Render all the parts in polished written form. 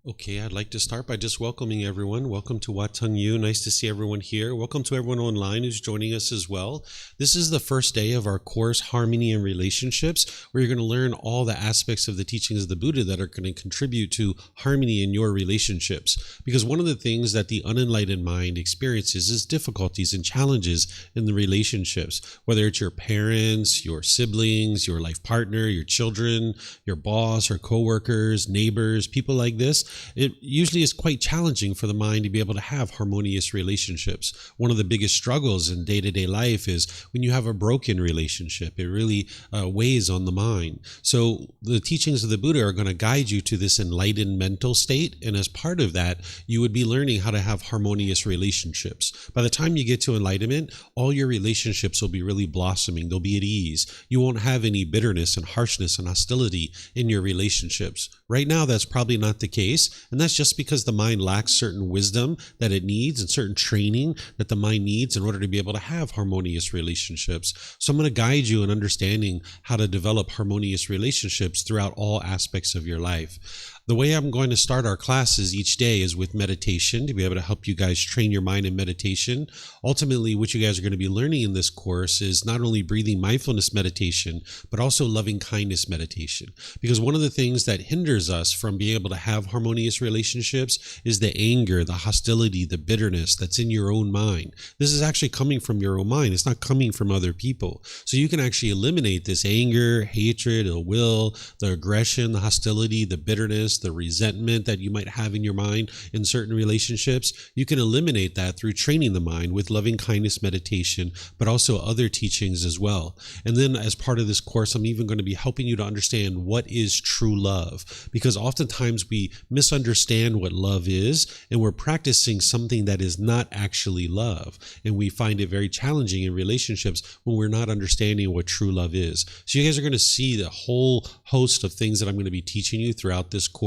Okay, I'd like to start by just welcoming everyone. Welcome to Watang Yu. Nice to see everyone here. Welcome to everyone online who's joining us as well. This is the first day of our course, Harmony and Relationships, where you're going to learn all the aspects of the teachings of the Buddha that are going to contribute to harmony in your relationships. Because one of the things that the unenlightened mind experiences is difficulties and challenges in the relationships, whether it's your parents, your siblings, your life partner, your children, your boss or coworkers, neighbors, people like this. It usually is quite challenging for the mind to be able to have harmonious relationships. One of the biggest struggles in day-to-day life is when you have a broken relationship. It really weighs on the mind. So the teachings of the Buddha are going to guide you to this enlightened mental state, and as part of that, you would be learning how to have harmonious relationships. By the time you get to enlightenment, all your relationships will be really blossoming. They'll be at ease. You won't have any bitterness and harshness and hostility in your relationships. Right now, that's probably not the case. And that's just because the mind lacks certain wisdom that it needs and certain training that the mind needs in order to be able to have harmonious relationships. So I'm going to guide you in understanding how to develop harmonious relationships throughout all aspects of your life. The way I'm going to start our classes each day is with meditation to be able to help you guys train your mind in meditation. Ultimately, what you guys are going to be learning in this course is not only breathing mindfulness meditation, but also loving kindness meditation. Because one of the things that hinders us from being able to have harmonious relationships is the anger, the hostility, the bitterness that's in your own mind. This is actually coming from your own mind. It's not coming from other people. So you can actually eliminate this anger, hatred, ill will, the aggression, the hostility, the bitterness, the resentment that you might have in your mind in certain relationships. You can eliminate that through training the mind with loving kindness meditation, but also other teachings as well. And then as part of this course, I'm even going to be helping you to understand what is true love, because oftentimes we misunderstand what love is, and we're practicing something that is not actually love. And we find it very challenging in relationships when we're not understanding what true love is. So you guys are going to see the whole host of things that I'm going to be teaching you throughout this course,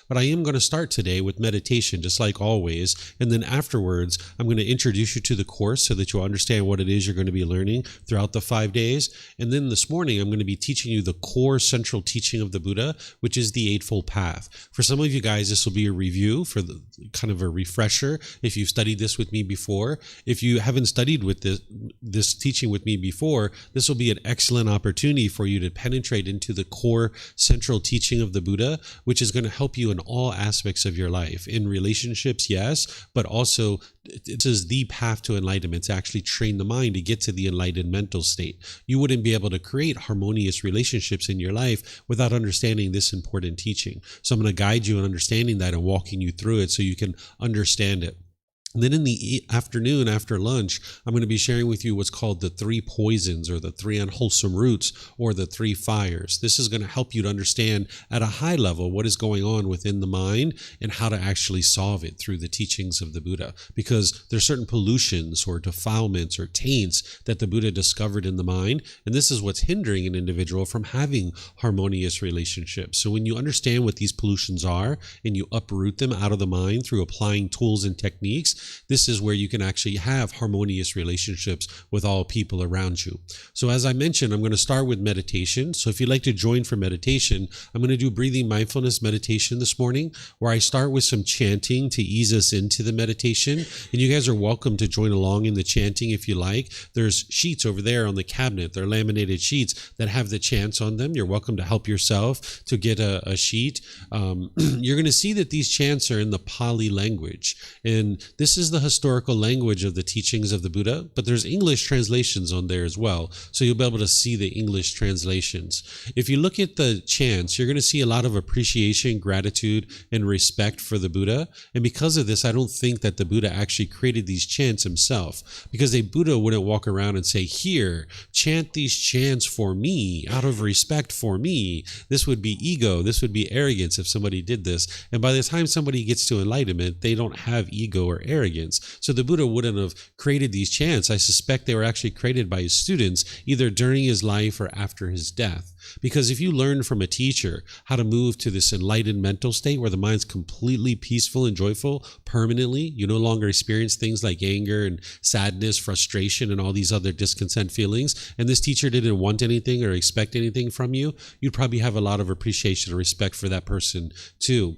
but I am going to start today with meditation, just like always. And then afterwards, I'm going to introduce you to the course so that you'll understand what it is you're going to be learning throughout the 5 days. And then this morning, I'm going to be teaching you the core central teaching of the Buddha, which is the Eightfold Path. For some of you guys, this will be a review for the kind of a refresher if you've studied this with me before. If you haven't studied with this teaching with me before, this will be an excellent opportunity for you to penetrate into the core central teaching of the Buddha, which is going to help you in all aspects of your life. In relationships, yes, but also this is the path to enlightenment, to actually train the mind to get to the enlightened mental state. You wouldn't be able to create harmonious relationships in your life without understanding this important teaching. So I'm going to guide you in understanding that and walking you through it so you can understand it. And then in the afternoon, after lunch, I'm going to be sharing with you what's called the 3 poisons, or the 3 unwholesome roots, or the 3 fires. This is going to help you to understand at a high level what is going on within the mind and how to actually solve it through the teachings of the Buddha. Because there's certain pollutions or defilements or taints that the Buddha discovered in the mind, and this is what's hindering an individual from having harmonious relationships. So when you understand what these pollutions are and you uproot them out of the mind through applying tools and techniques, this is where you can actually have harmonious relationships with all people around you. So as I mentioned, I'm going to start with meditation. So if you'd like to join for meditation, I'm going to do breathing mindfulness meditation this morning, where I start with some chanting to ease us into the meditation. And you guys are welcome to join along in the chanting if you like. There's sheets over there on the cabinet. They're laminated sheets that have the chants on them. You're welcome to help yourself to get a sheet. You're going to see that these chants are in the Pali language. And this is the historical language of the teachings of the Buddha, but there's English translations on there as well, so you'll be able to see the English translations. If you look at the chants, you're going to see a lot of appreciation, gratitude, and respect for the Buddha. And because of this, I don't think that the Buddha actually created these chants himself, because a Buddha wouldn't walk around and say, "Here, chant these chants for me, out of respect for me." This would be ego. This would be arrogance if somebody did this. And by the time somebody gets to enlightenment, they don't have ego or arrogance. arrogance. So the Buddha wouldn't have created these chants. I suspect they were actually created by his students either during his life or after his death. Because if you learn from a teacher how to move to this enlightened mental state where the mind's completely peaceful and joyful permanently, you no longer experience things like anger and sadness, frustration, and all these other discontent feelings, and this teacher didn't want anything or expect anything from you, you'd probably have a lot of appreciation and respect for that person too.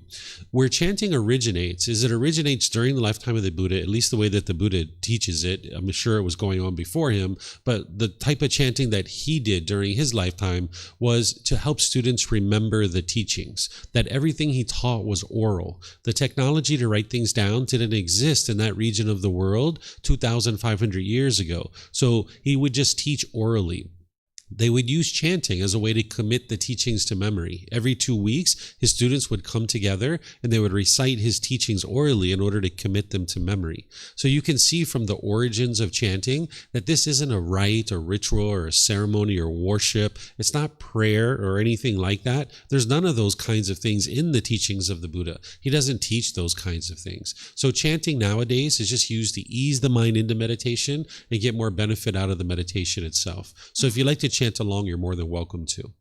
Where chanting originates is it originates during the lifetime of the Buddha, at least the way that the Buddha teaches it. I'm sure it was going on before him, but the type of chanting that he did during his lifetime was to help students remember the teachings, that everything he taught was oral. The technology to write things down didn't exist in that region of the world 2,500 years ago. So he would just teach orally. They would use chanting as a way to commit the teachings to memory. Every 2 weeks, his students would come together and they would recite his teachings orally in order to commit them to memory. So you can see from the origins of chanting that this isn't a rite or ritual or a ceremony or worship. It's not prayer or anything like that. There's none of those kinds of things in the teachings of the Buddha. He doesn't teach those kinds of things. So chanting nowadays is just used to ease the mind into meditation and get more benefit out of the meditation itself. So if you like to chant along, you're more than welcome to.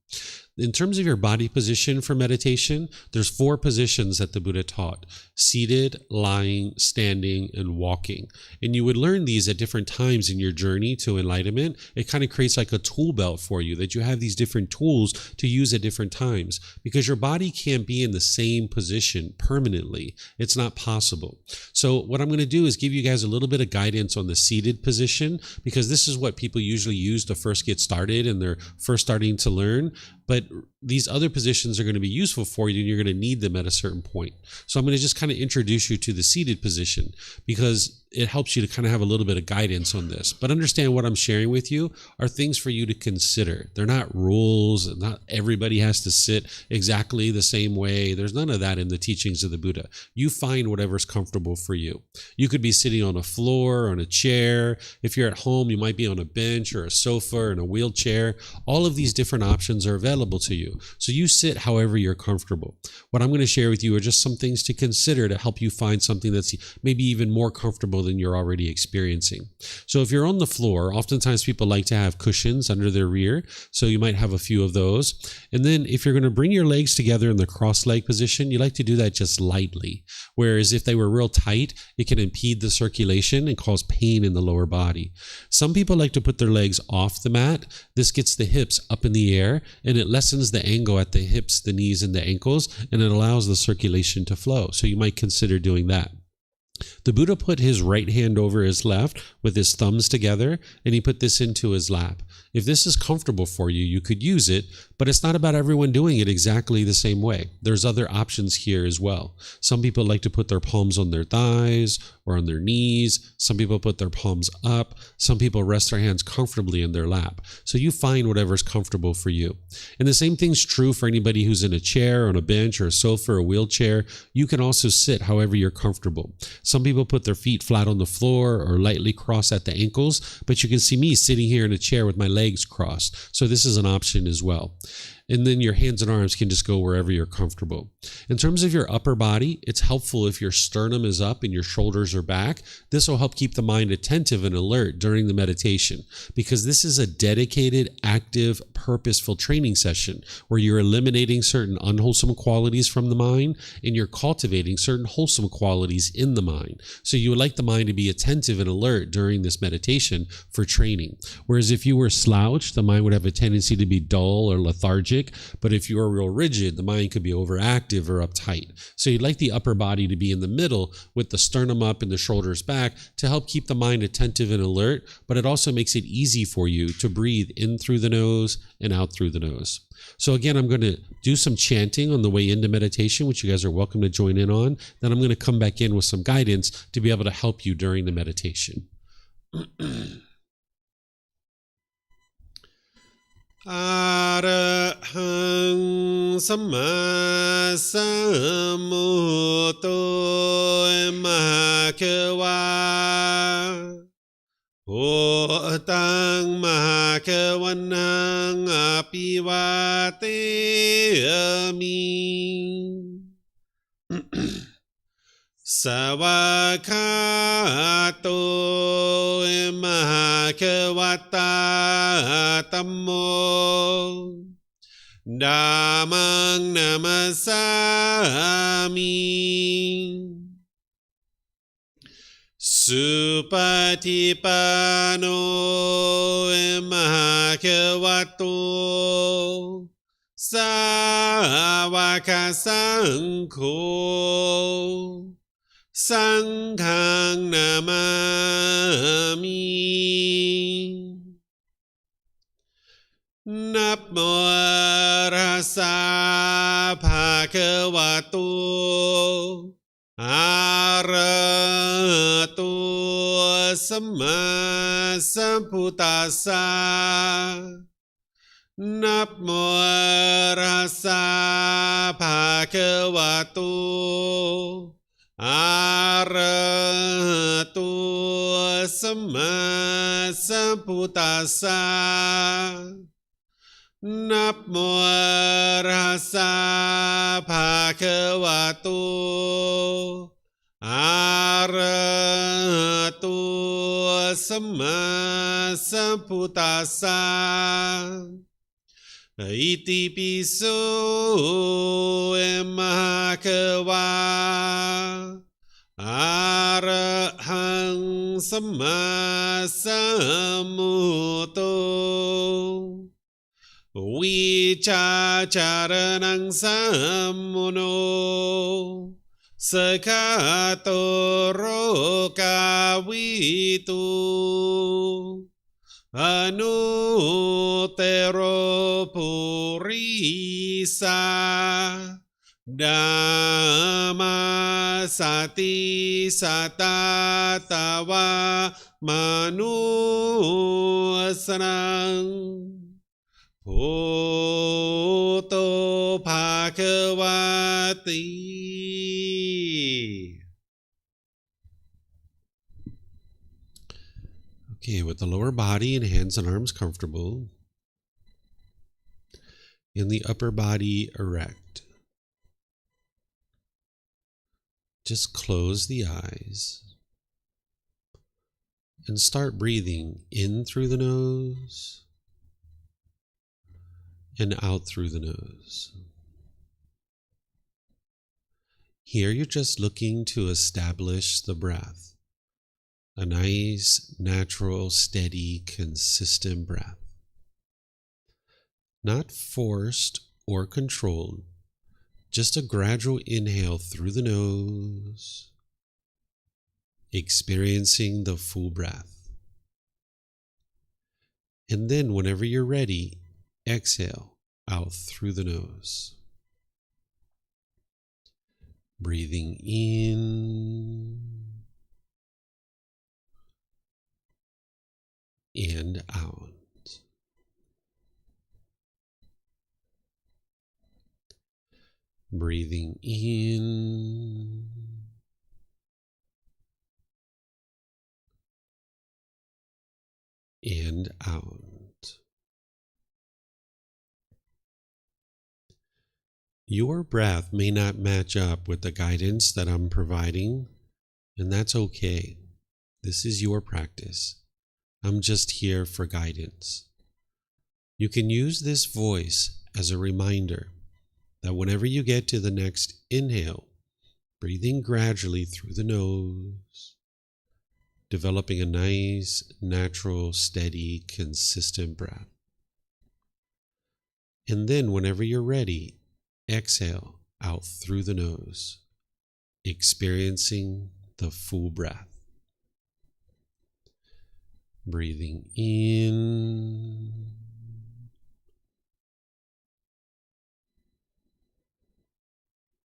In terms of your body position for meditation, there's 4 positions that the Buddha taught: seated, lying, standing, and walking. And you would learn these at different times in your journey to enlightenment. It kind of creates like a tool belt for you, that you have these different tools to use at different times, because your body can't be in the same position permanently. It's not possible. So what I'm going to do is give you guys a little bit of guidance on the seated position, because this is what people usually use to first get started and they're first starting to learn. But these other positions are going to be useful for you and you're going to need them at a certain point. So I'm going to just kind of introduce you to the seated position, because it helps you to kind of have a little bit of guidance on this. But understand what I'm sharing with you are things for you to consider. They're not rules. Not everybody has to sit exactly the same way. There's none of that in the teachings of the Buddha. You find whatever's comfortable for you. You could be sitting on a floor or on a chair. If you're at home, you might be on a bench or a sofa or in a wheelchair. All of these different options are available to you. So you sit however you're comfortable. What I'm going to share with you are just some things to consider to help you find something that's maybe even more comfortable than you're already experiencing. So if you're on the floor, oftentimes people like to have cushions under their rear. So you might have a few of those. And then if you're going to bring your legs together in the cross leg position, you like to do that just lightly. Whereas if they were real tight, it can impede the circulation and cause pain in the lower body. Some people like to put their legs off the mat. This gets the hips up in the air and it lessens the angle at the hips, the knees, and the ankles, and it allows the circulation to flow. So you might consider doing that. The Buddha put his right hand over his left with his thumbs together, and he put this into his lap. If this is comfortable for you, you could use it, but it's not about everyone doing it exactly the same way. There's other options here as well. Some people like to put their palms on their thighs or on their knees. Some people put their palms up. Some people rest their hands comfortably in their lap. So you find whatever's comfortable for you. And the same thing's true for anybody who's in a chair, on a bench, or a sofa, or a wheelchair. You can also sit however you're comfortable. Some people put their feet flat on the floor or lightly cross at the ankles, but you can see me sitting here in a chair with my legs crossed. So this is an option as well. And then your hands and arms can just go wherever you're comfortable. In terms of your upper body, it's helpful if your sternum is up and your shoulders are back. This will help keep the mind attentive and alert during the meditation, because this is a dedicated, active, purposeful training session where you're eliminating certain unwholesome qualities from the mind and you're cultivating certain wholesome qualities in the mind. So you would like the mind to be attentive and alert during this meditation for training. Whereas if you were slouched, the mind would have a tendency to be dull or lethargic. But if you are real rigid, the mind could be overactive or uptight. So you'd like the upper body to be in the middle with the sternum up and the shoulders back to help keep the mind attentive and alert, but it also makes it easy for you to breathe in through the nose and out through the nose. So again, I'm going to do some chanting on the way into meditation, which you guys are welcome to join in on. Then I'm going to come back in with some guidance to be able to help you during the meditation. Arahang Samma Sambuddho Mahakawa Otang Mahakawanang Apivate Ami วากขาโตมหาควตาธัมโมธัมมังนามัสสามิสุปฏิปันโนมหาควโตสาวกสังโฆสังฆังนามามินับโมรัสสะภะคะวะโตอะระหะโตสัมมาสัมพุทธัสสะนับโมรัสสะภะคะวะโตอะระหะโตสัมมาสัมพุทธัสสะนับโมรัสสะภะคะวะโตอะระหะโตสัมมาสัมพุทธัสสะอิติปิโสมหะควาอะระหังสัมมาสัมพุทโธวิชาจารณังสัมมุโนสกขาโตโรกาวิตุอนุเตโรปุริสาดัมมาสติสัตตาตาวามนุสนังพุทโธภาควาติ Okay, with the lower body and hands and arms comfortable, and the upper body erect. Just close the eyes and start breathing in through the nose and out through the nose. Here you're just looking to establish the breath. A nice, natural, steady, consistent breath. Not forced or controlled, just a gradual inhale through the nose, experiencing the full breath. And then whenever you're ready, exhale out through the nose. Breathing in and out. Breathing in and out. Your breath may not match up with the guidance that I'm providing, and that's okay. This is your practice. I'm just here for guidance. You can use this voice as a reminder that whenever you get to the next inhale, breathing gradually through the nose, developing a nice, natural, steady, consistent breath. And then whenever you're ready, exhale out through the nose, experiencing the full breath. Breathing in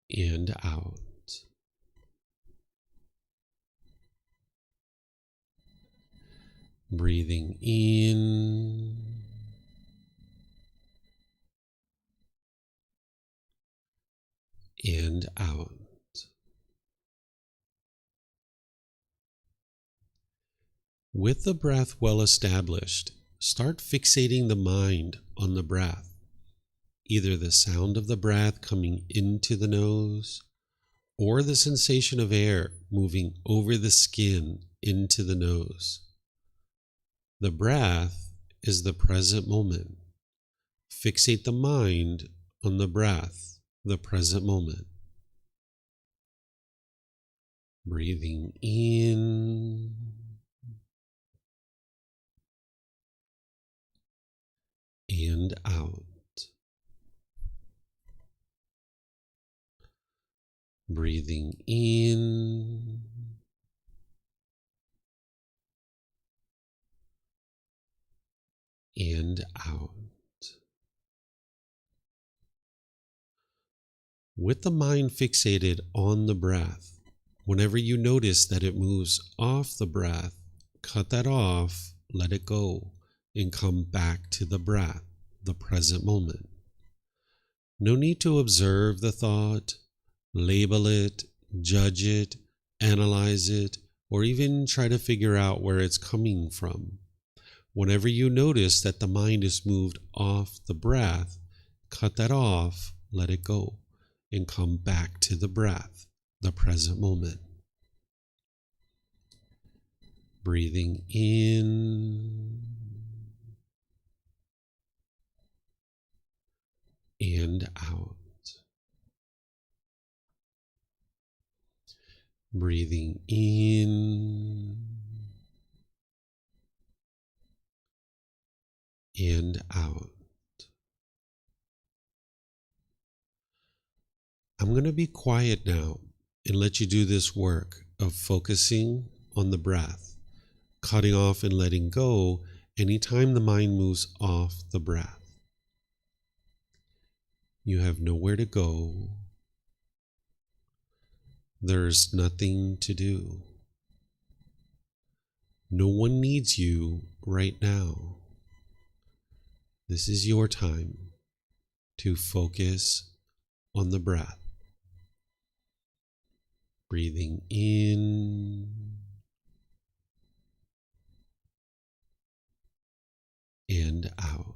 and out. Breathing in and out. With the breath well established, start fixating the mind on the breath, either the sound of the breath coming into the nose or the sensation of air moving over the skin into the nose. The breath is the present moment. Fixate the mind on the breath, the present moment. Breathing in and out. Breathing in and out. With the mind fixated on the breath, whenever you notice that it moves off the breath, cut that off, let it go, and come back to the breath, the present moment. No need to observe the thought, label it, judge it, analyze it, or even try to figure out where it's coming from. Whenever you notice that the mind is moved off the breath, cut that off, let it go, and come back to the breath, the present moment. Breathing in and out. Breathing in and out. I'm going to be quiet now and let you do this work of focusing on the breath, cutting off and letting go anytime the mind moves off the breath. You have nowhere to go. There's nothing to do. No one needs you right now. This is your time to focus on the breath. Breathing in and out.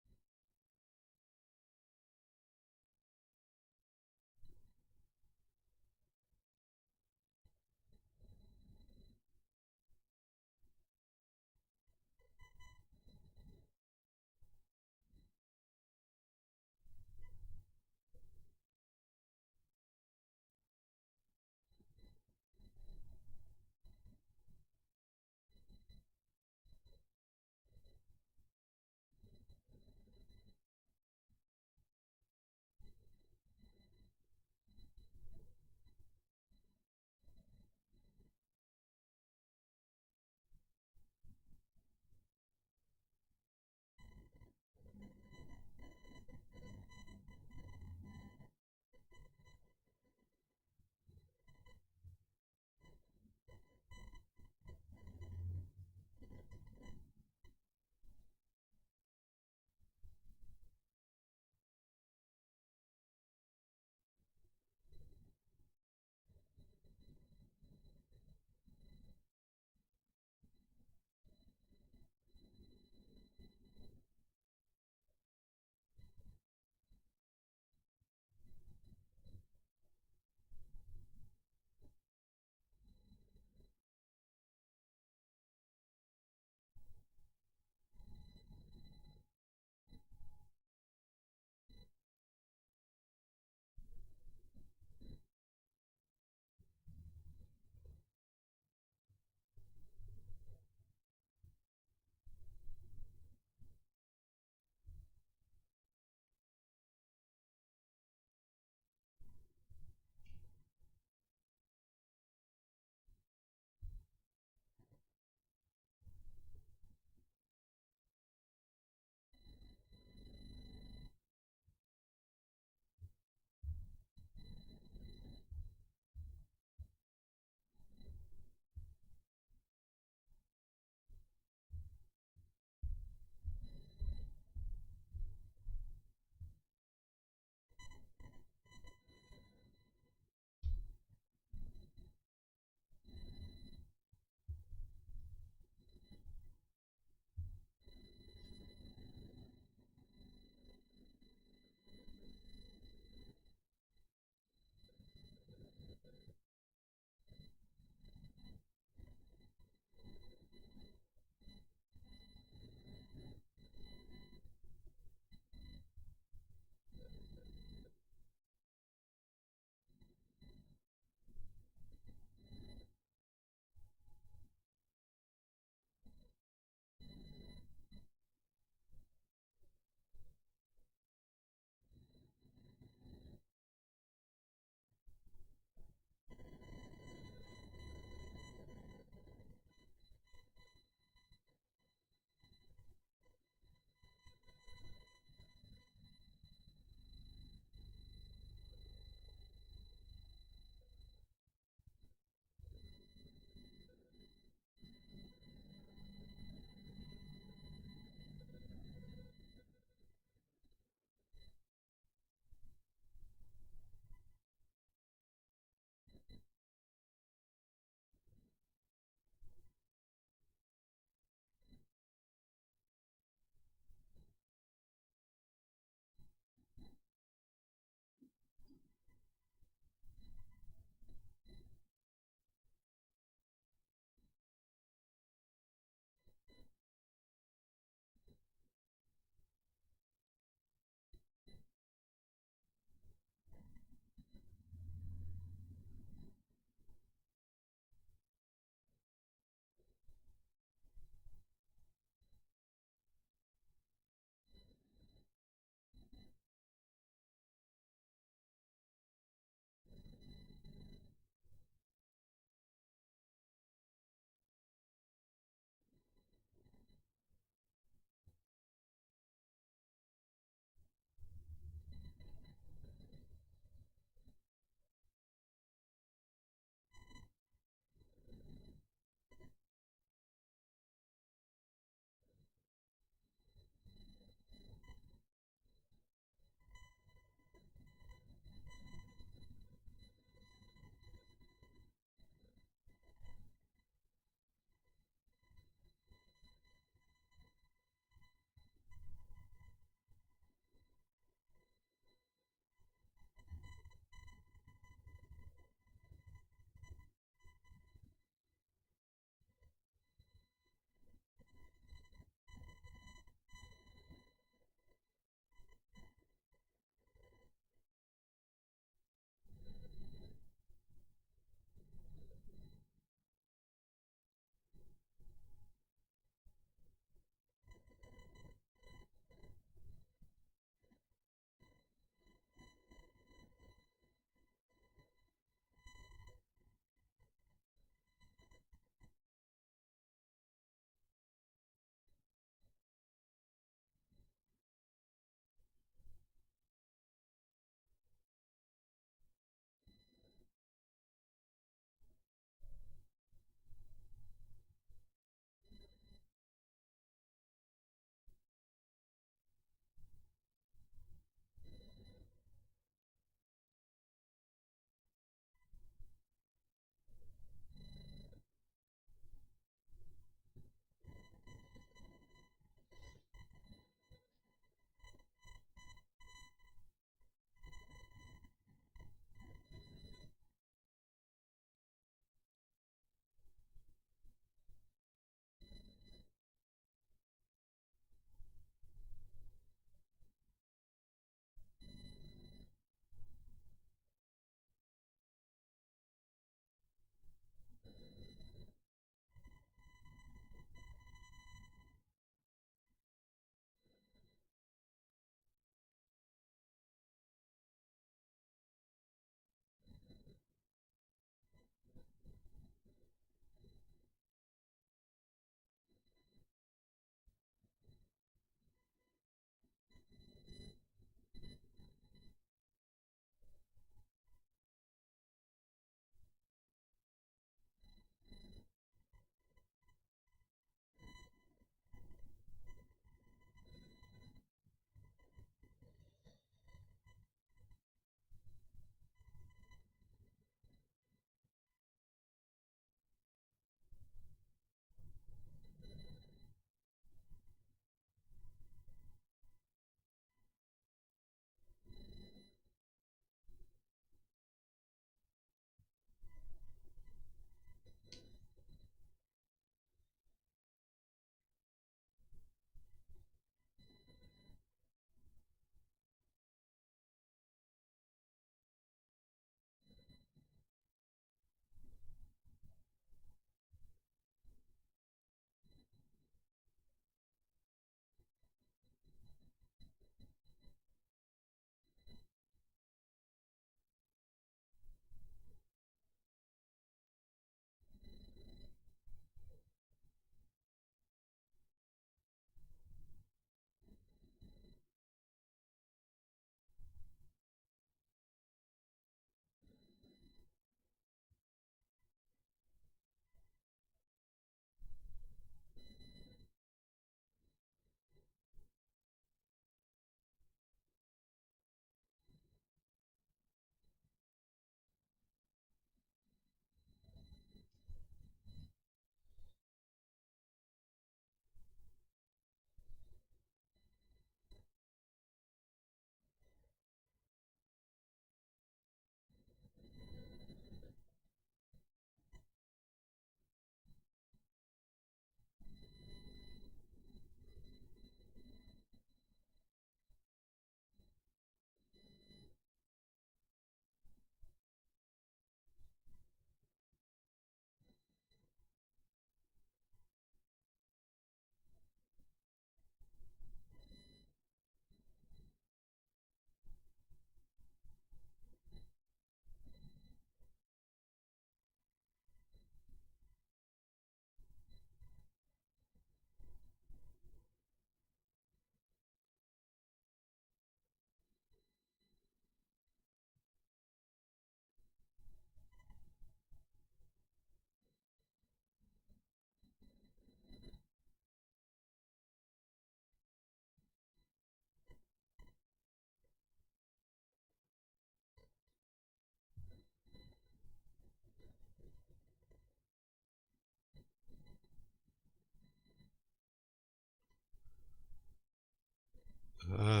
อะ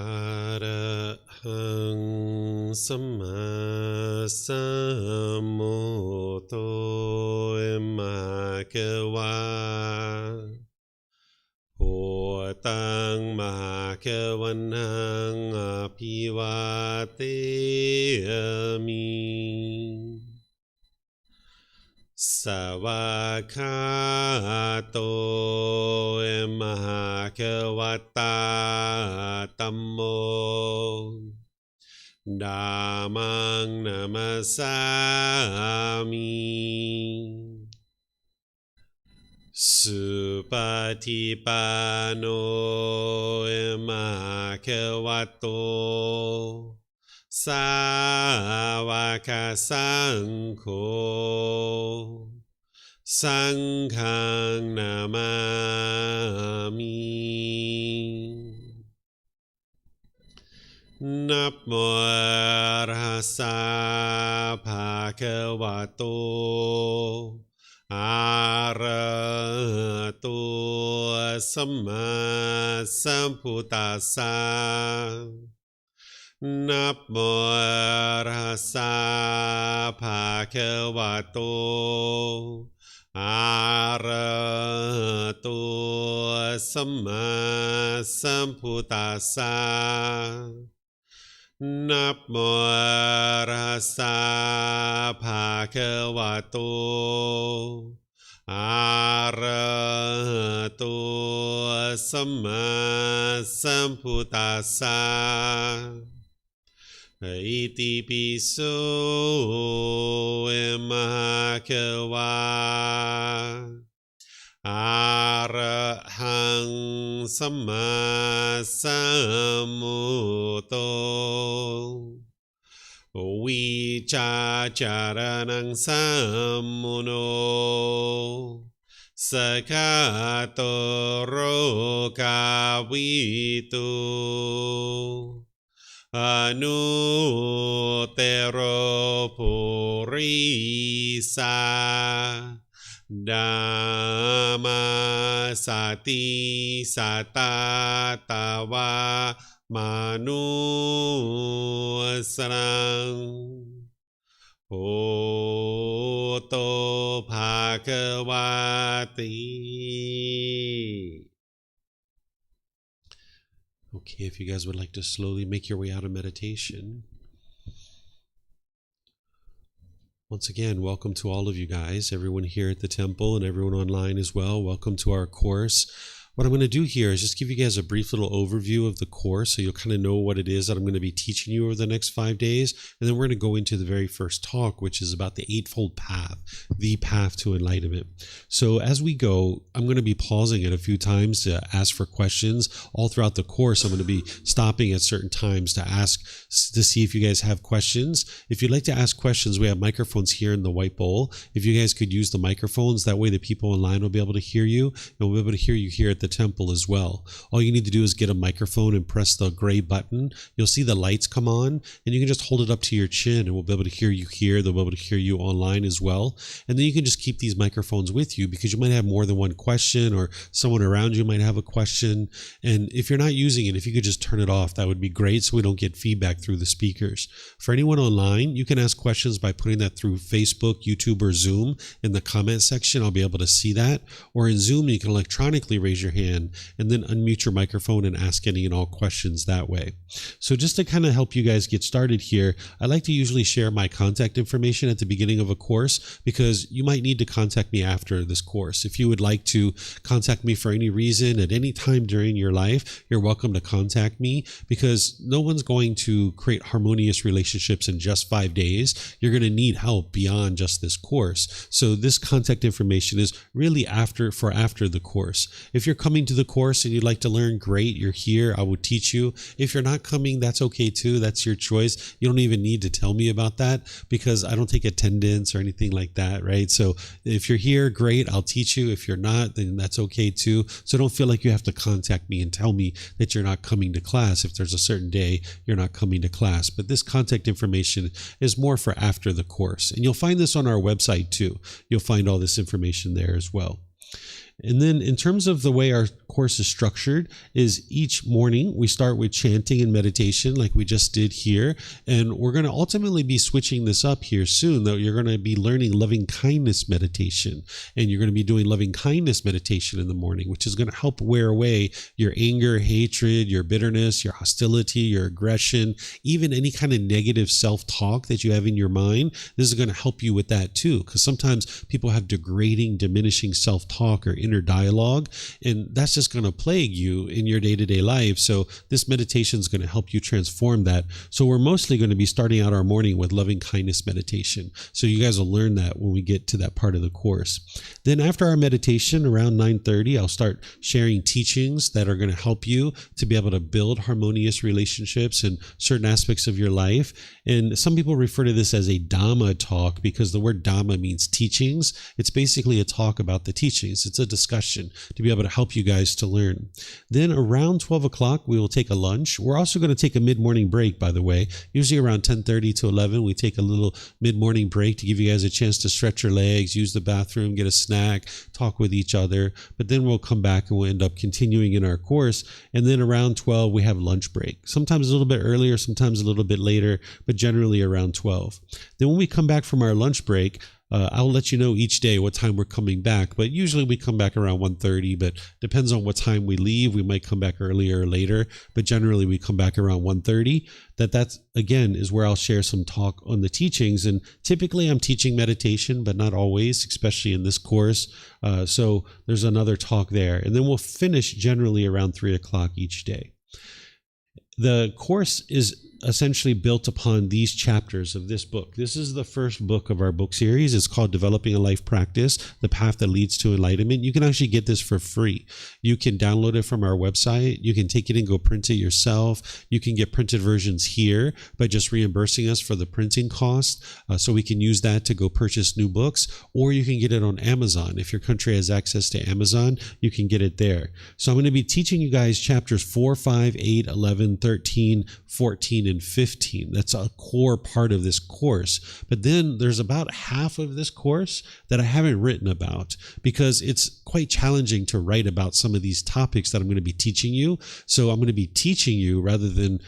ระหังสัมมาสัมพุทโธมะกะวาพุทธังมะกะวันหังอภิวาเทมิสวากขาโตมหะคะตาธัมโมธัมมังนัมสสามิสุปฏิปันโนมะคะโตสาวกสังโฆสังฆังนามามินะโมตัสสะภะคะวะโตอะระหะโตสัมมาสัมพุทธัสสะนะโมตัสสะภะคะวะโตอะระหะโตสัมมาสัมพุทธัสสะนะโมตัสสะภะคะวะโตอะระหะโตสัมมาสัมพุทธัสสะอิติปิโสมหะคะวาอะระหังสัมมาสัมพุทโธวิชาจารณังสัมมุโนสกขาโตโรกาวิตุอนุเตโรปุริสาดัมมาสติสัตตาตาวามนุสรังโอโตภะคะวะติ Okay, if you guys would like to slowly make your way out of meditation. Once again, welcome to all of you guys, everyone here at the temple and everyone online as well. Welcome to our course. What I'm going to do here is just give you guys a brief little overview of the course so you'll kind of know what it is that I'm going to be teaching you over the next 5 days. And then we're going to go into the very first talk, which is about the Eightfold Path, the path to enlightenment. So as we go, I'm going to be pausing it a few times to ask for questions. All throughout the course, I'm going to be stopping at certain times to ask, to see if you guys have questions. If you'd like to ask questions, we have microphones here in the white bowl. If you guys could use the microphones, that way the people online will be able to hear you, and we'll be able to hear you here at the temple as well. All you need to do is get a microphone and press the gray button. You'll see the lights come on, and you can just hold it up to your chin, and we'll be able to hear you here. They'll be able to hear you online as well. And then you can just keep these microphones with you because you might have more than one question, or someone around you might have a question. And if you're not using it, if you could just turn it off, that would be great so we don't get feedback through the speakers. For anyone online, you can ask questions by putting that through Facebook, YouTube, or Zoom in the comment section. I'll be able to see that. Or in Zoom, you can electronically raise your hand and then unmute your microphone and ask any and all questions that way. So just to kind of help you guys get started here, I like to usually share my contact information at the beginning of a course because you might need to contact me after this course. If you would like to contact me for any reason at any time during your life, you're welcome to contact me because no one's going to create harmonious relationships in just 5 days. You're going to need help beyond just this course. So this contact information is really after the course. If you're coming to the course and you'd like to learn, great, you're here, I will teach you. If you're not coming, that's okay too. That's your choice. You don't even need to tell me about that because I don't take attendance or anything like that, right? So if you're here, great, I'll teach you. If you're not, then that's okay too. So don't feel like you have to contact me and tell me that you're not coming to class if there's a certain day you're not coming to class. But this contact information is more for after the course. And you'll find this on our website too. You'll find all this information there as well. And then in terms of the way our course is structured is each morning we start with chanting and meditation like we just did here. And we're going to ultimately be switching this up here soon, though. You're going to be learning loving kindness meditation, and you're going to be doing loving kindness meditation in the morning, which is going to help wear away your anger, hatred, your bitterness, your hostility, your aggression, even any kind of negative self-talk that you have in your mind. This is going to help you with that too, because sometimes people have degrading, diminishing self-talk or inner dialogue, and that's just going to plague you in your day-to-day life. So this meditation is going to help you transform that. So we're mostly going to be starting out our morning with loving kindness meditation. So you guys will learn that when we get to that part of the course. Then after our meditation around 9:30, I'll start sharing teachings that are going to help you to be able to build harmonious relationships in certain aspects of your life. And some people refer to this as a Dhamma talk because the word Dhamma means teachings. It's basically a talk about the teachings. It's a discussion to be able to help you guys to learn. Then around 12 o'clock, we will take a lunch. We're also going to take a mid-morning break, by the way. Usually around 10:30 to 11, we take a little mid-morning break to give you guys a chance to stretch your legs, use the bathroom, get a snack, talk with each other. But then we'll come back and we'll end up continuing in our course. And then around 12, we have lunch break. Sometimes a little bit earlier, sometimes a little bit later, but generally around 12. Then when we come back from our lunch break, I'll let you know each day what time we're coming back, but usually we come back around 1:30, but depends on what time we leave. We might come back earlier or later, but generally we come back around 1:30. That's again is where I'll share some talk on the teachings. And typically I'm teaching meditation, but not always, especially in this course. So there's another talk there. And then we'll finish generally around 3 o'clock each day. The course is essentially built upon these chapters of this book. This is the first book of our book series. It's called Developing a Life Practice, The Path That Leads to Enlightenment. You can actually get this for free. You can download it from our website. You can take it and go print it yourself. You can get printed versions here by just reimbursing us for the printing cost. So we can use that to go purchase new books, or you can get it on Amazon. If your country has access to Amazon, you can get it there. So I'm going to be teaching you guys chapters 4, 5, 8, 11, 13, 14, and 15. That's a core part of this course. But then there's about half of this course that I haven't written about because it's quite challenging to write about some of these topics that I'm going to be teaching you. So I'm going to be teaching you rather than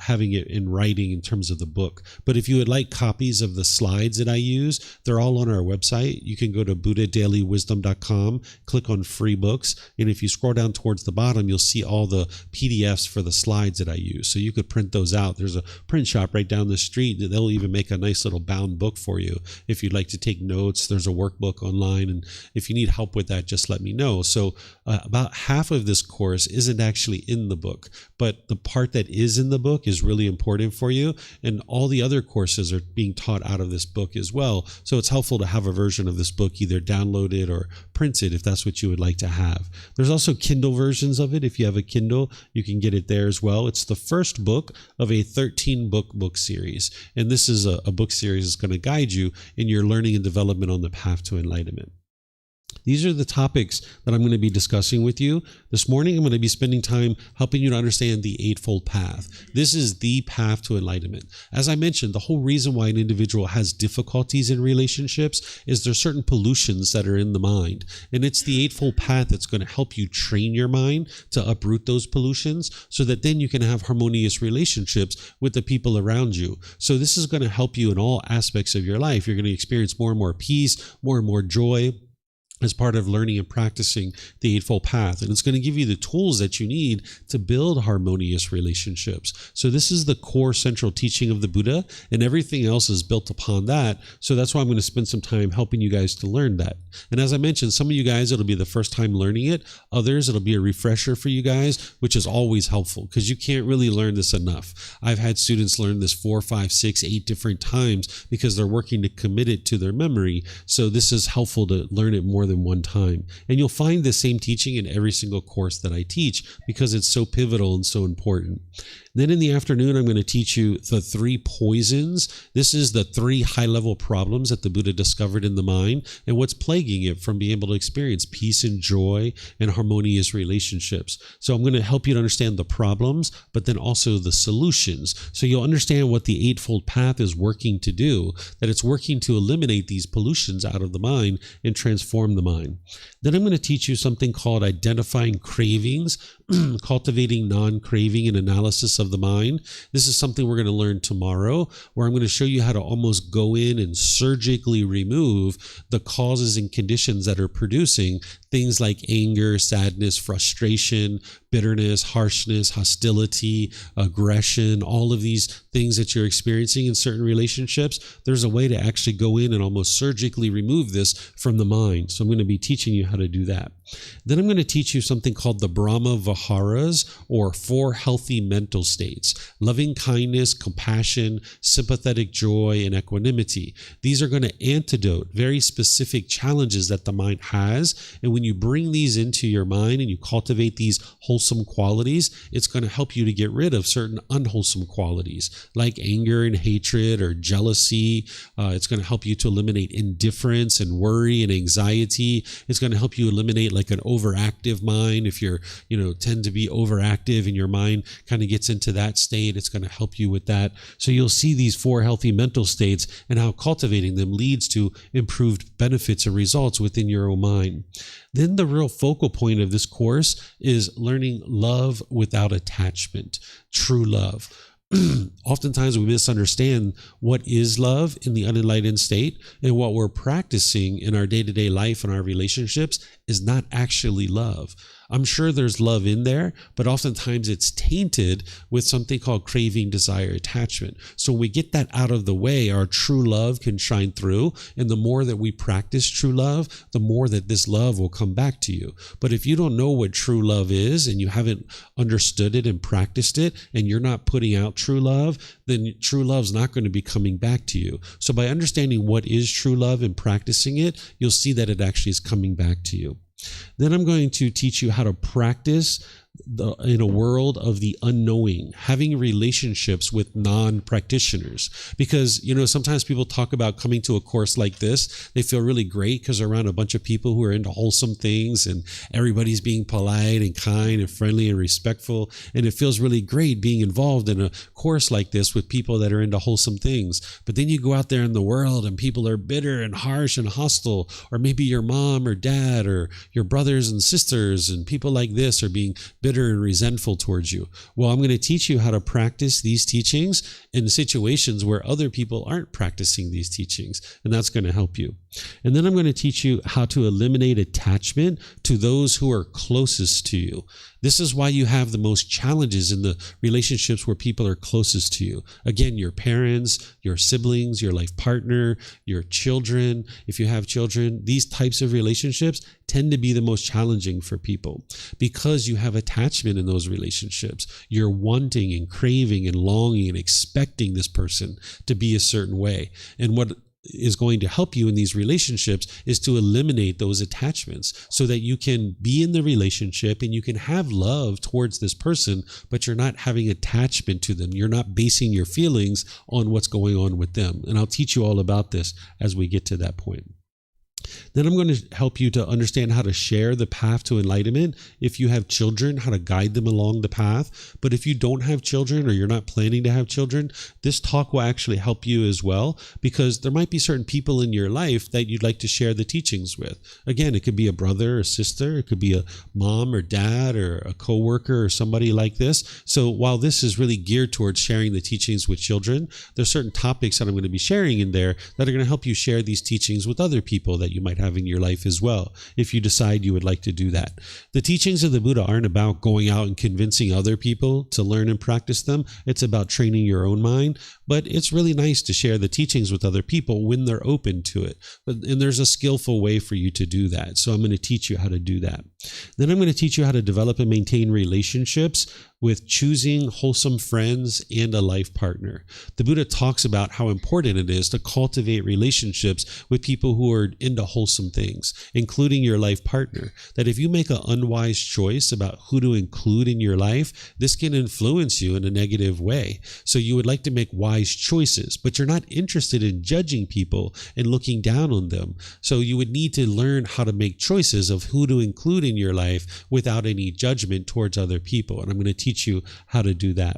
having it in writing in terms of the book. But if you would like copies of the slides that I use, they're all on our website. You can go to buddhadailywisdom.com, click on free books. And if you scroll down towards the bottom, you'll see all the PDFs for the slides that I use. So you could print those out. There's a print shop right down the street. They'll even make a nice little bound book for you. If you'd like to take notes, there's a workbook online. And if you need help with that, just let me know. So about half of this course isn't actually in the book, but the part that is in the book is really important for you. And all the other courses are being taught out of this book as well. So it's helpful to have a version of this book either downloaded or printed if that's what you would like to have. There's also Kindle versions of it. If you have a Kindle, you can get it there as well. It's the first book of a 13-book series. And this is a book series that's going to guide you in your learning and development on the path to enlightenment. These are the topics that I'm going to be discussing with you. This morning, I'm going to be spending time helping you to understand the Eightfold Path. This is the path to enlightenment. As I mentioned, the whole reason why an individual has difficulties in relationships is there's certain pollutions that are in the mind. And it's the Eightfold Path that's going to help you train your mind to uproot those pollutions so that then you can have harmonious relationships with the people around you. So this is going to help you in all aspects of your life. You're going to experience more and more peace, more and more joy, as part of learning and practicing the Eightfold Path. And it's going to give you the tools that you need to build harmonious relationships. So this is the core central teaching of the Buddha, and everything else is built upon that. So that's why I'm going to spend some time helping you guys to learn that. And as I mentioned, some of you guys, it'll be the first time learning it. Others, it'll be a refresher for you guys, which is always helpful because you can't really learn this enough. I've had students learn this 4, 5, 6, 8 different times because they're working to commit it to their memory. So this is helpful to learn it more than one time. And you'll find the same teaching in every single course that I teach because it's so pivotal and so important. Then in the afternoon, I'm going to teach you the 3 poisons. This is the 3 high-level problems that the Buddha discovered in the mind and what's plaguing it from being able to experience peace and joy and harmonious relationships. So I'm going to help you to understand the problems, but then also the solutions. So you'll understand what the Eightfold Path is working to do, that it's working to eliminate these pollutions out of the mind and transform the mind. Then I'm going to teach you something called identifying cravings, cultivating non-craving and analysis of the mind. This is something we're going to learn tomorrow, where I'm going to show you how to almost go in and surgically remove the causes and conditions that are producing things like anger, sadness, frustration, bitterness, harshness, hostility, aggression, all of these things that you're experiencing in certain relationships. There's a way to actually go in and almost surgically remove this from the mind. So I'm going to be teaching you how to do that. Then I'm going to teach you something called the Brahma Viharas, or 4 healthy mental states: loving kindness, compassion, sympathetic joy, and equanimity. These are going to antidote very specific challenges that the mind has. And when you bring these into your mind and you cultivate these wholesome qualities, it's going to help you to get rid of certain unwholesome qualities like anger and hatred or jealousy. It's going to help you to eliminate indifference and worry and anxiety. It's going to help you eliminate like an overactive mind. If you're, tend to be overactive and your mind kind of gets into that state, it's going to help you with that. So you'll see these 4 healthy mental states and how cultivating them leads to improved benefits and results within your own mind. Then the real focal point of this course is learning love without attachment, true love. Oftentimes we misunderstand what is love in the unenlightened state, and what we're practicing in our day-to-day life and our relationships is not actually love. I'm sure there's love in there, but oftentimes it's tainted with something called craving, desire, attachment. So when we get that out of the way, our true love can shine through. And the more that we practice true love, the more that this love will come back to you. But if you don't know what true love is and you haven't understood it and practiced it, and you're not putting out true love, then true love's not going to be coming back to you. So by understanding what is true love and practicing it, you'll see that it actually is coming back to you. Then I'm going to teach you how to practice in a world of the unknowing, having relationships with non-practitioners. Because, sometimes people talk about coming to a course like this. They feel really great because they're around a bunch of people who are into wholesome things and everybody's being polite and kind and friendly and respectful. And it feels really great being involved in a course like this with people that are into wholesome things. But then you go out there in the world and people are bitter and harsh and hostile, or maybe your mom or dad or your brothers and sisters and people like this are being bitter and resentful towards you. Well, I'm going to teach you how to practice these teachings in situations where other people aren't practicing these teachings, and that's going to help you. And then I'm going to teach you how to eliminate attachment to those who are closest to you. This is why you have the most challenges in the relationships where people are closest to you. Again, your parents, your siblings, your life partner, your children. If you have children, these types of relationships tend to be the most challenging for people because you have attachment in those relationships. You're wanting and craving and longing and expecting this person to be a certain way. And what is going to help you in these relationships is to eliminate those attachments so that you can be in the relationship and you can have love towards this person, but you're not having attachment to them. You're not basing your feelings on what's going on with them. And I'll teach you all about this as we get to that point. Then I'm going to help you to understand how to share the path to enlightenment. If you have children, how to guide them along the path. But if you don't have children or you're not planning to have children, this talk will actually help you as well, because there might be certain people in your life that you'd like to share the teachings with. Again, it could be a brother or sister. It could be a mom or dad or a coworker or somebody like this. So while this is really geared towards sharing the teachings with children, there's certain topics that I'm going to be sharing in there that are going to help you share these teachings with other people that you might have in your life as well, if you decide you would like to do that. The teachings of the Buddha aren't about going out and convincing other people to learn and practice them. It's about training your own mind, but it's really nice to share the teachings with other people when they're open to it. And there's a skillful way for you to do that. So I'm going to teach you how to do that. Then I'm going to teach you how to develop and maintain relationships with choosing wholesome friends and a life partner. The Buddha talks about how important it is to cultivate relationships with people who are into wholesome things, including your life partner. That if you make an unwise choice about who to include in your life, this can influence you in a negative way. So you would like to make wise choices, but you're not interested in judging people and looking down on them. So you would need to learn how to make choices of who to include in your life without any judgment towards other people. And I'm going to teach you how to do that.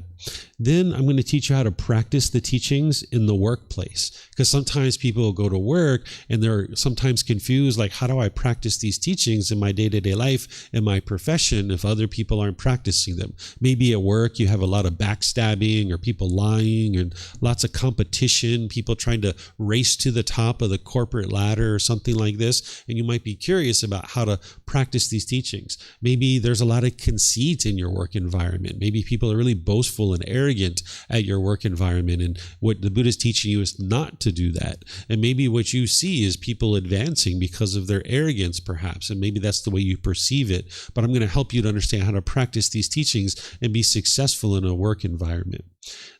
Then I'm going to teach you how to practice the teachings in the workplace, because sometimes people go to work and they're sometimes confused, like, how do I practice these teachings in my day-to-day life, in my profession, if other people aren't practicing them? Maybe at work you have a lot of backstabbing or people lying and lots of competition, people trying to race to the top of the corporate ladder or something like this, and you might be curious about how to practice these teachings. Maybe there's a lot of conceit in your work environment. Maybe people are really boastful and arrogant at your work environment, and what the Buddha is teaching you is not to do that. And maybe what you see is people advancing because of their arrogance, perhaps, and maybe that's the way you perceive it. But I'm going to help you to understand how to practice these teachings and be successful in a work environment.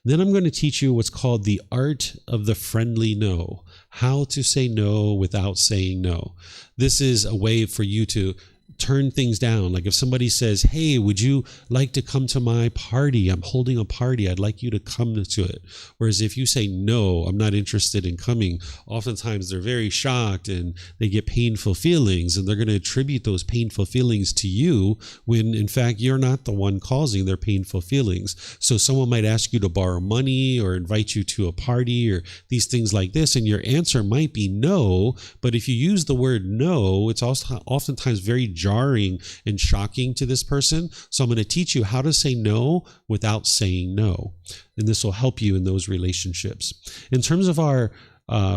Then I'm going to teach you what's called the art of the friendly no, how to say no without saying no. This is a way for you to turn things down. Like if somebody says, hey, would you like to come to my party? I'm holding a party. I'd like you to come to it. Whereas if you say, no, I'm not interested in coming, oftentimes they're very shocked and they get painful feelings, and they're going to attribute those painful feelings to you when in fact you're not the one causing their painful feelings. So someone might ask you to borrow money or invite you to a party or these things like this, and your answer might be no. But if you use the word no, it's also oftentimes very jarring and shocking to this person. So I'm going to teach you how to say no without saying no. And this will help you in those relationships. In terms of our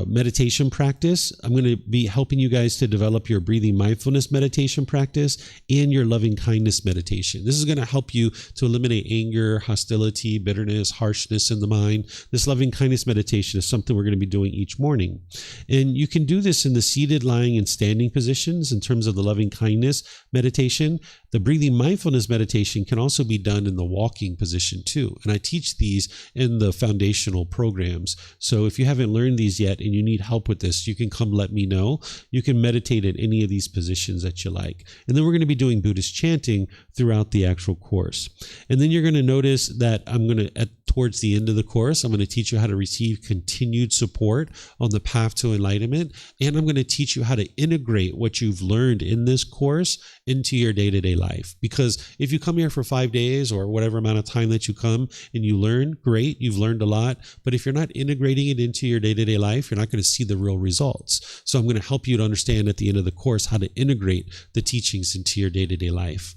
meditation practice, I'm going to be helping you guys to develop your breathing mindfulness meditation practice and your loving kindness meditation. This is going to help you to eliminate anger, hostility, bitterness, harshness in the mind. This loving kindness meditation is something we're going to be doing each morning. And you can do this in the seated, lying, and standing positions in terms of the loving kindness meditation. The breathing mindfulness meditation can also be done in the walking position too. And I teach these in the foundational programs. So if you haven't learned these yet and you need help with this, you can come let me know. You can meditate in any of these positions that you like. And then we're going to be doing Buddhist chanting throughout the actual course. And then you're going to notice that I'm going to, towards the end of the course, I'm going to teach you how to receive continued support on the path to enlightenment. And I'm going to teach you how to integrate what you've learned in this course into your day-to-day life. Because if you come here for 5 days or whatever amount of time that you come and you learn, great, you've learned a lot. But if you're not integrating it into your day-to-day life, you're not going to see the real results. So I'm going to help you to understand at the end of the course how to integrate the teachings into your day-to-day life.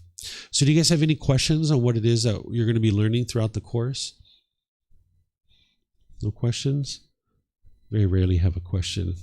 So do you guys have any questions on what it is that you're going to be learning throughout the course? No questions? Very rarely have a question.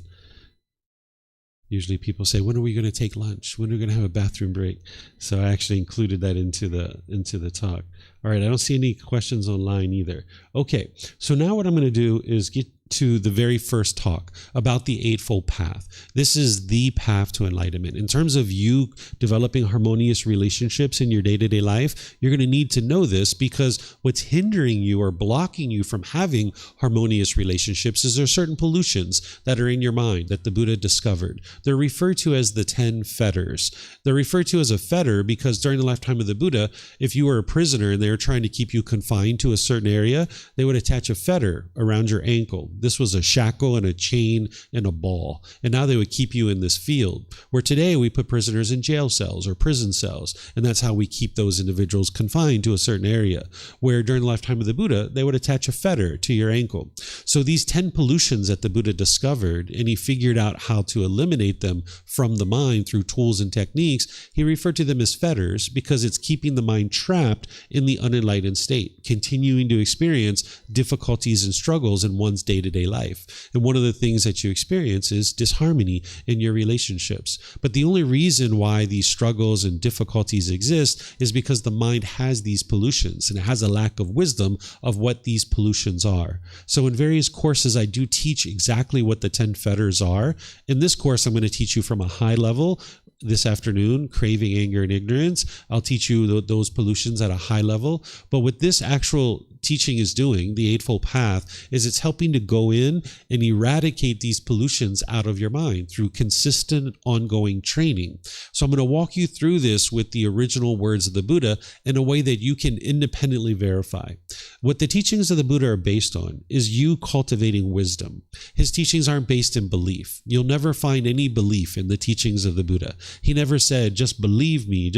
Usually people say, when are we going to take lunch? When are we going to have a bathroom break? So I actually included that into the talk. All right, I don't see any questions online either. Okay, so now what I'm going to do is get to the very first talk about the Eightfold Path. This is the path to enlightenment. In terms of you developing harmonious relationships in your day-to-day life, you're going to need to know this, because what's hindering you or blocking you from having harmonious relationships is there are certain pollutions that are in your mind that the Buddha discovered. They're referred to as the 10 fetters. They're referred to as a fetter because during the lifetime of the Buddha, if you were a prisoner and they were trying to keep you confined to a certain area, they would attach a fetter around your ankle. This was a shackle and a chain and a ball. And now they would keep you in this field. Where today we put prisoners in jail cells or prison cells. And that's how we keep those individuals confined to a certain area. Where during the lifetime of the Buddha, they would attach a fetter to your ankle. So these 10 pollutions that the Buddha discovered, and he figured out how to eliminate them from the mind through tools and techniques, he referred to them as fetters because it's keeping the mind trapped in the unenlightened state, continuing to experience difficulties and struggles in one's day-to-day day-to-day life. And one of the things that you experience is disharmony in your relationships. But the only reason why these struggles and difficulties exist is because the mind has these pollutions, and it has a lack of wisdom of what these pollutions are. So in various courses, I do teach exactly what the 10 fetters are. In this course, I'm going to teach you from a high level. This afternoon, craving, anger, and ignorance. I'll teach you those pollutions at a high level. But what this actual teaching is doing, the Eightfold Path, is it's helping to go in and eradicate these pollutions out of your mind through consistent, ongoing training. So I'm going to walk you through this with the original words of the Buddha in a way that you can independently verify. What the teachings of the Buddha are based on is you cultivating wisdom. His teachings aren't based in belief. You'll never find any belief in the teachings of the Buddha. He never said, just believe me,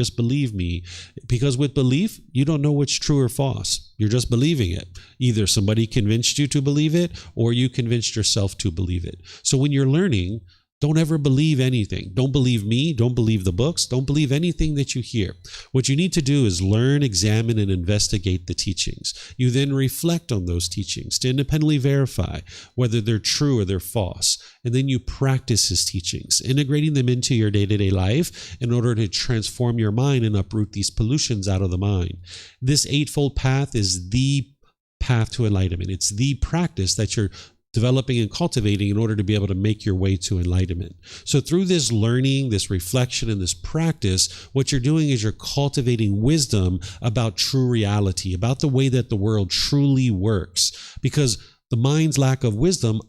because with belief, you don't know what's true or false. You're just believing it. Either somebody convinced you to believe it, or you convinced yourself to believe it. So when you're learning, don't ever believe anything. Don't believe me. Don't believe the books. Don't believe anything that you hear. What you need to do is learn, examine, and investigate the teachings. You then reflect on those teachings to independently verify whether they're true or they're false. And then you practice his teachings, integrating them into your day-to-day life in order to transform your mind and uproot these pollutions out of the mind. This Eightfold Path is the path to enlightenment. It's the practice that you're developing and cultivating in order to be able to make your way to enlightenment. So through this learning, this reflection, and this practice, what you're doing is you're cultivating wisdom about true reality, about the way that the world truly works. Because the mind's lack of wisdom,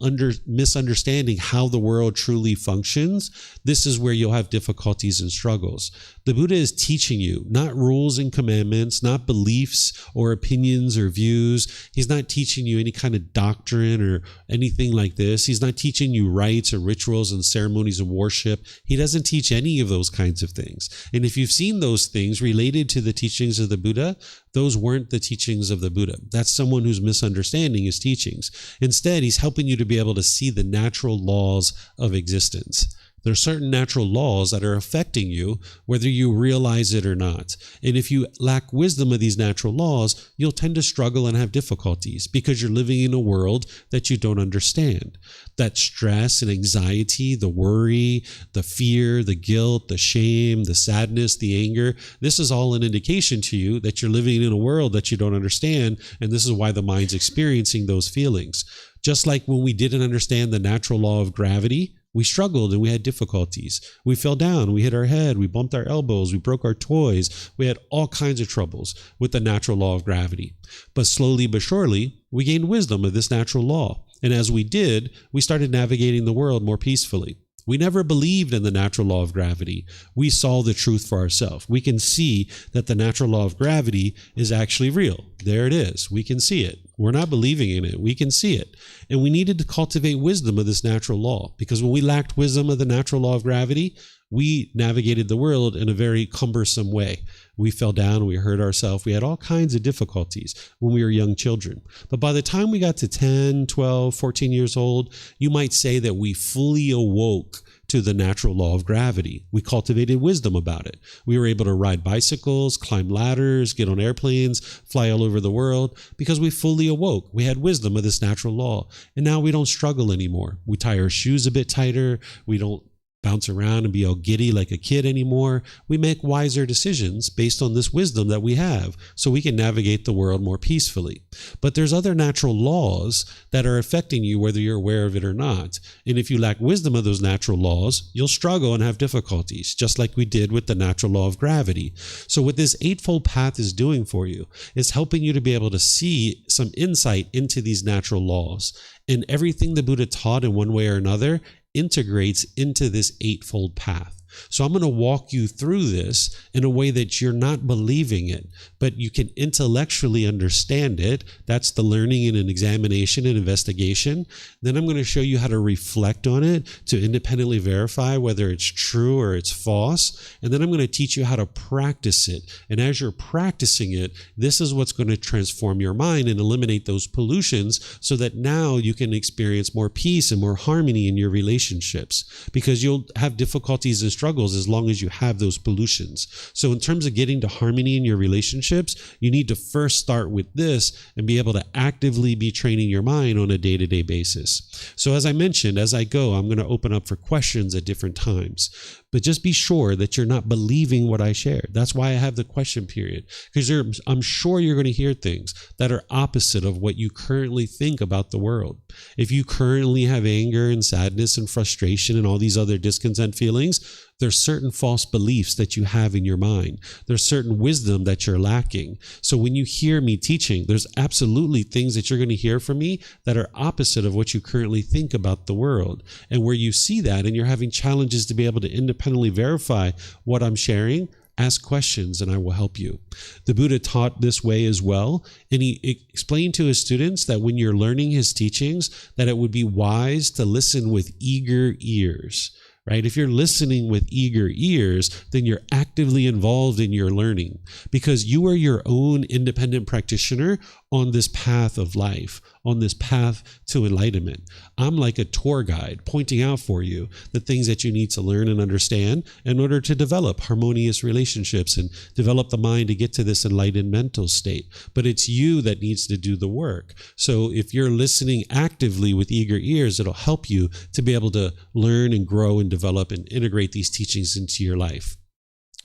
misunderstanding how the world truly functions, this is where you'll have difficulties and struggles. The Buddha is teaching you, not rules and commandments, not beliefs or opinions or views. He's not teaching you any kind of doctrine or anything like this. He's not teaching you rites or rituals and ceremonies of worship. He doesn't teach any of those kinds of things. And if you've seen those things related to the teachings of the Buddha, those weren't the teachings of the Buddha. That's someone who's misunderstanding his teachings. Instead, he's helping you to be able to see the natural laws of existence. There are certain natural laws that are affecting you, whether you realize it or not. And if you lack wisdom of these natural laws, you'll tend to struggle and have difficulties because you're living in a world that you don't understand. That stress and anxiety, the worry, the fear, the guilt, the shame, the sadness, the anger, this is all an indication to you that you're living in a world that you don't understand, and this is why the mind's experiencing those feelings. Just like when we didn't understand the natural law of gravity, we struggled and we had difficulties. We fell down, we hit our head, we bumped our elbows, we broke our toys. We had all kinds of troubles with the natural law of gravity. But slowly but surely, we gained wisdom of this natural law. And as we did, we started navigating the world more peacefully. We never believed in the natural law of gravity. We saw the truth for ourselves. We can see that the natural law of gravity is actually real. There it is. We can see it. We're not believing in it. We can see it. And we needed to cultivate wisdom of this natural law, because when we lacked wisdom of the natural law of gravity, we navigated the world in a very cumbersome way. We fell down, we hurt ourselves, we had all kinds of difficulties when we were young children. But by the time we got to 10, 12, 14 years old, you might say that we fully awoke to the natural law of gravity. We cultivated wisdom about it. We were able to ride bicycles, climb ladders, get on airplanes, fly all over the world, because we fully awoke. We had wisdom of this natural law. And now we don't struggle anymore. We tie our shoes a bit tighter. We don't bounce around and be all giddy like a kid anymore. We make wiser decisions based on this wisdom that we have, so we can navigate the world more peacefully. But there's other natural laws that are affecting you whether you're aware of it or not. And if you lack wisdom of those natural laws, you'll struggle and have difficulties, just like we did with the natural law of gravity. So what this Eightfold Path is doing for you is helping you to be able to see some insight into these natural laws. And everything the Buddha taught in one way or another integrates into this Eightfold Path. So I'm going to walk you through this in a way that you're not believing it, but you can intellectually understand it. That's the learning and an examination and investigation. Then I'm going to show you how to reflect on it to independently verify whether it's true or it's false. And then I'm going to teach you how to practice it. And as you're practicing it, this is what's going to transform your mind and eliminate those pollutions so that now you can experience more peace and more harmony in your relationships, because you'll have difficulties and struggles struggles as long as you have those pollutions. So in terms of getting to harmony in your relationships, you need to first start with this and be able to actively be training your mind on a day-to-day basis. So as I mentioned, as I go, I'm going to open up for questions at different times. But just be sure that you're not believing what I shared. That's why I have the question period, because I'm sure you're going to hear things that are opposite of what you currently think about the world. If you currently have anger and sadness and frustration and all these other discontent feelings, there's certain false beliefs that you have in your mind. There's certain wisdom that you're lacking. So when you hear me teaching, there's absolutely things that you're going to hear from me that are opposite of what you currently think about the world. And where you see that and you're having challenges to be able to independently verify what I'm sharing, ask questions and I will help you. The Buddha taught this way as well. And he explained to his students that when you're learning his teachings, that it would be wise to listen with eager ears. Right? If you're listening with eager ears, then you're actively involved in your learning because you are your own independent practitioner on this path of life, on this path to enlightenment. I'm like a tour guide pointing out for you the things that you need to learn and understand in order to develop harmonious relationships and develop the mind to get to this enlightened mental state. But it's you that needs to do the work. So if you're listening actively with eager ears, it'll help you to be able to learn and grow and develop and integrate these teachings into your life.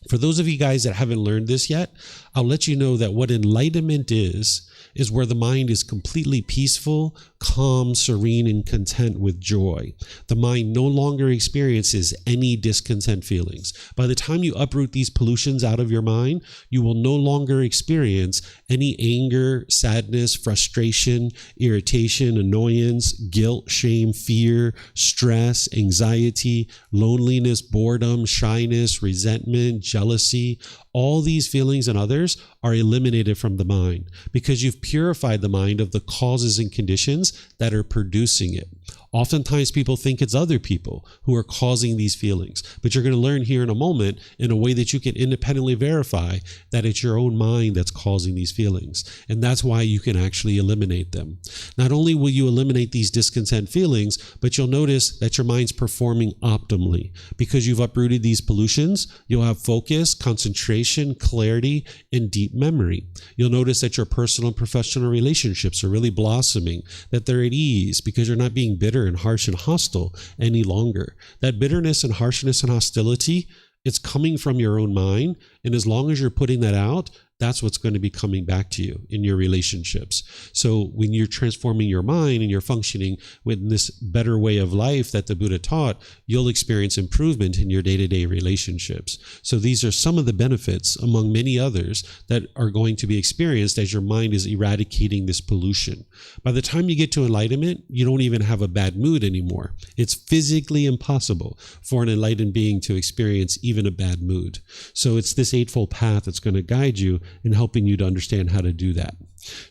For those of you guys that haven't learned this yet, I'll let you know that what enlightenment is where the mind is completely peaceful, calm, serene, and content with joy. The mind no longer experiences any discontent feelings. By the time you uproot these pollutions out of your mind, you will no longer experience any anger, sadness, frustration, irritation, annoyance, guilt, shame, fear, stress, anxiety, loneliness, boredom, shyness, resentment, jealousy. All these feelings and others are eliminated from the mind because you've purified the mind of the causes and conditions that are producing it. Oftentimes people think it's other people who are causing these feelings, but you're going to learn here in a moment in a way that you can independently verify that it's your own mind that's causing these feelings. And that's why you can actually eliminate them. Not only will you eliminate these discontent feelings, but you'll notice that your mind's performing optimally. Because you've uprooted these pollutions, you'll have focus, concentration, clarity, and deep memory. You'll notice that your personal and professional relationships are really blossoming, that they're at ease because you're not being bitter and harsh and hostile any longer. That bitterness and harshness and hostility, it's coming from your own mind. And as long as you're putting that out, that's what's going to be coming back to you in your relationships. So when you're transforming your mind and you're functioning with this better way of life that the Buddha taught, you'll experience improvement in your day-to-day relationships. So these are some of the benefits among many others that are going to be experienced as your mind is eradicating this pollution. By the time you get to enlightenment, you don't even have a bad mood anymore. It's physically impossible for an enlightened being to experience even a bad mood. So it's this Eightfold Path that's going to guide you in helping you to understand how to do that.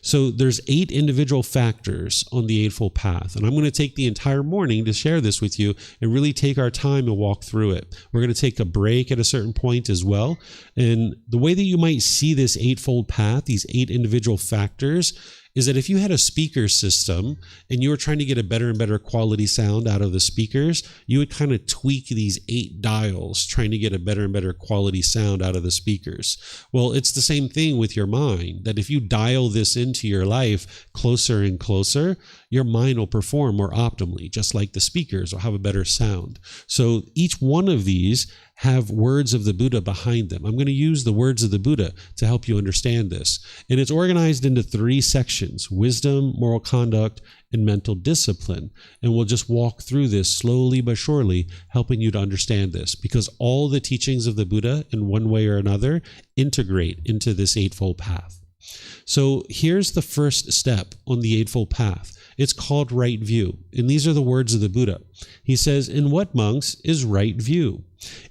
So there's 8 individual factors on the Eightfold Path, and I'm going to take the entire morning to share this with you and really take our time and walk through it. We're going to take a break at a certain point as well. And the way that you might see this Eightfold Path, these 8 individual factors, is that if you had a speaker system and you were trying to get a better and better quality sound out of the speakers, you would kind of tweak these 8 dials trying to get a better and better quality sound out of the speakers. Well, it's the same thing with your mind, that if you dial this into your life closer and closer, your mind will perform more optimally, just like the speakers will have a better sound. So each one of these have words of the Buddha behind them. I'm going to use the words of the Buddha to help you understand this. And it's organized into 3 sections: wisdom, moral conduct, and mental discipline. And we'll just walk through this slowly but surely, helping you to understand this, because all the teachings of the Buddha in one way or another integrate into this Eightfold Path. So here's the first step on the Eightfold Path. It's called right view. And these are the words of the Buddha. He says, "In what, monks, is right view?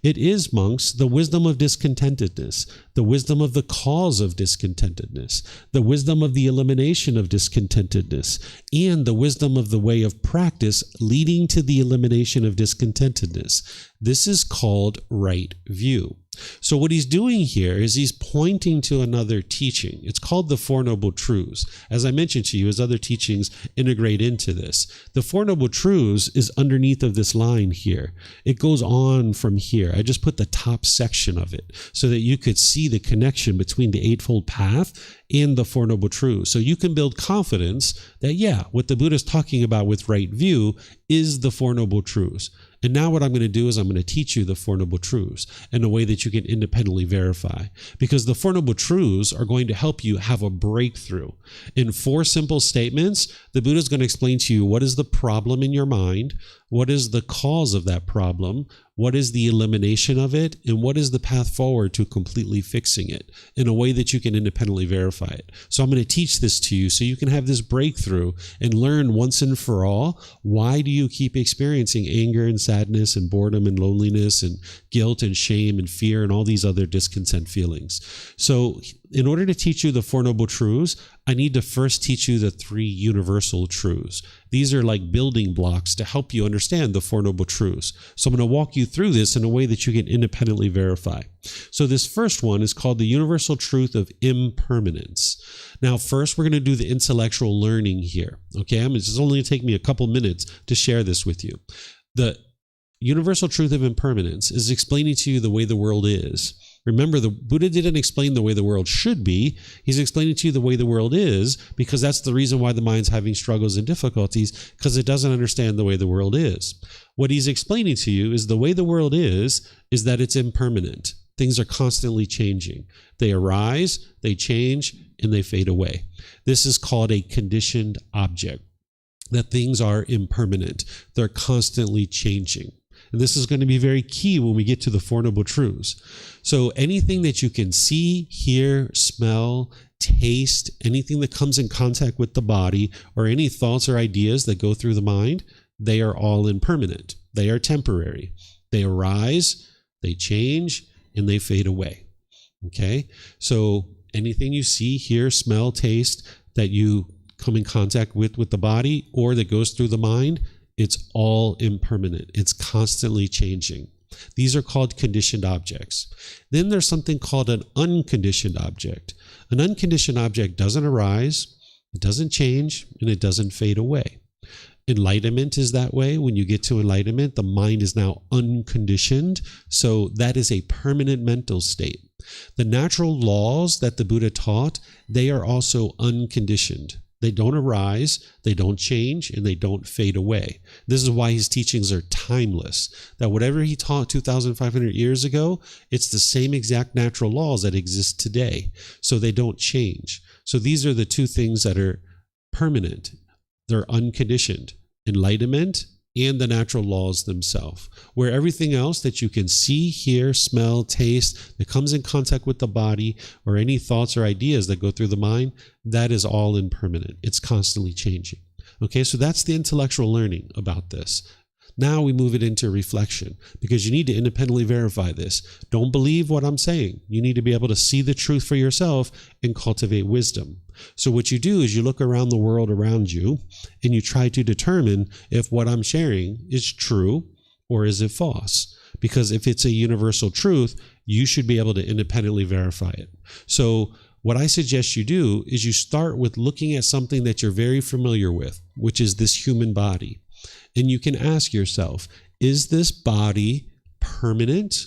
It is, monks, the wisdom of discontentedness, the wisdom of the cause of discontentedness, the wisdom of the elimination of discontentedness, and the wisdom of the way of practice leading to the elimination of discontentedness. This is called right view." So what he's doing here is he's pointing to another teaching. It's called the Four Noble Truths. As I mentioned to you, his other teachings integrate into this. The Four Noble Truths is underneath of this line here. It goes on from here. I just put the top section of it so that you could see the connection between the Eightfold Path and the Four Noble Truths. So you can build confidence that, yeah, what the Buddha is talking about with right view is the Four Noble Truths. And now what I'm going to do is I'm going to teach you the Four Noble Truths in a way that you can independently verify. Because the Four Noble Truths are going to help you have a breakthrough. In 4 simple statements, the Buddha is going to explain to you what is the problem in your mind, what is the cause of that problem, what is the elimination of it, and what is the path forward to completely fixing it in a way that you can independently verify it. So I'm going to teach this to you so you can have this breakthrough and learn once and for all, why do you keep experiencing anger and sadness and boredom and loneliness and guilt and shame and fear and all these other discontent feelings. So in order to teach you the Four Noble Truths, I need to first teach you the 3 universal truths. These are like building blocks to help you understand the Four Noble Truths. So I'm going to walk you through this in a way that you can independently verify. So this first one is called the universal truth of impermanence. Now, first, we're going to do the intellectual learning here. Okay, this is only going to take me a couple minutes to share this with you. The universal truth of impermanence is explaining to you the way the world is. Remember, the Buddha didn't explain the way the world should be. He's explaining to you the way the world is, because that's the reason why the mind's having struggles and difficulties, because it doesn't understand the way the world is. What he's explaining to you is the way the world is that it's impermanent. Things are constantly changing. They arise, they change, and they fade away. This is called a conditioned object, that things are impermanent. They're constantly changing. And this is going to be very key when we get to the Four Noble Truths. So anything that you can see, hear, smell, taste, anything that comes in contact with the body, or any thoughts or ideas that go through the mind, they are all impermanent. They are temporary. They arise, they change, and they fade away. Okay? So anything you see, hear, smell, taste that you come in contact with the body or that goes through the mind, it's all impermanent. It's constantly changing. These are called conditioned objects. Then there's something called an unconditioned object. An unconditioned object doesn't arise, it doesn't change, and it doesn't fade away. Enlightenment is that way. When you get to enlightenment, the mind is now unconditioned. So that is a permanent mental state. The natural laws that the Buddha taught, they are also unconditioned. They don't arise, they don't change, and they don't fade away. This is why his teachings are timeless. That whatever he taught 2,500 years ago, it's the same exact natural laws that exist today. So they don't change. So these are the 2 things that are permanent. They're unconditioned. Enlightenment and the natural laws themselves. Where everything else that you can see, hear, smell, taste, that comes in contact with the body, or any thoughts or ideas that go through the mind, that is all impermanent. It's constantly changing. Okay, so that's the intellectual learning about this. Now we move it into reflection, because you need to independently verify this. Don't believe what I'm saying. You need to be able to see the truth for yourself and cultivate wisdom. So what you do is you look around the world around you and you try to determine if what I'm sharing is true or is it false. Because if it's a universal truth, you should be able to independently verify it. So what I suggest you do is you start with looking at something that you're very familiar with, which is this human body. And you can ask yourself, is this body permanent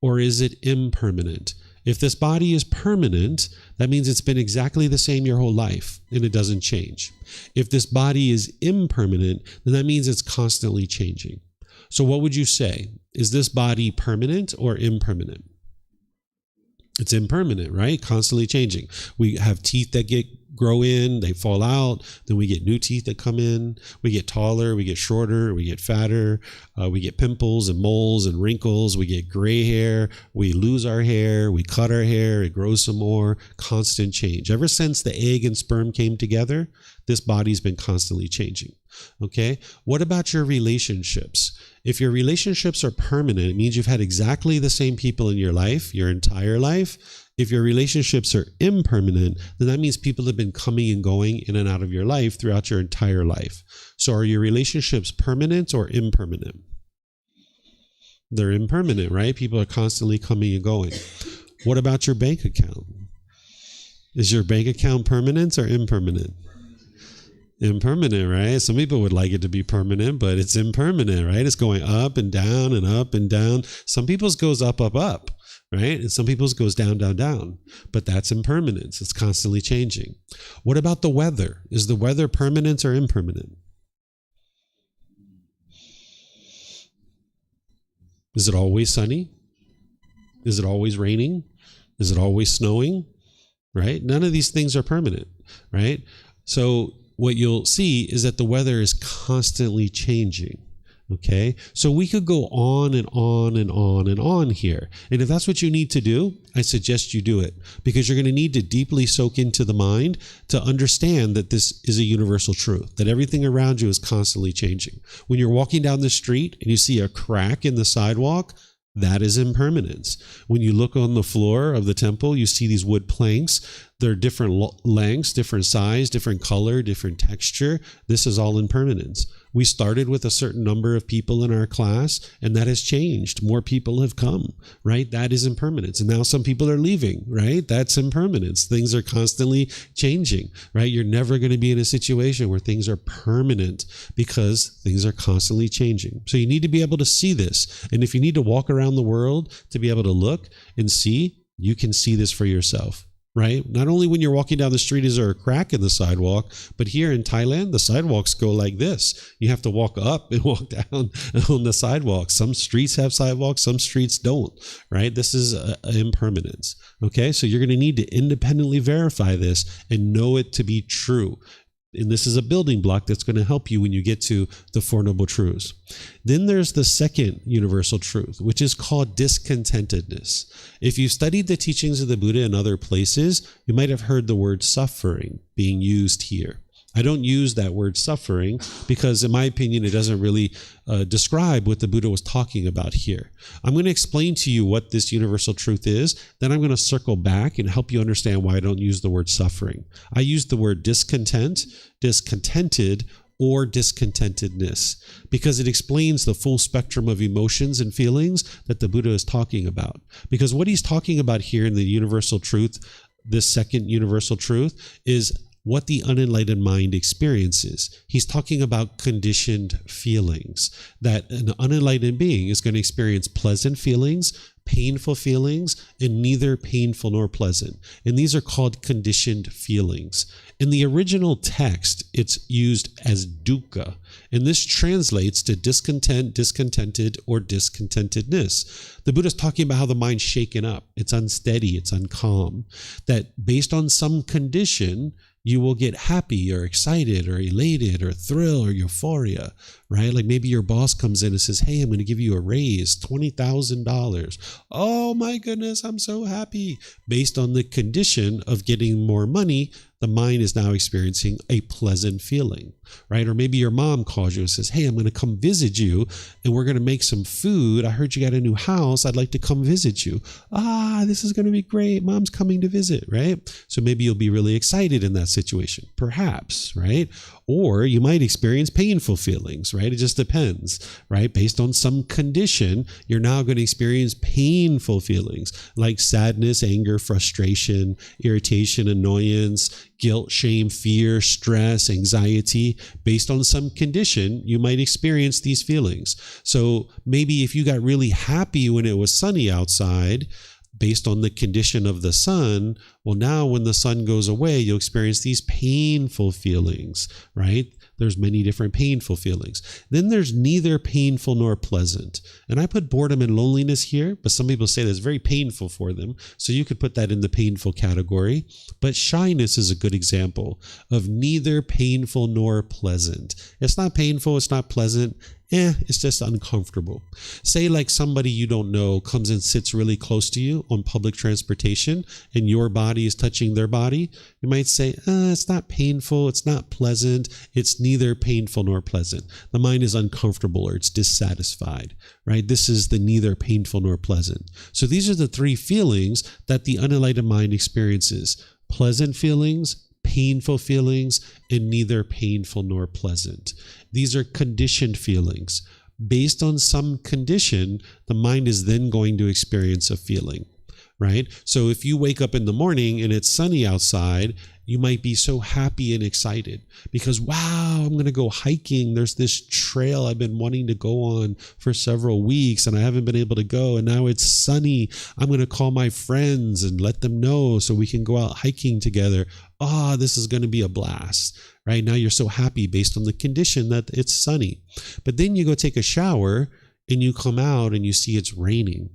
or is it impermanent? If this body is permanent, that means it's been exactly the same your whole life and it doesn't change. If this body is impermanent, then that means it's constantly changing. So what would you say? Is this body permanent or impermanent? It's impermanent, right? Constantly changing. We have teeth that grow in, they fall out, then we get new teeth that come in, we get taller, we get shorter, we get fatter, we get pimples and moles and wrinkles, we get gray hair, we lose our hair, we cut our hair, it grows some more, constant change. Ever since the egg and sperm came together, this body's been constantly changing. Okay? What about your relationships? If your relationships are permanent, it means you've had exactly the same people in your life, your entire life. If your relationships are impermanent, then that means people have been coming and going in and out of your life throughout your entire life. So are your relationships permanent or impermanent? They're impermanent, right? People are constantly coming and going. What about your bank account? Is your bank account permanent or impermanent? Impermanent, right? Some people would like it to be permanent, but it's impermanent, right? It's going up and down and up and down. Some people's goes up, up, up, right? And some people's goes down, down, down. But that's impermanence. It's constantly changing. What about the weather? Is the weather permanent or impermanent? Is it always sunny? Is it always raining? Is it always snowing? Right? None of these things are permanent, right? So what you'll see is that the weather is constantly changing. Okay, so we could go on and on and on and on here. And if that's what you need to do, I suggest you do it, because you're going to need to deeply soak into the mind to understand that this is a universal truth, that everything around you is constantly changing. When you're walking down the street and you see a crack in the sidewalk, that is impermanence. When you look on the floor of the temple, you see these wood planks. They're different lengths, different size, different color, different texture. This is all impermanence. We started with a certain number of people in our class, and that has changed. More people have come, right? That is impermanence. And now some people are leaving, right? That's impermanence. Things are constantly changing, right? You're never going to be in a situation where things are permanent, because things are constantly changing. So you need to be able to see this. And if you need to walk around the world to be able to look and see, you can see this for yourself. Right? Not only when you're walking down the street is there a crack in the sidewalk, but here in Thailand, the sidewalks go like this. You have to walk up and walk down on the sidewalk. Some streets have sidewalks, some streets don't, right? This is impermanence. Okay, so you're going to need to independently verify this and know it to be true. And this is a building block that's going to help you when you get to the Four Noble Truths. Then there's the second universal truth, which is called discontentedness. If you've studied the teachings of the Buddha in other places, you might have heard the word suffering being used here. I don't use that word suffering because, in my opinion, it doesn't really describe what the Buddha was talking about here. I'm going to explain to you what this universal truth is. Then I'm going to circle back and help you understand why I don't use the word suffering. I use the word discontent, discontented, or discontentedness, because it explains the full spectrum of emotions and feelings that the Buddha is talking about. Because what he's talking about here in the universal truth, this second universal truth, is what the unenlightened mind experiences. He's talking about conditioned feelings, that an unenlightened being is going to experience pleasant feelings, painful feelings, and neither painful nor pleasant. And these are called conditioned feelings. In the original text, it's used as dukkha, and this translates to discontent, discontented, or discontentedness. The Buddha's talking about how the mind's shaken up. It's unsteady, it's uncalm, that based on some condition, you will get happy or excited or elated or thrill or euphoria, right? Like maybe your boss comes in and says, hey, I'm going to give you a raise, $20,000. Oh my goodness, I'm so happy. Based on the condition of getting more money, the mind is now experiencing a pleasant feeling, right? Or maybe your mom calls you and says, hey, I'm going to come visit you and we're going to make some food. I heard you got a new house. I'd like to come visit you. This is going to be great. Mom's coming to visit, right? So maybe you'll be really excited in that situation, perhaps, right? Or you might experience painful feelings, right? It just depends, right? Based on some condition, you're now going to experience painful feelings like sadness, anger, frustration, irritation, annoyance, guilt, shame, fear, stress, anxiety. Based on some condition, you might experience these feelings. So maybe if you got really happy when it was sunny outside, based on the condition of the sun, well, now when the sun goes away, you'll experience these painful feelings, right? There's many different painful feelings. Then there's neither painful nor pleasant. And I put boredom and loneliness here, but some people say that's very painful for them. So you could put that in the painful category. But shyness is a good example of neither painful nor pleasant. It's not painful, it's not pleasant. It's just uncomfortable. Say like somebody you don't know comes and sits really close to you on public transportation and your body is touching their body. You might say, it's not painful, it's not pleasant, it's neither painful nor pleasant. The mind is uncomfortable or it's dissatisfied, right? This is the neither painful nor pleasant. So these are the three feelings that the unenlightened mind experiences: pleasant feelings, painful feelings, and neither painful nor pleasant. These are conditioned feelings. based on some condition, the mind is then going to experience a feeling, right? So if you wake up in the morning and it's sunny outside, you might be so happy and excited because, wow, I'm going to go hiking. There's this trail I've been wanting to go on for several weeks and I haven't been able to go. And now it's sunny. I'm going to call my friends and let them know so we can go out hiking together. Ah, this is going to be a blast, right? Now you're so happy based on the condition that it's sunny. But then you go take a shower and you come out and you see it's raining.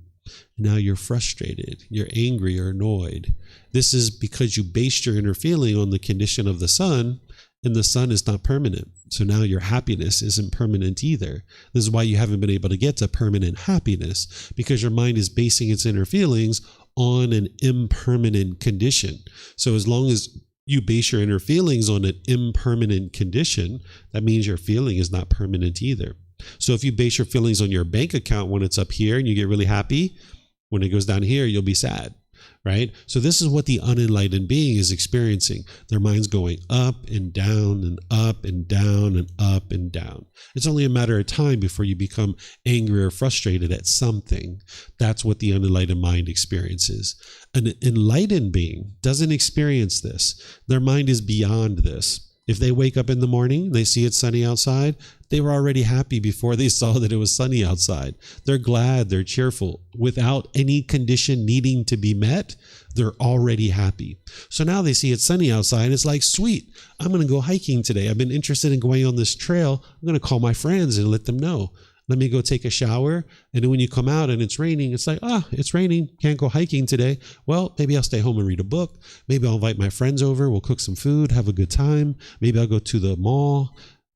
Now you're frustrated, you're angry or annoyed. This is because you based your inner feeling on the condition of the sun, and the sun is not permanent. So now your happiness isn't permanent either. This is why you haven't been able to get to permanent happiness, because your mind is basing its inner feelings on an impermanent condition. So as long as you base your inner feelings on an impermanent condition, that means your feeling is not permanent either. So if you base your feelings on your bank account when it's up here and you get really happy, when it goes down here, you'll be sad, right? So this is what the unenlightened being is experiencing. Their mind's going up and down and up and down and up and down. It's only a matter of time before you become angry or frustrated at something. That's what the unenlightened mind experiences. An enlightened being doesn't experience this. Their mind is beyond this. If they wake up in the morning, they see it's sunny outside, they were already happy before they saw that it was sunny outside. They're glad, they're cheerful. Without any condition needing to be met, they're already happy. So now they see it's sunny outside. It's like, sweet, I'm going to go hiking today. I've been interested in going on this trail. I'm going to call my friends and let them know. Let me go take a shower. And then when you come out and it's raining, it's like, it's raining. Can't go hiking today. Well, maybe I'll stay home and read a book. Maybe I'll invite my friends over. We'll cook some food, have a good time. Maybe I'll go to the mall.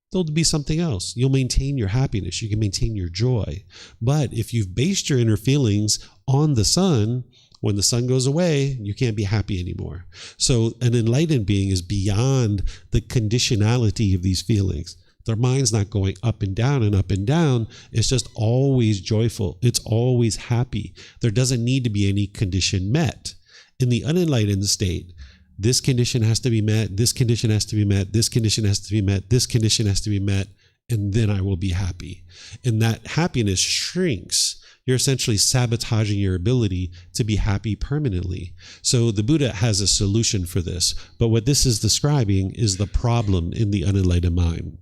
There'll be something else. You'll maintain your happiness. You can maintain your joy. But if you've based your inner feelings on the sun, when the sun goes away, you can't be happy anymore. So an enlightened being is beyond the conditionality of these feelings. Their mind's not going up and down and up and down. It's just always joyful. It's always happy. There doesn't need to be any condition met. In the unenlightened state, this condition has to be met, this condition has to be met, this condition has to be met, this condition has to be met, and then I will be happy. And that happiness shrinks. You're essentially sabotaging your ability to be happy permanently. So the Buddha has a solution for this. But what this is describing is the problem in the unenlightened mind.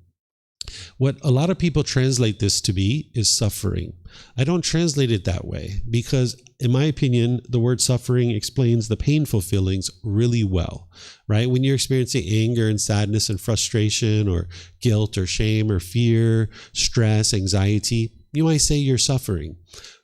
What a lot of people translate this to be is suffering. I don't translate it that way because, in my opinion, the word suffering explains the painful feelings really well, right? When you're experiencing anger and sadness and frustration or guilt or shame or fear, stress, anxiety, you might say you're suffering.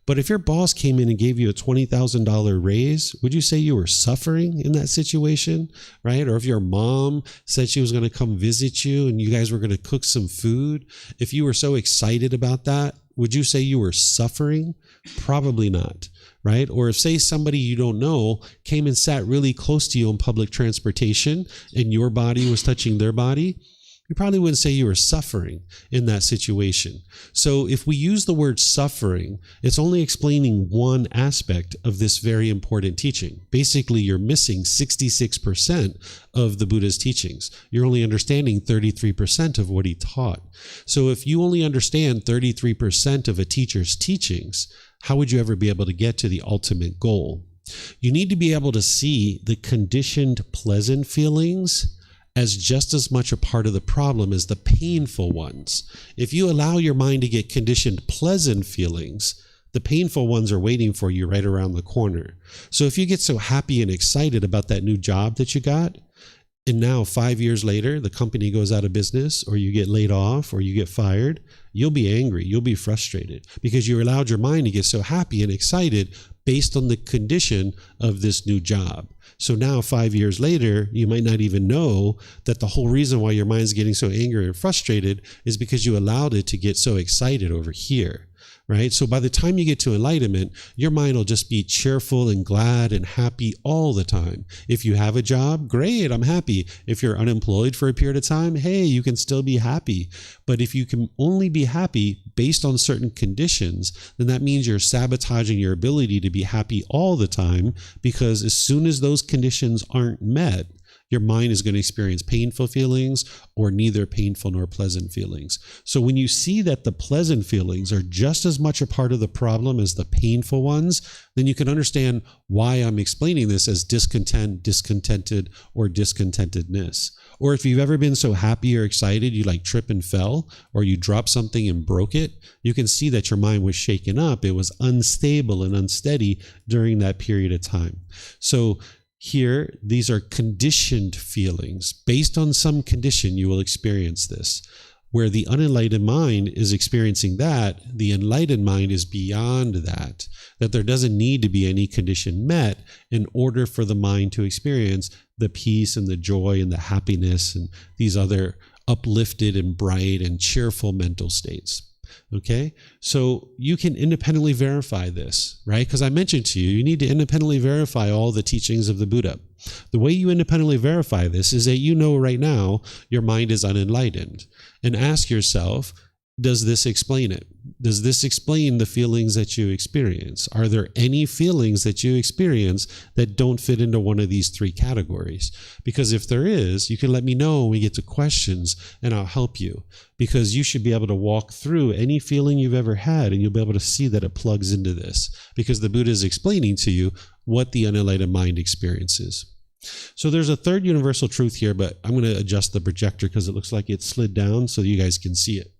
But if your boss came in and gave you a $20,000 raise, would you say you were suffering in that situation, right? Or if your mom said she was going to come visit you and you guys were going to cook some food, if you were so excited about that, would you say you were suffering? Probably not, right? Or if, say, somebody you don't know came and sat really close to you on public transportation and your body was touching their body, you probably wouldn't say you were suffering in that situation. So if we use the word suffering, it's only explaining one aspect of this very important teaching. Basically, you're missing 66% of the Buddha's teachings. You're only understanding 33% of what he taught. So if you only understand 33% of a teacher's teachings, how would you ever be able to get to the ultimate goal? You need to be able to see the conditioned pleasant feelings as just as much a part of the problem as the painful ones. If you allow your mind to get conditioned pleasant feelings, the painful ones are waiting for you right around the corner. So if you get so happy and excited about that new job that you got, and now 5 years later, the company goes out of business, or you get laid off, or you get fired, you'll be angry, you'll be frustrated, because you allowed your mind to get so happy and excited based on the condition of this new job. So now 5 years later, you might not even know that the whole reason why your mind's getting so angry and frustrated is because you allowed it to get so excited over here, right? So by the time you get to enlightenment, your mind will just be cheerful and glad and happy all the time. If you have a job, great, I'm happy. If you're unemployed for a period of time, hey, you can still be happy. But if you can only be happy based on certain conditions, then that means you're sabotaging your ability to be happy all the time, because as soon as those conditions aren't met, your mind is going to experience painful feelings or neither painful nor pleasant feelings. So when you see that the pleasant feelings are just as much a part of the problem as the painful ones, then you can understand why I'm explaining this as discontent, discontented, or discontentedness. Or if you've ever been so happy or excited, you like trip and fell, or you dropped something and broke it, you can see that your mind was shaken up. It was unstable and unsteady during that period of time. So here, these are conditioned feelings. Based on some condition, you will experience this. Where the unenlightened mind is experiencing that, the enlightened mind is beyond that, that there doesn't need to be any condition met in order for the mind to experience the peace and the joy and the happiness and these other uplifted and bright and cheerful mental states. Okay, so you can independently verify this, right? Because I mentioned to you, you need to independently verify all the teachings of the Buddha. The way you independently verify this is that you know right now your mind is unenlightened, and ask yourself, does this explain it? Does this explain the feelings that you experience? Are there any feelings that you experience that don't fit into one of these three categories? Because if there is, you can let me know when we get to questions and I'll help you. Because you should be able to walk through any feeling you've ever had and you'll be able to see that it plugs into this. Because the Buddha is explaining to you what the unenlightened mind experiences. So there's a third universal truth here, but I'm going to adjust the projector because it looks like it slid down so you guys can see it.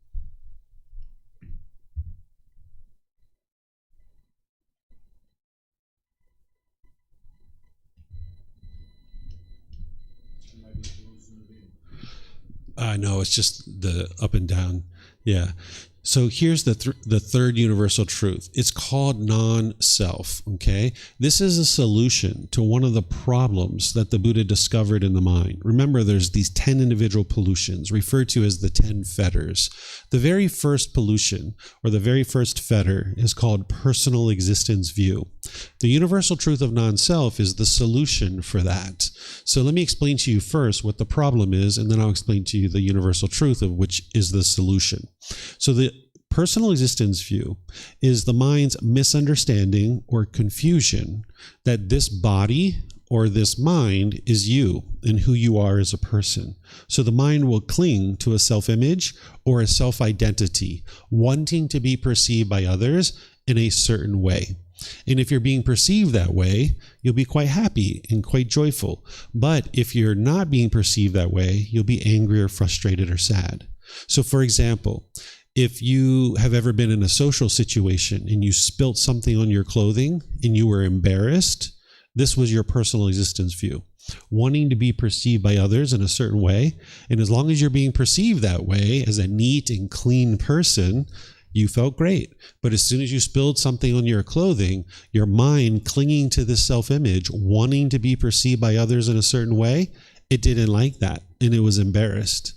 No, it's just the up and down. Yeah. So here's the third universal truth. It's called non-self, okay? This is a solution to one of the problems that the Buddha discovered in the mind. Remember, there's these 10 individual pollutions, referred to as the 10 fetters. The very first pollution, or the very first fetter, is called personal existence view. The universal truth of non-self is the solution for that. So let me explain to you first what the problem is, and then I'll explain to you the universal truth of which is the solution. So the personal existence view is the mind's misunderstanding or confusion that this body or this mind is you and who you are as a person. So the mind will cling to a self-image or a self-identity, wanting to be perceived by others in a certain way. And if you're being perceived that way, you'll be quite happy and quite joyful. But if you're not being perceived that way, you'll be angry or frustrated or sad. So for example, if you have ever been in a social situation and you spilt something on your clothing and you were embarrassed, this was your personal existence view, wanting to be perceived by others in a certain way. And as long as you're being perceived that way as a neat and clean person, you felt great. But as soon as you spilled something on your clothing, your mind clinging to this self-image, wanting to be perceived by others in a certain way, it didn't like that and it was embarrassed.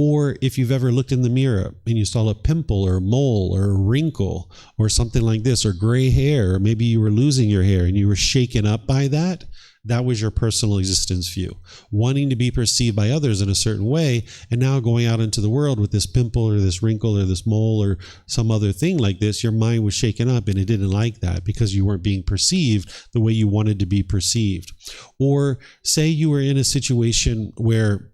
Or if you've ever looked in the mirror and you saw a pimple or a mole or a wrinkle or something like this, or gray hair, or maybe you were losing your hair and you were shaken up by that, that was your personal existence view, wanting to be perceived by others in a certain way, and now going out into the world with this pimple or this wrinkle or this mole or some other thing like this, your mind was shaken up and it didn't like that because you weren't being perceived the way you wanted to be perceived. Or say you were in a situation where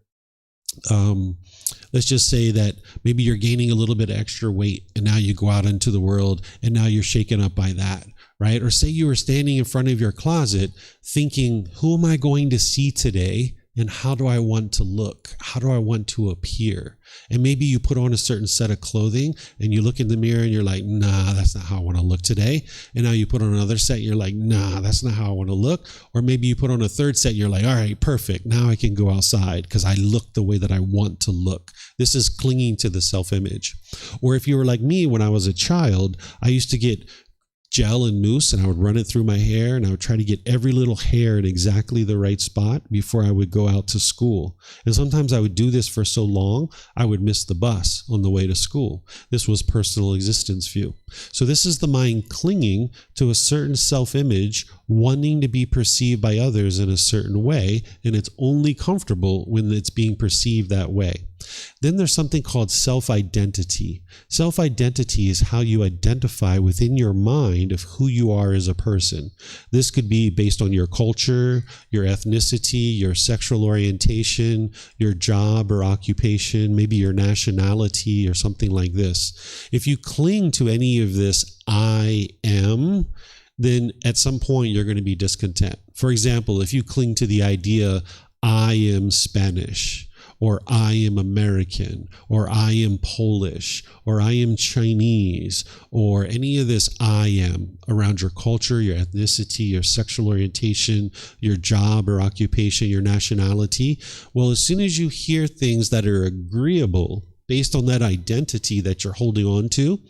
let's just say that maybe you're gaining a little bit of extra weight and now you go out into the world and now you're shaken up by that, right? Or say you were standing in front of your closet thinking, who am I going to see today? And how do I want to look? How do I want to appear? And maybe you put on a certain set of clothing and you look in the mirror and you're like, nah, that's not how I want to look today. And now you put on another set, you're like, nah, that's not how I want to look. Or maybe you put on a third set, you're like, all right, perfect. Now I can go outside because I look the way that I want to look. This is clinging to the self-image. Or if you were like me when I was a child, I used to get gel and mousse and I would run it through my hair and I would try to get every little hair in exactly the right spot before I would go out to school. And sometimes I would do this for so long, I would miss the bus on the way to school. This was personal existence view. So this is the mind clinging to a certain self-image, wanting to be perceived by others in a certain way, and it's only comfortable when it's being perceived that way. Then there's something called self-identity. Self-identity is how you identify within your mind of who you are as a person. This could be based on your culture, your ethnicity, your sexual orientation, your job or occupation, maybe your nationality or something like this. If you cling to any of this I am, then at some point you're going to be discontent. For example, if you cling to the idea, I am Spanish, or I am American, or I am Polish, or I am Chinese, or any of this I am around your culture, your ethnicity, your sexual orientation, your job or occupation, your nationality, well, as soon as you hear things that are agreeable based on that identity that you're holding on to,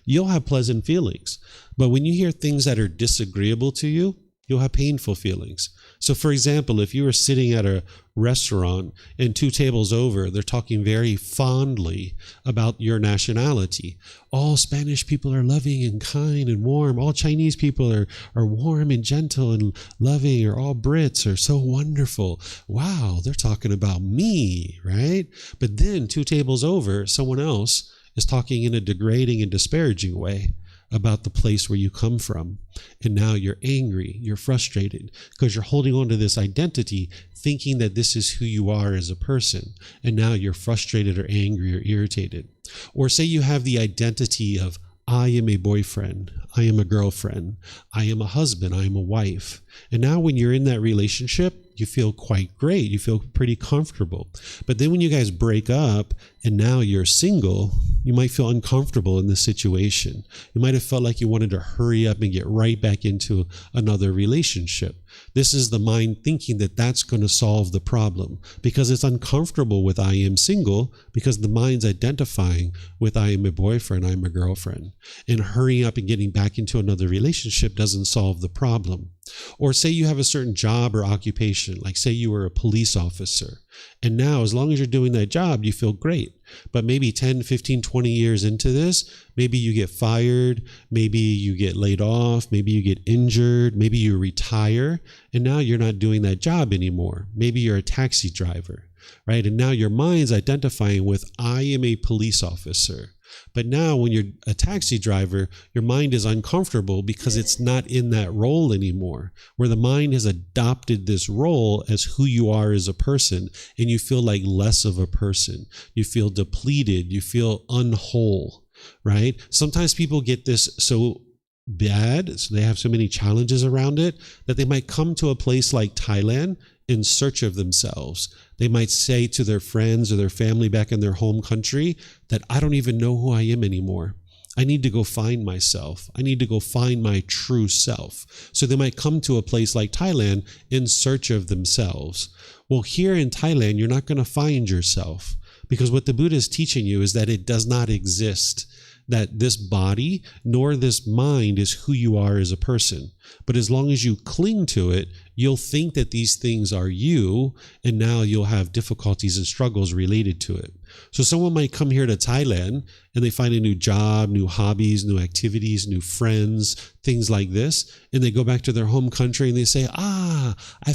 you'll have pleasant feelings. But when you hear things that are disagreeable to you, you'll have painful feelings. So for example, if you were sitting at a restaurant and 2 tables over, they're talking very fondly about your nationality. All Spanish people are loving and kind and warm. All Chinese people are warm and gentle and loving, or all Brits are so wonderful. Wow, they're talking about me, right? But then 2 tables over, someone else is talking in a degrading and disparaging way about the place where you come from. And now you're angry, you're frustrated, because you're holding on to this identity, thinking that this is who you are as a person. And now you're frustrated or angry or irritated. Or say you have the identity of, I am a boyfriend, I am a girlfriend, I am a husband, I am a wife. And now when you're in that relationship, you feel quite great. You feel pretty comfortable. But then when you guys break up and now you're single, you might feel uncomfortable in this situation. You might have felt like you wanted to hurry up and get right back into another relationship. This is the mind thinking that that's going to solve the problem, because it's uncomfortable with I am single, because the mind's identifying with I am a boyfriend, I am a girlfriend. And hurrying up and getting back into another relationship doesn't solve the problem. Or say you have a certain job or occupation, like say you were a police officer. And now, as long as you're doing that job, you feel great. But maybe 10, 15, 20 years into this, maybe you get fired, maybe you get laid off, maybe you get injured, maybe you retire, and now you're not doing that job anymore. Maybe you're a taxi driver, right? And now your mind's identifying with, I am a police officer. But now when you're a taxi driver, your mind is uncomfortable because it's not in that role anymore, where the mind has adopted this role as who you are as a person, and you feel like less of a person. You feel depleted. You feel unwhole, right? Sometimes people get this so bad, so they have so many challenges around it, that they might come to a place like Thailand in search of themselves. They might say to their friends or their family back in their home country that I don't even know who I am anymore. I need to go find myself. I need to go find my true self. So they might come to a place like Thailand in search of themselves. Well, here in Thailand, you're not going to find yourself, because what the Buddha is teaching you is that it does not exist, that this body nor this mind is who you are as a person. But as long as you cling to it, you'll think that these things are you, and now you'll have difficulties and struggles related to it. So someone might come here to Thailand and they find a new job, new hobbies, new activities, new friends, things like this, and they go back to their home country and they say, I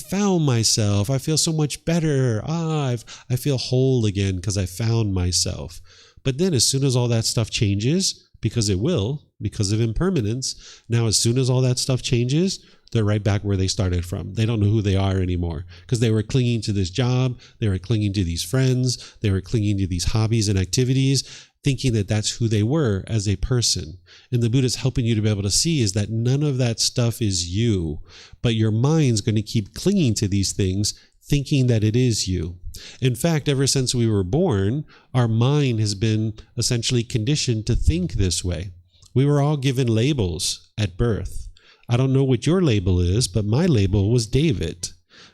found myself. I feel so much better. I feel whole again because I found myself. But then as soon as all that stuff changes, because it will, because of impermanence, now as soon as all that stuff changes, they're right back where they started from. They don't know who they are anymore, because they were clinging to this job, they were clinging to these friends, they were clinging to these hobbies and activities, thinking that that's who they were as a person. And the Buddha's helping you to be able to see is that none of that stuff is you, but your mind's going to keep clinging to these things, thinking that it is you. In fact, ever since we were born, our mind has been essentially conditioned to think this way. We were all given labels at birth. I don't know what your label is, but my label was David,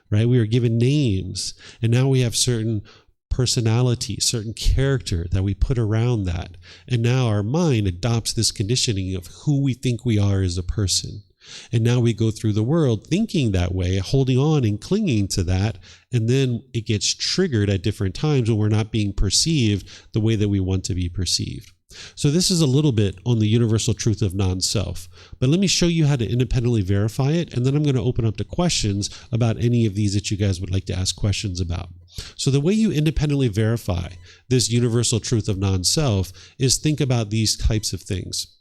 right? We were given names, and now we have certain personality, certain character that we put around that. And now our mind adopts this conditioning of who we think we are as a person. And now we go through the world thinking that way, holding on and clinging to that. And then it gets triggered at different times when we're not being perceived the way that we want to be perceived. So this is a little bit on the universal truth of non-self, but let me show you how to independently verify it, and then I'm going to open up to questions about any of these that you guys would like to ask questions about. So the way you independently verify this universal truth of non-self is think about these types of things.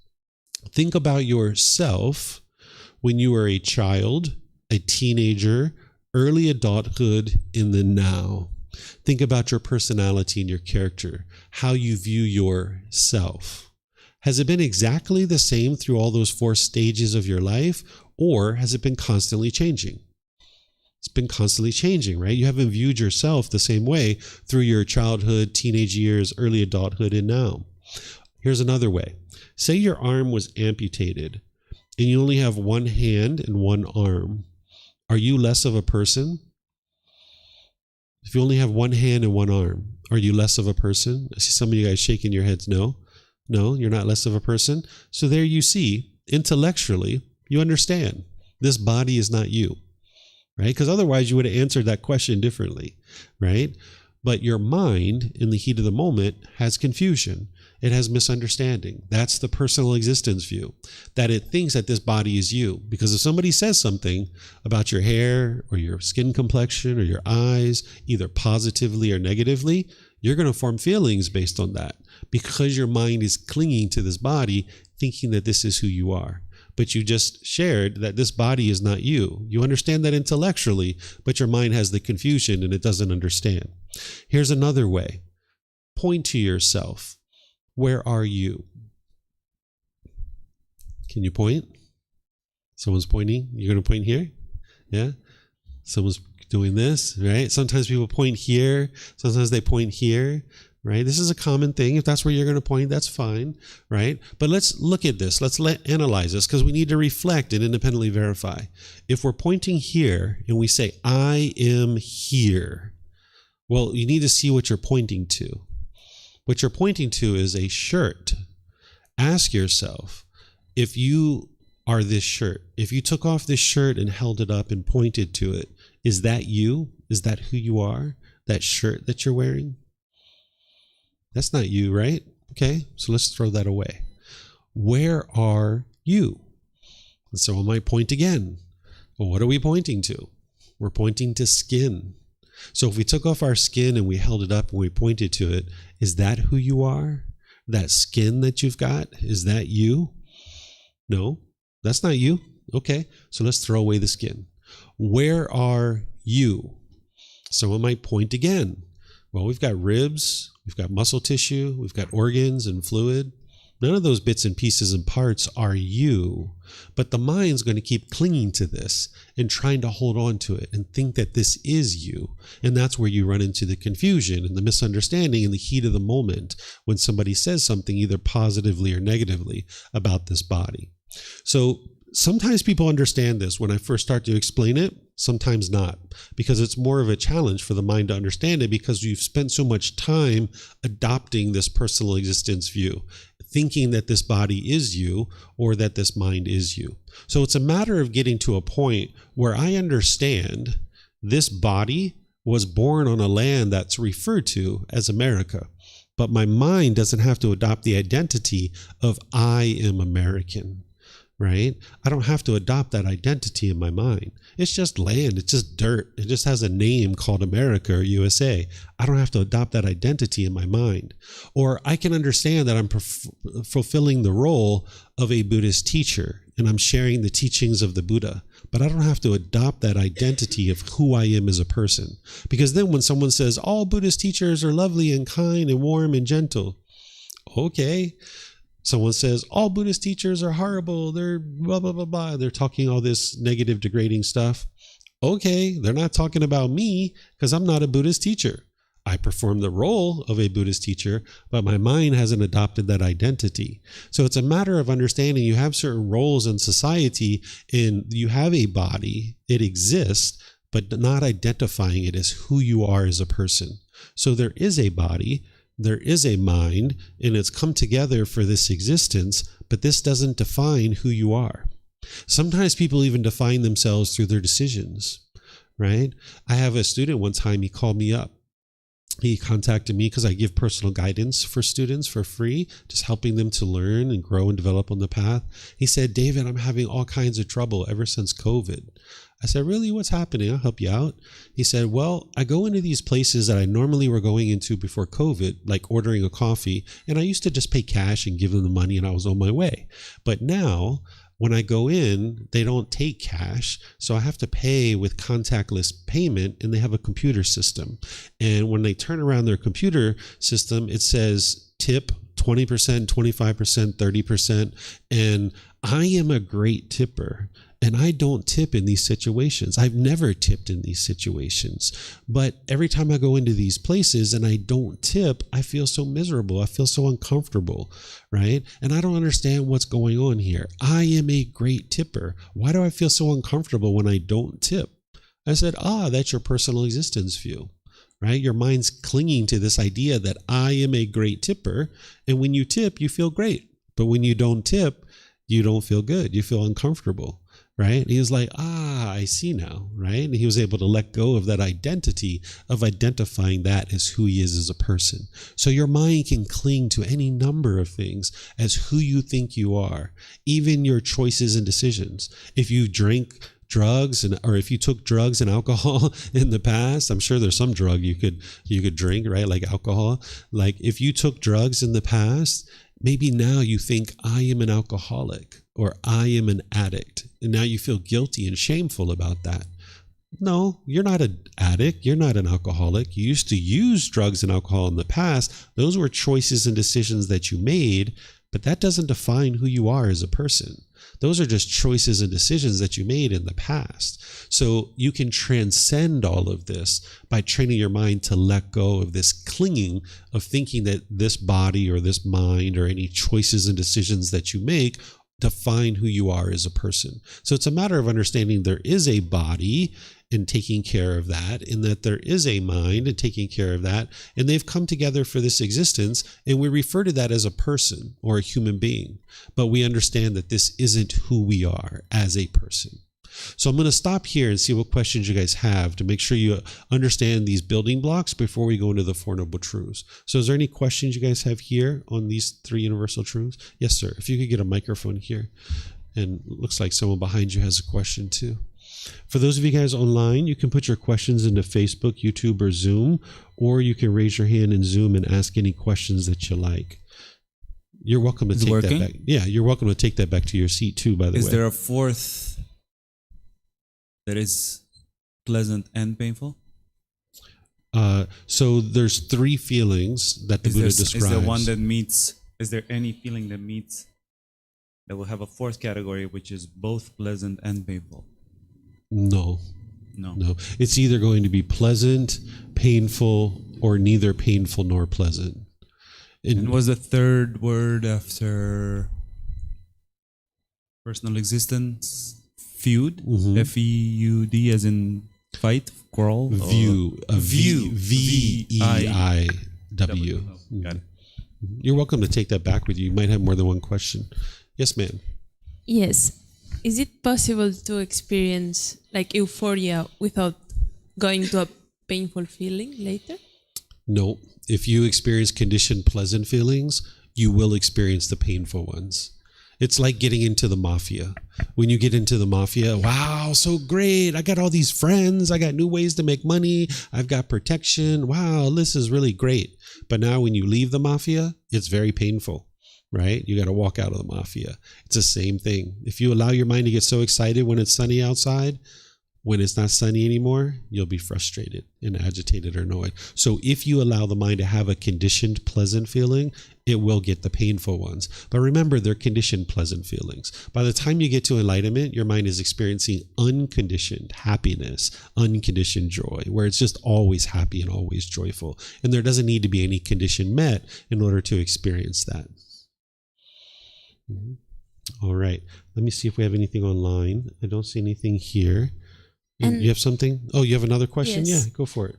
Think about yourself when you were a child, a teenager, early adulthood, in the now. Think about your personality and your character, how you view yourself. Has it been exactly the same through all those 4 stages of your life, or has it been constantly changing? It's been constantly changing, right? You haven't viewed yourself the same way through your childhood, teenage years, early adulthood, and now. Here's another way. Say your arm was amputated and you only have 1 hand and 1 arm. Are you less of a person? If you only have 1 hand and 1 arm, are you less of a person? I see some of you guys shaking your heads. No, you're not less of a person. So there you see, intellectually, you understand this body is not you, right? Because otherwise you would have answered that question differently, right? But your mind, in the heat of the moment, has confusion. It has misunderstanding. That's the personal existence view, that it thinks that this body is you. Because if somebody says something about your hair or your skin complexion or your eyes, either positively or negatively, you're going to form feelings based on that because your mind is clinging to this body, thinking that this is who you are. But you just shared that this body is not you. You understand that intellectually, but your mind has the confusion and it doesn't understand. Here's another way. Point to yourself. Where are you? Can you point? Someone's pointing. You're going to point here? Yeah? Someone's doing this, right? Sometimes people point here. Sometimes they point here, right? This is a common thing. If that's where you're going to point, that's fine, right? But let's look at this. Let's analyze this because we need to reflect and independently verify. If we're pointing here and we say, I am here, well, you need to see what you're pointing to. What you're pointing to is a shirt. Ask yourself, if you are this shirt, if you took off this shirt and held it up and pointed to it, is that you? Is that who you are? That shirt that you're wearing? That's not you, right? Okay, so let's throw that away. Where are you? And so I might point again. Well, what are we pointing to? We're pointing to skin. So if we took off our skin and we held it up and we pointed to it, is that who you are? That skin that you've got, is that you? No, that's not you. Okay, so let's throw away the skin. Where are you? Someone might point again. Well, we've got ribs, we've got muscle tissue, we've got organs and fluid. None of those bits and pieces and parts are you, but the mind's going to keep clinging to this and trying to hold on to it and think that this is you. And that's where you run into the confusion and the misunderstanding in the heat of the moment when somebody says something either positively or negatively about this body. So sometimes people understand this when I first start to explain it, sometimes not, because it's more of a challenge for the mind to understand it because you've spent so much time adopting this personal existence view, thinking that this body is you or that this mind is you. So it's a matter of getting to a point where I understand this body was born on a land that's referred to as America, but my mind doesn't have to adopt the identity of I am American. Right? I don't have to adopt that identity in my mind. It's just land. It's just dirt. It just has a name called America or USA. I don't have to adopt that identity in my mind. Or I can understand that I'm fulfilling the role of a Buddhist teacher and I'm sharing the teachings of the Buddha, but I don't have to adopt that identity of who I am as a person. Because then when someone says all Buddhist teachers are lovely and kind and warm and gentle, okay. Someone says, all Buddhist teachers are horrible, they're blah, blah, blah, blah. They're talking all this negative, degrading stuff. Okay, they're not talking about me because I'm not a Buddhist teacher. I perform the role of a Buddhist teacher, but my mind hasn't adopted that identity. So it's a matter of understanding you have certain roles in society and you have a body, it exists, but not identifying it as who you are as a person. So there is a body, there is a mind, and it's come together for this existence, but this doesn't define who you are. Sometimes people even define themselves through their decisions, right? I have a student one time, he called me up He contacted me because I give personal guidance for students for free, just helping them to learn and grow and develop on the path. He said, David, I'm having all kinds of trouble ever since COVID. I said, really, what's happening? I'll help you out. He said, well, I go into these places that I normally were going into before COVID, like ordering a coffee, and I used to just pay cash and give them the money and I was on my way. But now when I go in, they don't take cash, so I have to pay with contactless payment, and they have a computer system. And when they turn around their computer system, it says tip 20%, 25%, 30%, and I am a great tipper. And I don't tip in these situations. I've never tipped in these situations. But every time I go into these places and I don't tip, I feel so miserable. I feel so uncomfortable, right? And I don't understand what's going on here. I am a great tipper. Why do I feel so uncomfortable when I don't tip? I said, that's your personal existence view, right? Your mind's clinging to this idea that I am a great tipper. And when you tip, you feel great. But when you don't tip, you don't feel good. You feel uncomfortable. Right? And he was like, I see now, right? And he was able to let go of that identity of identifying that as who he is as a person. So your mind can cling to any number of things as who you think you are, even your choices and decisions. If you drink drugs or if you took drugs and alcohol in the past, I'm sure there's some drug you could drink, right? Like alcohol. Like if you took drugs in the past, maybe now you think I am an alcoholic or I am an addict. And now you feel guilty and shameful about that. No, you're not an addict. You're not an alcoholic. You used to use drugs and alcohol in the past. Those were choices and decisions that you made, but that doesn't define who you are as a person. Those are just choices and decisions that you made in the past. So you can transcend all of this by training your mind to let go of this clinging of thinking that this body or this mind or any choices and decisions that you make define who you are as a person. So it's a matter of understanding there is a body and taking care of that, and that there is a mind and taking care of that, and they've come together for this existence, and we refer to that as a person or a human being, but we understand that this isn't who we are as a person. So I'm going to stop here and see what questions you guys have to make sure you understand these building blocks before we go into the Four Noble Truths. So is there any questions you guys have here on these three universal truths? Yes, sir. If you could get a microphone here. And it looks like someone behind you has a question too. For those of you guys online, you can put your questions into Facebook, YouTube, or Zoom, or you can raise your hand in Zoom and ask any questions that you like. You're welcome to take that back. Yeah, you're welcome to take that back to your seat too, by the way. Is there a fourth that is pleasant and painful? So there's three feelings that the Buddha describes. Is there any feeling that will have a fourth category, which is both pleasant and painful? No. It's either going to be pleasant, painful, or neither painful nor pleasant. And was the third word after personal existence? Feud? Mm-hmm. F-E-U-D as in fight, quarrel? View. V-E-I-W. Got it. You're welcome to take that back with you. You might have more than one question. Yes, ma'am. Yes. Is it possible to experience like euphoria without going to a painful feeling later? No. If you experience conditioned pleasant feelings, you will experience the painful ones. It's like getting into the mafia. When you get into the mafia, wow, so great. I got all these friends. I got new ways to make money. I've got protection. Wow, this is really great. But now when you leave the mafia, it's very painful, right? You got to walk out of the mafia. It's the same thing. If you allow your mind to get so excited when it's sunny outside, when it's not sunny anymore, you'll be frustrated and agitated or annoyed. So if you allow the mind to have a conditioned pleasant feeling, it will get the painful ones. But remember, they're conditioned pleasant feelings. By the time you get to enlightenment, your mind is experiencing unconditioned happiness, unconditioned joy, where it's just always happy and always joyful. And there doesn't need to be any condition met in order to experience that. All right. Let me see if we have anything online. I don't see anything here. And you have something? Oh, you have another question? Yes. Yeah, go for it.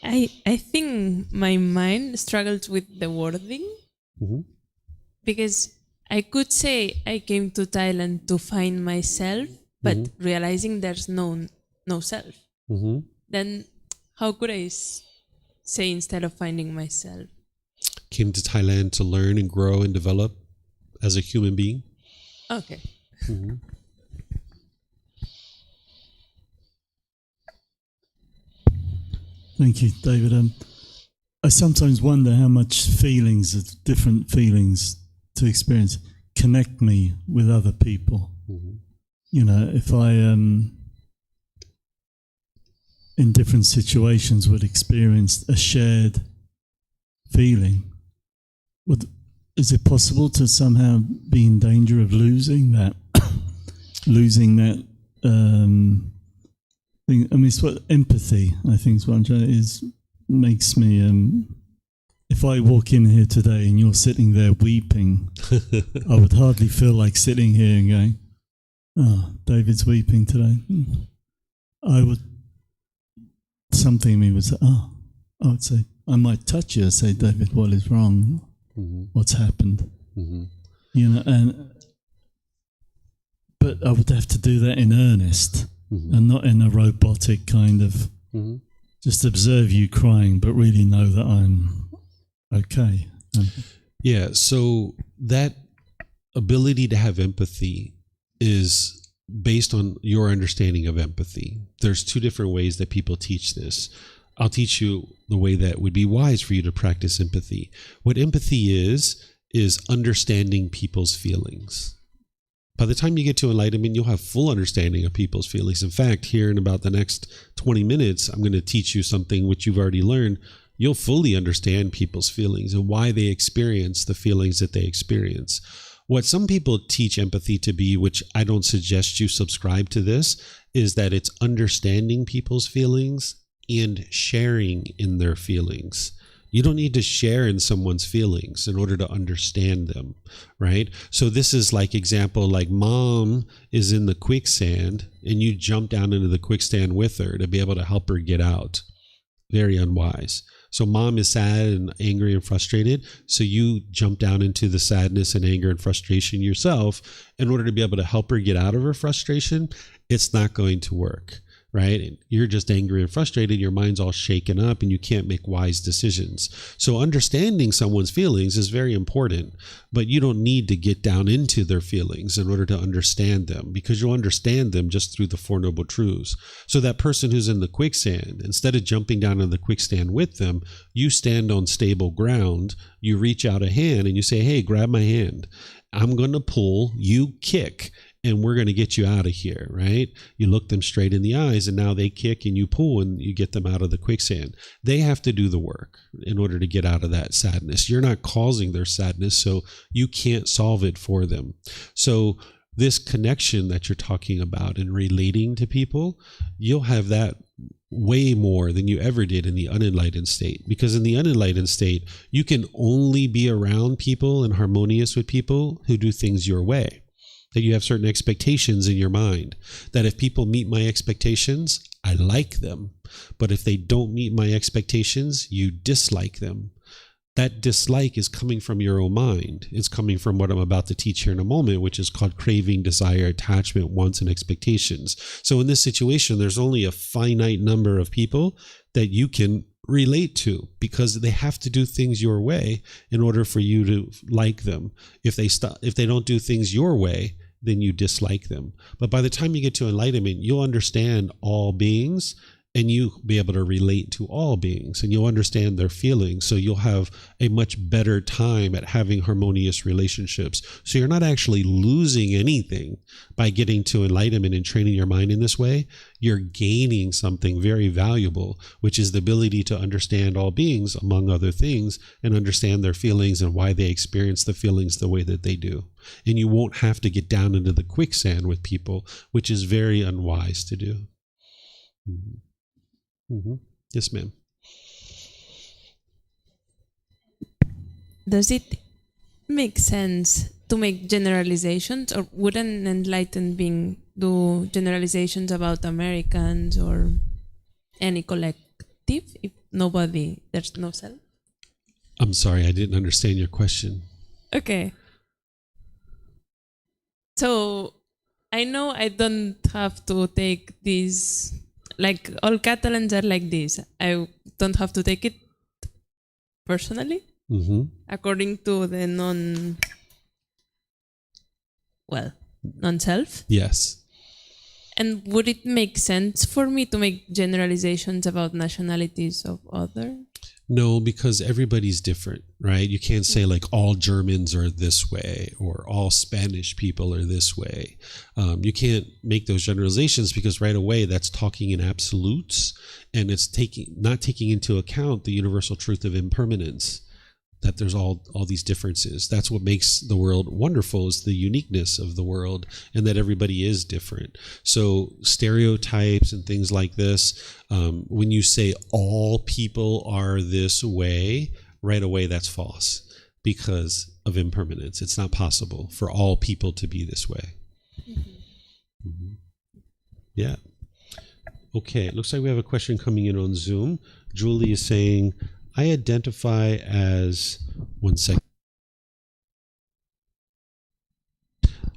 I think my mind struggles with the wording because I could say I came to Thailand to find myself, but realizing there's no self. Then how could I say instead of finding myself? Came to Thailand to learn and grow and develop as a human being. Okay. Mm-hmm. Thank you, David. I sometimes wonder how much different feelings to experience, connect me with other people. Mm-hmm. You know, if I in different situations would experience a shared feeling, is it possible to somehow be in danger of losing that thing? I mean, it's what empathy, I think, is what I'm trying is makes me. If I walk in here today and you're sitting there weeping, I would hardly feel like sitting here and going, "Oh, David's weeping today." I would. Something in me would say, "Oh," I would say, I might touch you and say, "David, what is wrong? Mm-hmm. What's happened?" Mm-hmm. You know, but I would have to do that in earnest. Mm-hmm. And not in a robotic kind of just observe you crying, but really know that I'm okay. Yeah, so that ability to have empathy is based on your understanding of empathy. There's two different ways that people teach this. I'll teach you the way that would be wise for you to practice empathy. What empathy is understanding people's feelings. By the time you get to enlightenment, you'll have full understanding of people's feelings. In fact, here in about the next 20 minutes, I'm going to teach you something which you've already learned. You'll fully understand people's feelings and why they experience the feelings that they experience. What some people teach empathy to be, which I don't suggest you subscribe to this, is that it's understanding people's feelings and sharing in their feelings. You don't need to share in someone's feelings in order to understand them, right? So this is like example, like mom is in the quicksand and you jump down into the quicksand with her to be able to help her get out. Very unwise. So mom is sad and angry and frustrated. So you jump down into the sadness and anger and frustration yourself in order to be able to help her get out of her frustration. It's not going to work. Right? And you're just angry and frustrated. Your mind's all shaken up and you can't make wise decisions. So understanding someone's feelings is very important, but you don't need to get down into their feelings in order to understand them, because you'll understand them just through the Four Noble Truths. So that person who's in the quicksand, instead of jumping down in the quicksand with them, you stand on stable ground, you reach out a hand and you say, "Hey, grab my hand. I'm going to pull, you kick, and we're going to get you out of here," right? You look them straight in the eyes and now they kick and you pull and you get them out of the quicksand. They have to do the work in order to get out of that sadness. You're not causing their sadness, so you can't solve it for them. So this connection that you're talking about and relating to people, you'll have that way more than you ever did in the unenlightened state. Because in the unenlightened state, you can only be around people and harmonious with people who do things your way. That you have certain expectations in your mind, that if people meet my expectations, I like them. But if they don't meet my expectations, you dislike them. That dislike is coming from your own mind. It's coming from what I'm about to teach here in a moment, which is called craving, desire, attachment, wants, and expectations. So in this situation, there's only a finite number of people that you can relate to, because they have to do things your way in order for you to like them. If they don't do things your way, then you dislike them. But by the time you get to enlightenment, you'll understand all beings and you be able to relate to all beings and you'll understand their feelings. So you'll have a much better time at having harmonious relationships. So you're not actually losing anything by getting to enlightenment and training your mind in this way. You're gaining something very valuable, which is the ability to understand all beings, among other things, and understand their feelings and why they experience the feelings the way that they do. And you won't have to get down into the quicksand with people, which is very unwise to do. Mm-hmm. Mm-hmm. Yes, ma'am. Does it make sense to make generalizations, or would an enlightened being do generalizations about Americans or any collective if there's no self? I'm sorry, I didn't understand your question. Okay. So I know I don't have to take this, like all Catalans are like this. I don't have to take it personally, Mm-hmm. according to the non-self. Yes. And would it make sense for me to make generalizations about nationalities of others? No, because everybody's different, right? You can't say like all Germans are this way or all Spanish people are this way. You can't make those generalizations because right away that's talking in absolutes, and it's not taking into account the universal truth of impermanence, that there's all these differences. That's what makes the world wonderful, is the uniqueness of the world, and that everybody is different. So stereotypes and things like this, when you say all people are this way, right away that's false because of impermanence. It's not possible for all people to be this way. Mm-hmm. Yeah. Okay, it looks like we have a question coming in on Zoom. Julie is saying, I identify as, one second.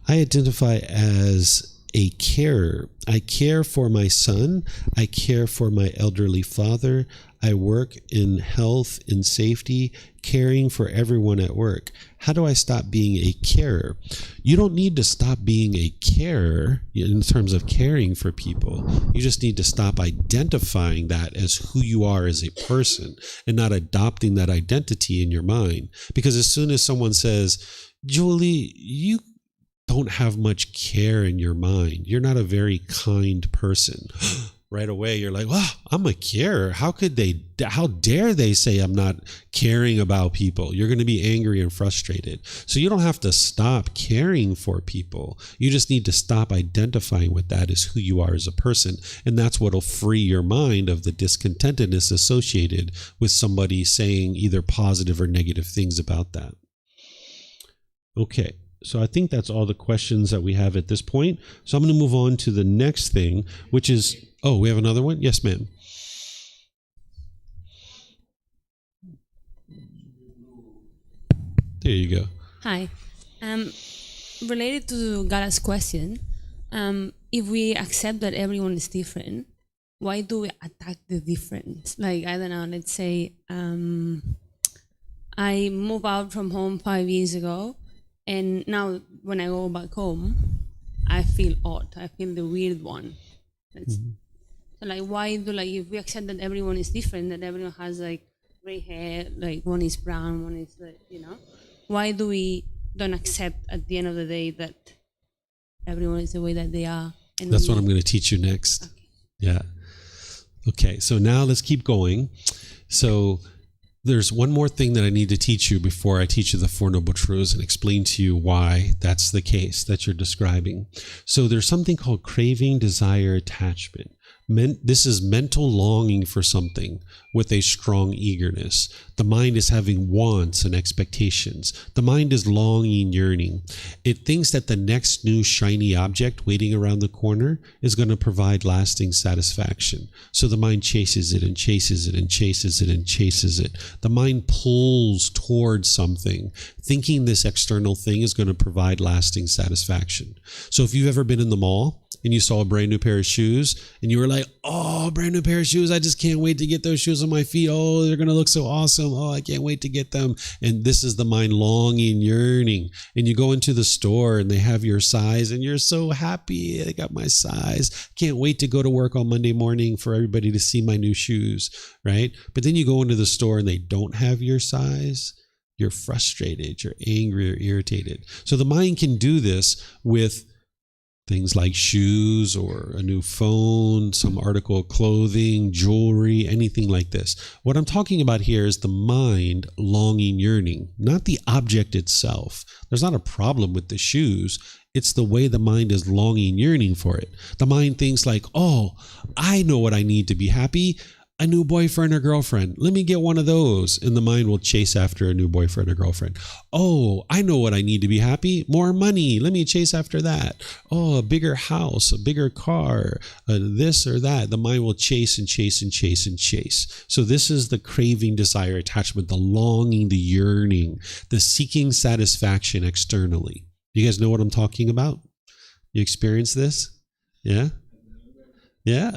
I identify as a carer. I care for my son. I care for my elderly father. I work in health and safety, caring for everyone at work. How do I stop being a carer? You don't need to stop being a carer in terms of caring for people. You just need to stop identifying that as who you are as a person and not adopting that identity in your mind. Because as soon as someone says, Julie, you don't have much care in your mind, you're not a very kind person, right away you're like, well, I'm a carer. How dare they say I'm not caring about people? You're going to be angry and frustrated. So you don't have to stop caring for people. You just need to stop identifying with that as who you are as a person. And that's what'll free your mind of the discontentedness associated with somebody saying either positive or negative things about that. Okay. So I think that's all the questions that we have at this point. So I'm going to move on to the next thing, which is, oh, we have another one? Yes, ma'am. There you go. Hi. Related to Gala's question, if we accept that everyone is different, why do we attack the difference? Like, I don't know, let's say I moved out from home 5 years ago, and now when I go back home, I feel odd. I feel the weird one. So like, why do, like, if we accept that everyone is different, that everyone has like gray hair, like one is brown, one is, why do we don't accept at the end of the day that everyone is the way that they are? And that's what I'm going to teach you next. Okay. Yeah. Okay. So now let's keep going. So there's one more thing that I need to teach you before I teach you the Four Noble Truths and explain to you why that's the case that you're describing. So there's something called craving, desire, attachment. This is mental longing for something with a strong eagerness. The mind is having wants and expectations. The mind is longing, yearning. It thinks that the next new shiny object waiting around the corner is going to provide lasting satisfaction. So the mind chases it and chases it and chases it and chases it. The mind pulls towards something, thinking this external thing is going to provide lasting satisfaction. So if you've ever been in the mall and you saw a brand new pair of shoes and you were like, oh, brand new pair of shoes. I just can't wait to get those shoes on my feet. Oh, they're going to look so awesome. Oh, I can't wait to get them. And this is the mind longing, yearning. And you go into the store and they have your size and you're so happy. They got my size. Can't wait to go to work on Monday morning for everybody to see my new shoes, right? But then you go into the store and they don't have your size. You're frustrated. You're angry or irritated. So the mind can do this with things like shoes or a new phone, some article of clothing, jewelry, anything like this. What I'm talking about here is the mind longing, yearning, not the object itself. There's not a problem with the shoes. It's the way the mind is longing, yearning for it. The mind thinks like, oh, I know what I need to be happy. A new boyfriend or girlfriend. Let me get one of those. And the mind will chase after a new boyfriend or girlfriend. Oh, I know what I need to be happy. More money. Let me chase after that. Oh, a bigger house, a bigger car, this or that. The mind will chase and chase and chase and chase. So this is the craving, desire, attachment, the longing, the yearning, the seeking satisfaction externally. You guys know what I'm talking about? You experience this? Yeah? Yeah.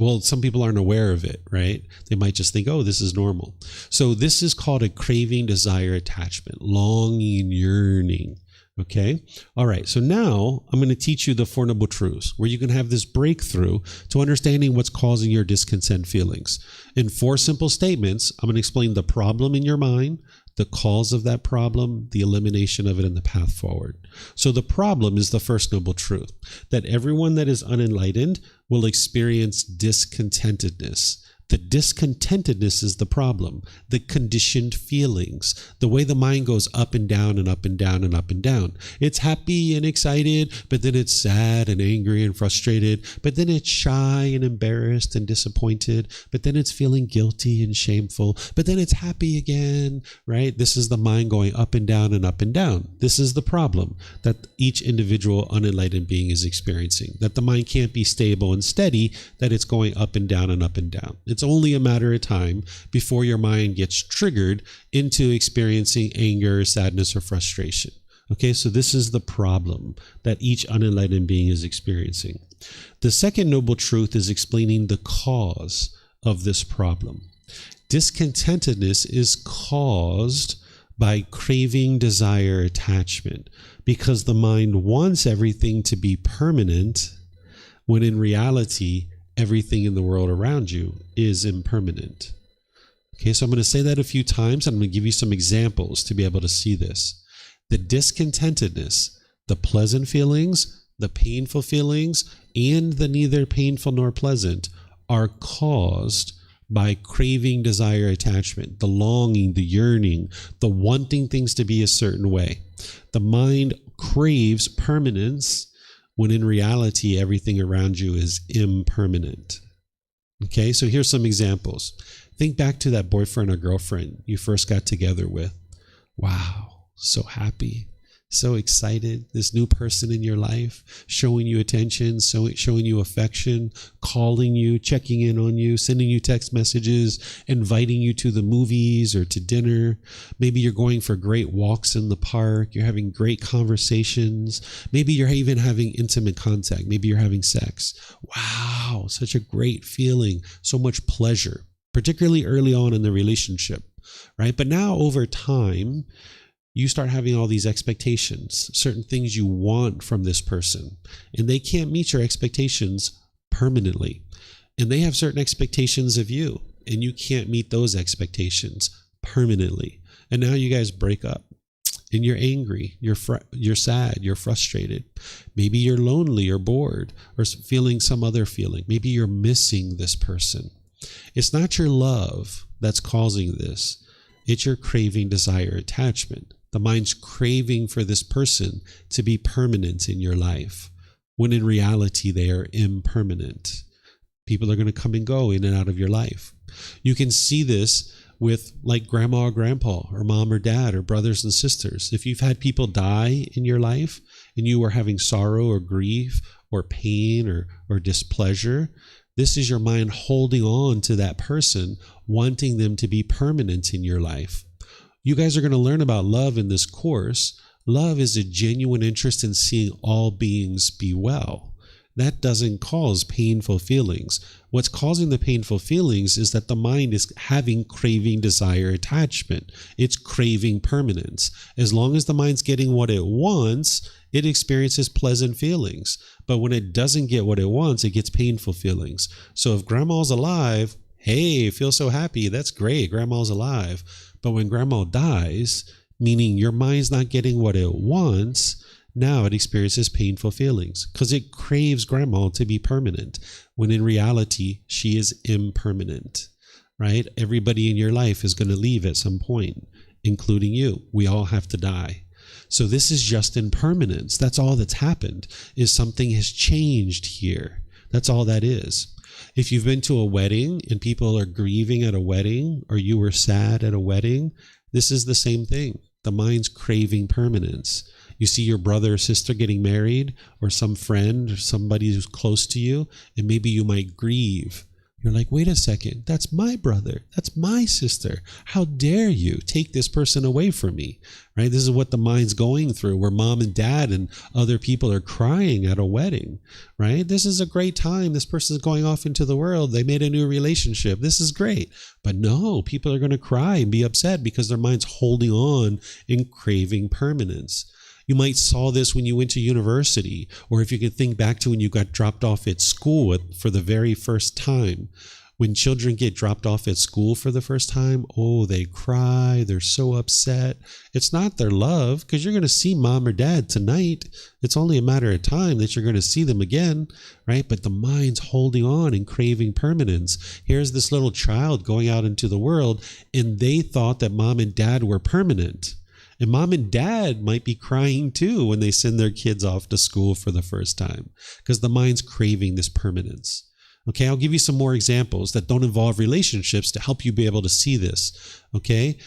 Well, some people aren't aware of it, right? They might just think, oh, this is normal. So this is called a craving, desire, attachment, longing, yearning. Okay. All right. So now I'm going to teach you the Four Noble Truths, where you can have this breakthrough to understanding what's causing your discontent feelings. In 4 simple statements, I'm going to explain the problem in your mind, the cause of that problem, the elimination of it, and the path forward. So the problem is the first noble truth, that everyone that is unenlightened will experience discontentedness. The discontentedness is the problem, the conditioned feelings, the way the mind goes up and down and up and down and up and down. It's happy and excited, but then it's sad and angry and frustrated, but then it's shy and embarrassed and disappointed, but then it's feeling guilty and shameful, but then it's happy again, right? This is the mind going up and down and up and down. This is the problem that each individual unenlightened being is experiencing, that the mind can't be stable and steady, that it's going up and down and up and down. It's only a matter of time before your mind gets triggered into experiencing anger, sadness, or frustration. Okay, so this is the problem that each unenlightened being is experiencing. The second noble truth is explaining the cause of this problem. Discontentedness is caused by craving, desire, attachment, because the mind wants everything to be permanent, when in reality, everything in the world around you is impermanent. Okay, so I'm going to say that a few times, and I'm going to give you some examples to be able to see this. The discontentedness, the pleasant feelings, the painful feelings, and the neither painful nor pleasant are caused by craving, desire, attachment, the longing, the yearning, the wanting things to be a certain way. The mind craves permanence, when in reality, everything around you is impermanent. Okay, so here's some examples. Think back to that boyfriend or girlfriend you first got together with. Wow, so happy, so excited. This new person in your life, showing you attention, showing you affection, calling you, checking in on you, sending you text messages, inviting you to the movies or to dinner. Maybe you're going for great walks in the park. You're having great conversations. Maybe you're even having intimate contact. Maybe you're having sex. Wow, such a great feeling, so much pleasure, particularly early on in the relationship, right? But now over time, you start having all these expectations, certain things you want from this person, and they can't meet your expectations permanently. And they have certain expectations of you, and you can't meet those expectations permanently. And now you guys break up, and you're angry, you're sad, you're frustrated. Maybe you're lonely or bored or feeling some other feeling. Maybe you're missing this person. It's not your love that's causing this. It's your craving, desire, attachment. The mind's craving for this person to be permanent in your life, when in reality, they are impermanent. People are going to come and go in and out of your life. You can see this with like grandma or grandpa or mom or dad or brothers and sisters. If you've had people die in your life and you are having sorrow or grief or pain or displeasure, this is your mind holding on to that person, wanting them to be permanent in your life. You guys are going to learn about love in this course. Love is a genuine interest in seeing all beings be well. That doesn't cause painful feelings. What's causing the painful feelings is that the mind is having craving, desire, attachment. It's craving permanence. As long as the mind's getting what it wants, it experiences pleasant feelings. But when it doesn't get what it wants, it gets painful feelings. So if grandma's alive, hey, feel so happy. That's great. Grandma's alive. But when grandma dies, meaning your mind's not getting what it wants, now it experiences painful feelings because it craves grandma to be permanent, when in reality, she is impermanent, right? Everybody in your life is going to leave at some point, including you. We all have to die. So this is just impermanence. That's all that's happened, is something has changed here. That's all that is. If you've been to a wedding and people are grieving at a wedding, or you were sad at a wedding, this is the same thing. The mind's craving permanence. You see your brother or sister getting married, or some friend or somebody who's close to you, and maybe you might grieve You're like, wait a second, that's my brother, that's my sister. How dare you take this person away from me, right? This is what the mind's going through, where mom and dad and other people are crying at a wedding, right? This is a great time. This person's going off into the world. They made a new relationship. This is great. But no, people are going to cry and be upset because their mind's holding on and craving permanence. You might saw this when you went to university, or if you can think back to when you got dropped off at school for the very first time. When children get dropped off at school for the first time, oh, they cry. They're so upset. It's not their love, because you're going to see mom or dad tonight. It's only a matter of time that you're going to see them again, right? But the mind's holding on and craving permanence. Here's this little child going out into the world, and they thought that mom and dad were permanent. And mom and dad might be crying too when they send their kids off to school for the first time, because the mind's craving this permanence. Okay, I'll give you some more examples that don't involve relationships to help you be able to see this. Okay,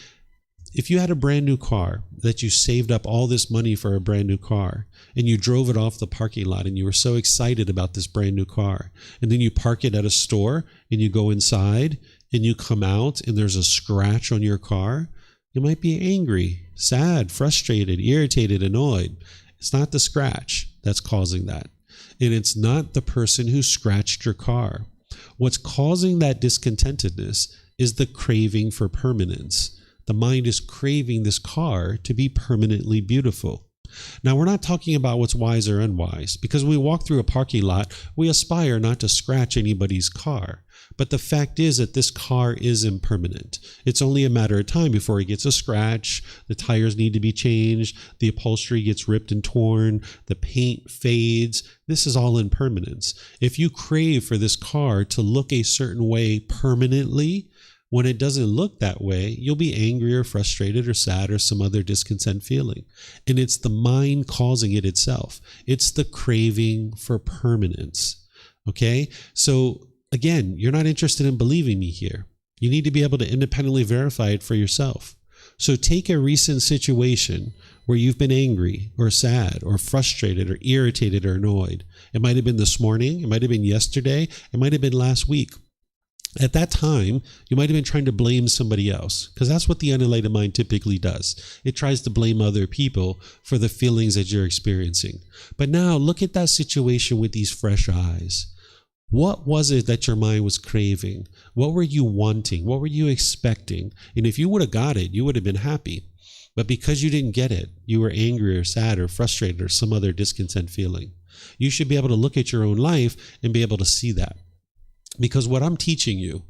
if you had a brand new car that you saved up all this money for a brand new car, and you drove it off the parking lot and you were so excited about this brand new car, and then you park it at a store and you go inside and you come out and there's a scratch on your car, you might be angry, sad, frustrated, irritated, annoyed. It's not the scratch that's causing that. And it's not the person who scratched your car. What's causing that discontentedness is the craving for permanence. The mind is craving this car to be permanently beautiful. Now, we're not talking about what's wise or unwise, because when we walk through a parking lot, we aspire not to scratch anybody's car. But the fact is that this car is impermanent. It's only a matter of time before it gets a scratch, the tires need to be changed, the upholstery gets ripped and torn, the paint fades. This is all impermanence. If you crave for this car to look a certain way permanently, when it doesn't look that way, you'll be angry or frustrated or sad or some other discontent feeling. And it's the mind causing it itself. It's the craving for permanence. Okay? So again, you're not interested in believing me here. You need to be able to independently verify it for yourself. So take a recent situation where you've been angry or sad or frustrated or irritated or annoyed. It might have been this morning. It might have been yesterday. It might have been last week. At that time, you might have been trying to blame somebody else, because that's what the unenlightened mind typically does. It tries to blame other people for the feelings that you're experiencing. But now look at that situation with these fresh eyes. What was it that your mind was craving? What were you wanting? What were you expecting? And if you would have got it, you would have been happy. But because you didn't get it, you were angry or sad or frustrated or some other discontent feeling. You should be able to look at your own life and be able to see that. Because what I'm teaching you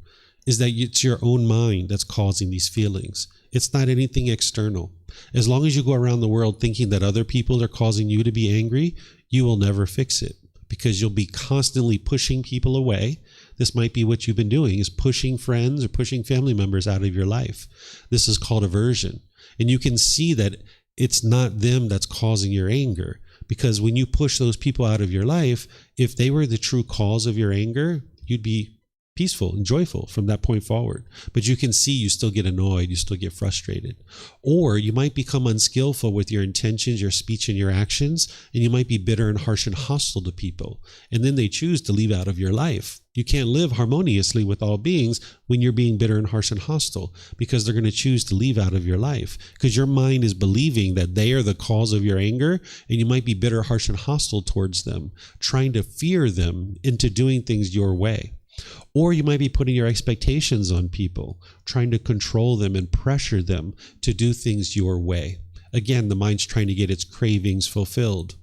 is that it's your own mind that's causing these feelings. It's not anything external. As long as you go around the world thinking that other people are causing you to be angry, you will never fix it, because you'll be constantly pushing people away. This might be what you've been doing, is pushing friends or pushing family members out of your life. This is called aversion. And you can see that it's not them that's causing your anger, because when you push those people out of your life, if they were the true cause of your anger, you'd be peaceful and joyful from that point forward. But you can see you still get annoyed, you still get frustrated. Or you might become unskillful with your intentions, your speech, and your actions, and you might be bitter and harsh and hostile to people. And then they choose to leave out of your life. You can't live harmoniously with all beings when you're being bitter and harsh and hostile, because they're going to choose to leave out of your life, because your mind is believing that they are the cause of your anger, and you might be bitter, harsh, and hostile towards them, trying to fear them into doing things your way. Or you might be putting your expectations on people, trying to control them and pressure them to do things your way. Again, the mind's trying to get its cravings fulfilled.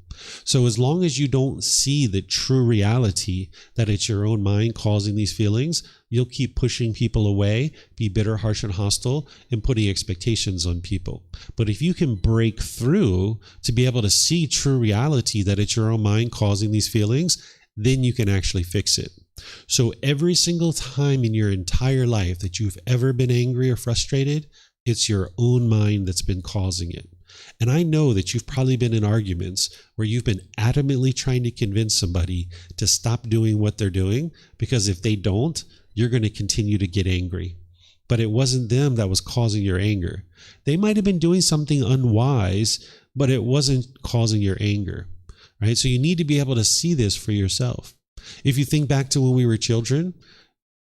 So as long as you don't see the true reality that it's your own mind causing these feelings, you'll keep pushing people away, be bitter, harsh, and hostile, and putting expectations on people. But if you can break through to be able to see true reality that it's your own mind causing these feelings, then you can actually fix it. So every single time in your entire life that you've ever been angry or frustrated, it's your own mind that's been causing it. And I know that you've probably been in arguments where you've been adamantly trying to convince somebody to stop doing what they're doing, because if they don't, you're going to continue to get angry. But it wasn't them that was causing your anger. They might have been doing something unwise, but it wasn't causing your anger, right? So you need to be able to see this for yourself. If you think back to when we were children,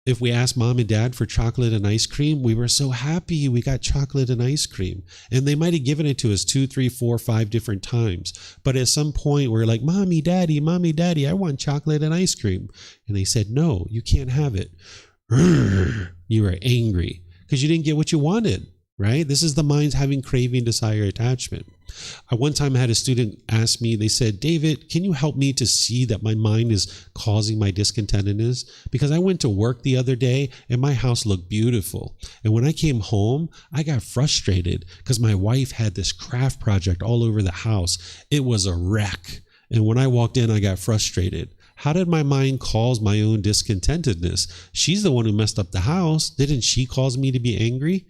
If we asked mom and dad for chocolate and ice cream, we were so happy we got chocolate and ice cream. And they might have given it to us 2, 3, 4, 5 different times. But at some point, we're like, Mommy, Daddy, I want chocolate and ice cream. And they said, no, you can't have it. You were angry because you didn't get what you wanted, right? This is the mind's having craving, desire, attachment. One time I had a student ask me, they said, David, can you help me to see that my mind is causing my discontentedness? Because I went to work the other day and my house looked beautiful. And when I came home, I got frustrated because my wife had this craft project all over the house. It was a wreck. And when I walked in, I got frustrated. How did my mind cause my own discontentedness? She's the one who messed up the house. Didn't she cause me to be angry?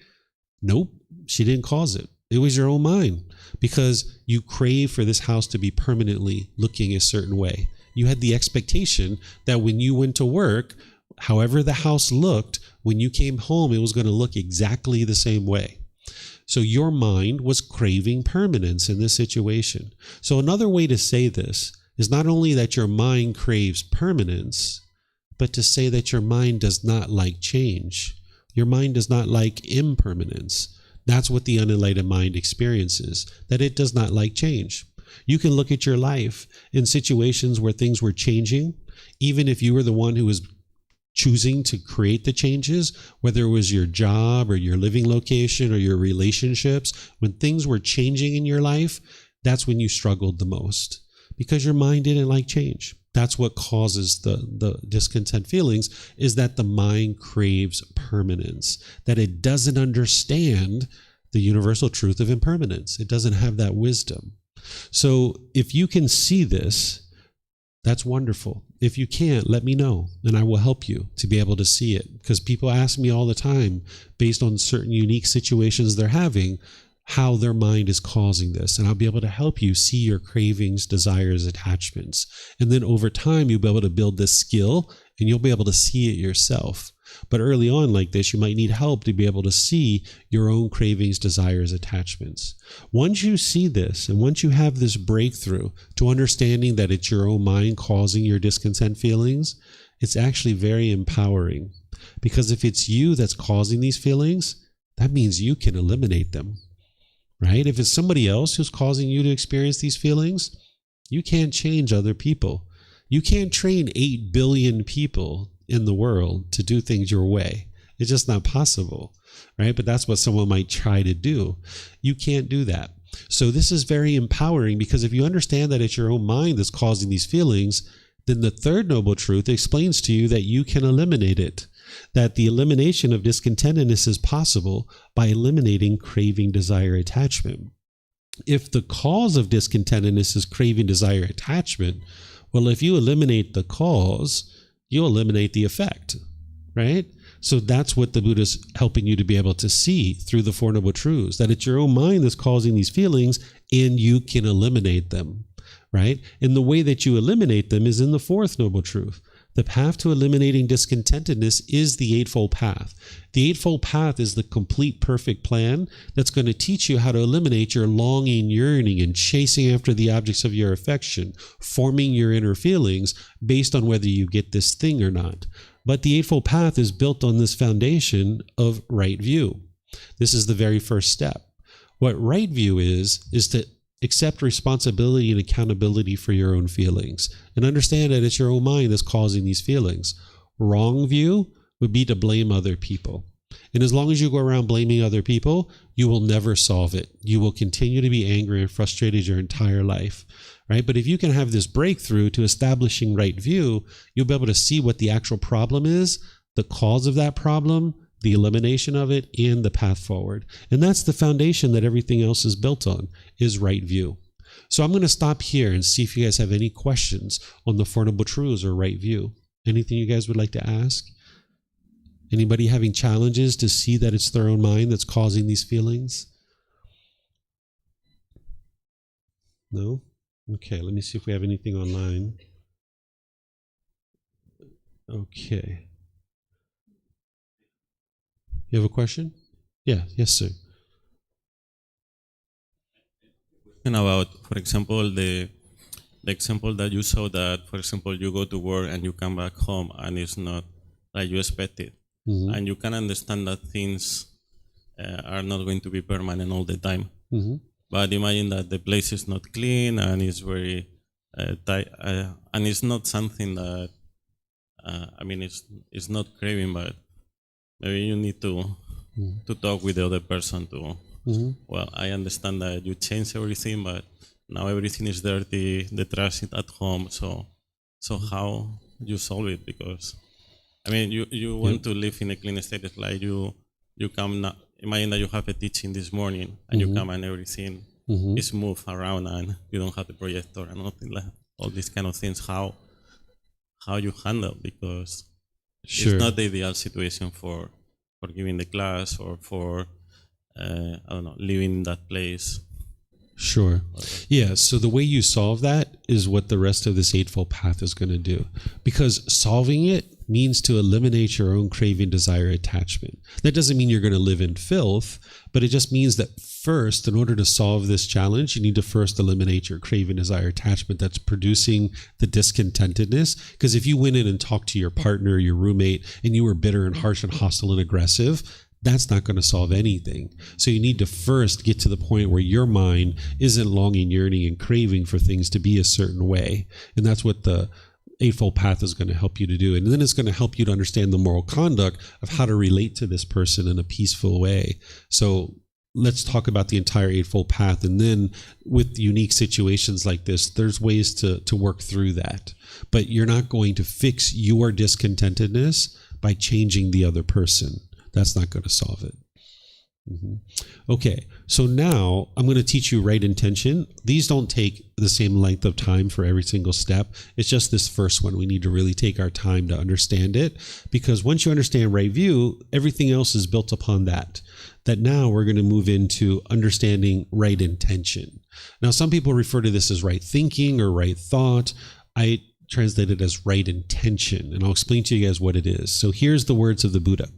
Nope, she didn't cause it. It was your own mind, because you crave for this house to be permanently looking a certain way. You had the expectation that when you went to work, however the house looked, when you came home, it was going to look exactly the same way. So your mind was craving permanence in this situation. So another way to say this is not only that your mind craves permanence, but to say that your mind does not like change. Your mind does not like impermanence. That's what the unenlightened mind experiences, that it does not like change. You can look at your life in situations where things were changing, even if you were the one who was choosing to create the changes, whether it was your job or your living location or your relationships. When things were changing in your life, that's when you struggled the most, because your mind didn't like change. That's what causes the discontent feelings, is that the mind craves permanence, that it doesn't understand the universal truth of impermanence. It doesn't have that wisdom. So if you can see this, that's wonderful. If you can't, let me know, and I will help you to be able to see it. Because people ask me all the time, based on certain unique situations they're having, how their mind is causing this. And I'll be able to help you see your cravings, desires, attachments. And then over time, you'll be able to build this skill and you'll be able to see it yourself. But early on like this, you might need help to be able to see your own cravings, desires, attachments. Once you see this, and once you have this breakthrough to understanding that it's your own mind causing your discontent feelings, it's actually very empowering. Because if it's you that's causing these feelings, that means you can eliminate them. Right? If it's somebody else who's causing you to experience these feelings, you can't change other people. You can't train 8 billion people in the world to do things your way. It's just not possible, right? But that's what someone might try to do. You can't do that. So this is very empowering, because if you understand that it's your own mind that's causing these feelings, then the third noble truth explains to you that you can eliminate it. That the elimination of discontentedness is possible by eliminating craving, desire, attachment. If the cause of discontentedness is craving, desire, attachment, well, if you eliminate the cause, you'll eliminate the effect, right? So that's what the Buddha is helping you to be able to see through the Four Noble Truths, that it's your own mind that's causing these feelings and you can eliminate them, right? And the way that you eliminate them is in the fourth noble truth. The path to eliminating discontentedness is the Eightfold Path. The Eightfold Path is the complete, perfect plan that's going to teach you how to eliminate your longing, yearning, and chasing after the objects of your affection, forming your inner feelings based on whether you get this thing or not. But the Eightfold Path is built on this foundation of right view. This is the very first step. What right view is to accept responsibility and accountability for your own feelings and understand that it's your own mind that's causing these feelings. Wrong view would be to blame other people. And as long as you go around blaming other people, you will never solve it. You will continue to be angry and frustrated your entire life, right? But if you can have this breakthrough to establishing right view, you'll be able to see what the actual problem is, the cause of that problem, the elimination of it, and the path forward. And that's the foundation that everything else is built on, is right view. So I'm going to stop here and see if you guys have any questions on the Four Noble Truths or right view. Anything you guys would like to ask? Anybody having challenges to see that it's their own mind that's causing these feelings? No? Okay, let me see if we have anything online. Okay. You have a question? Yeah, yes, sir. And about, for example, the example that you saw, that, for example, you go to work and you come back home and it's not like you expected, and you can understand that things are not going to be permanent all the time. But imagine that the place is not clean and it's very tight, and it's not something that I mean, it's not craving, but maybe you need to talk with the other person to. Well, I understand that you change everything, but now everything is dirty. The trash is at home, so how you solve it? Because I mean, you want to live in a clean state. It's like you come now. Imagine that you have a teaching this morning and you come and everything is moved around and you don't have the projector and nothing like all these kind of things. How you handle, because it's not the ideal situation for giving the class or for I don't know, living in that place. Sure. Yeah. So the way you solve that is what the rest of this Eightfold Path is going to do, because solving it means to eliminate your own craving, desire, attachment. That doesn't mean you're going to live in filth, but it just means that first, in order to solve this challenge, you need to first eliminate your craving, desire, attachment that's producing the discontentedness. Because if you went in and talked to your partner, your roommate, and you were bitter and harsh and hostile and aggressive, that's not going to solve anything. So you need to first get to the point where your mind isn't longing, yearning, and craving for things to be a certain way. And that's what the Eightfold Path is going to help you to do. And then it's going to help you to understand the moral conduct of how to relate to this person in a peaceful way. So let's talk about the entire Eightfold Path. And then with unique situations like this, there's ways to work through that. But you're not going to fix your discontentedness by changing the other person. That's not going to solve it. Okay, so now I'm going to teach you right intention. These don't take the same length of time for every single step. It's just this first one. We need to really take our time to understand it, because once you understand right view, everything else is built upon that. That now we're going to move into understanding right intention. Now, some people refer to this as right thinking or right thought. I translate it as right intention, and I'll explain to you guys what it is. So here's the words of the Buddha.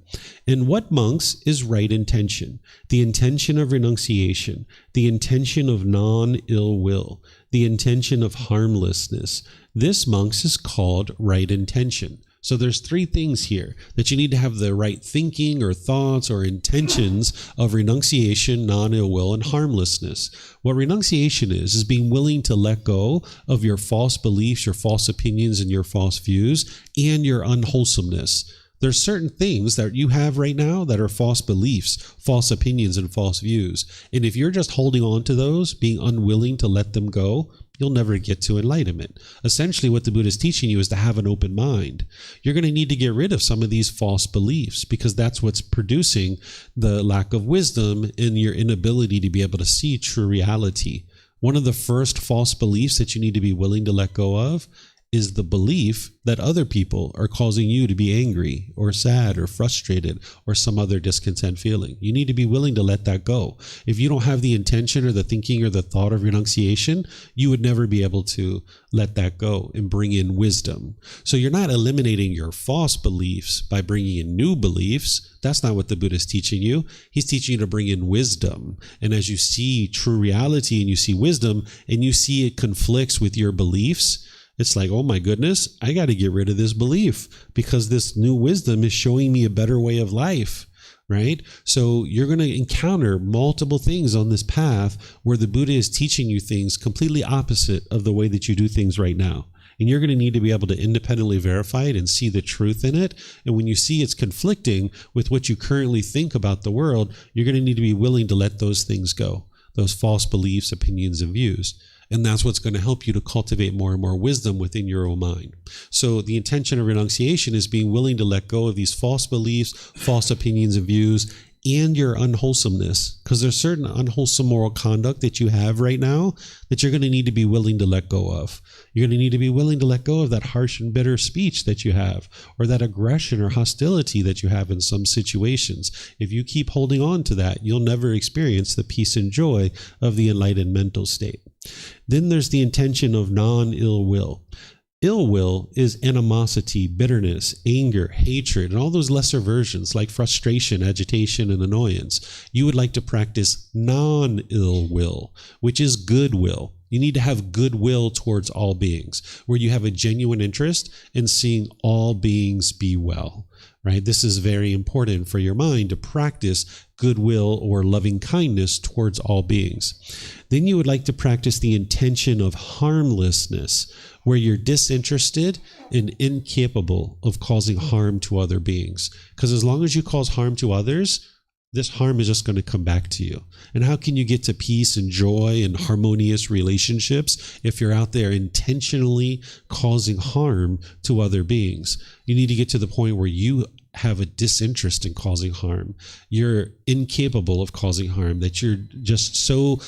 In what, monks, is right intention? The intention of renunciation, the intention of non-ill will, the intention of harmlessness. This, monks, is called right intention. So there's three things here that you need to have: the right thinking or thoughts or intentions of renunciation, non-ill will, and harmlessness. What renunciation is being willing to let go of your false beliefs, your false opinions, and your false views, and your unwholesomeness. There's certain things that you have right now that are false beliefs, false opinions, and false views. And if you're just holding on to those, being unwilling to let them go, you'll never get to enlightenment. Essentially, what the Buddha is teaching you is to have an open mind. You're going to need to get rid of some of these false beliefs, because that's what's producing the lack of wisdom and your inability to be able to see true reality. One of the first false beliefs that you need to be willing to let go of is the belief that other people are causing you to be angry or sad or frustrated or some other discontent feeling. You need to be willing to let that go. If you don't have the intention or the thinking or the thought of renunciation, you would never be able to let that go and bring in wisdom. So you're not eliminating your false beliefs by bringing in new beliefs. That's not what the Buddha is teaching you. He's teaching you to bring in wisdom. And as you see true reality and you see wisdom and you see it conflicts with your beliefs, it's like, oh my goodness, I got to get rid of this belief because this new wisdom is showing me a better way of life, right? So you're going to encounter multiple things on this path where the Buddha is teaching you things completely opposite of the way that you do things right now. And you're going to need to be able to independently verify it and see the truth in it. And when you see it's conflicting with what you currently think about the world, you're going to need to be willing to let those things go, those false beliefs, opinions, and views. And that's what's going to help you to cultivate more and more wisdom within your own mind. So the intention of renunciation is being willing to let go of these false beliefs, false opinions and views, and your unwholesomeness, because there's certain unwholesome moral conduct that you have right now that you're going to need to be willing to let go of. You're going to need to be willing to let go of that harsh and bitter speech that you have, or that aggression or hostility that you have in some situations. If you keep holding on to that, you'll never experience the peace and joy of the enlightened mental state. Then there's the intention of non-ill will. Ill will is animosity, bitterness, anger, hatred, and all those lesser versions like frustration, agitation, and annoyance. You would like to practice non-ill will, which is goodwill. You need to have goodwill towards all beings, where you have a genuine interest in seeing all beings be well. right? This is very important for your mind to practice goodwill or loving kindness towards all beings. Then you would like to practice the intention of harmlessness, where you're disinterested and incapable of causing harm to other beings. Because as long as you cause harm to others, this harm is just going to come back to you. And how can you get to peace and joy and harmonious relationships if you're out there intentionally causing harm to other beings? You need to get to the point where you have a disinterest in causing harm. You're incapable of causing harm, that you're just so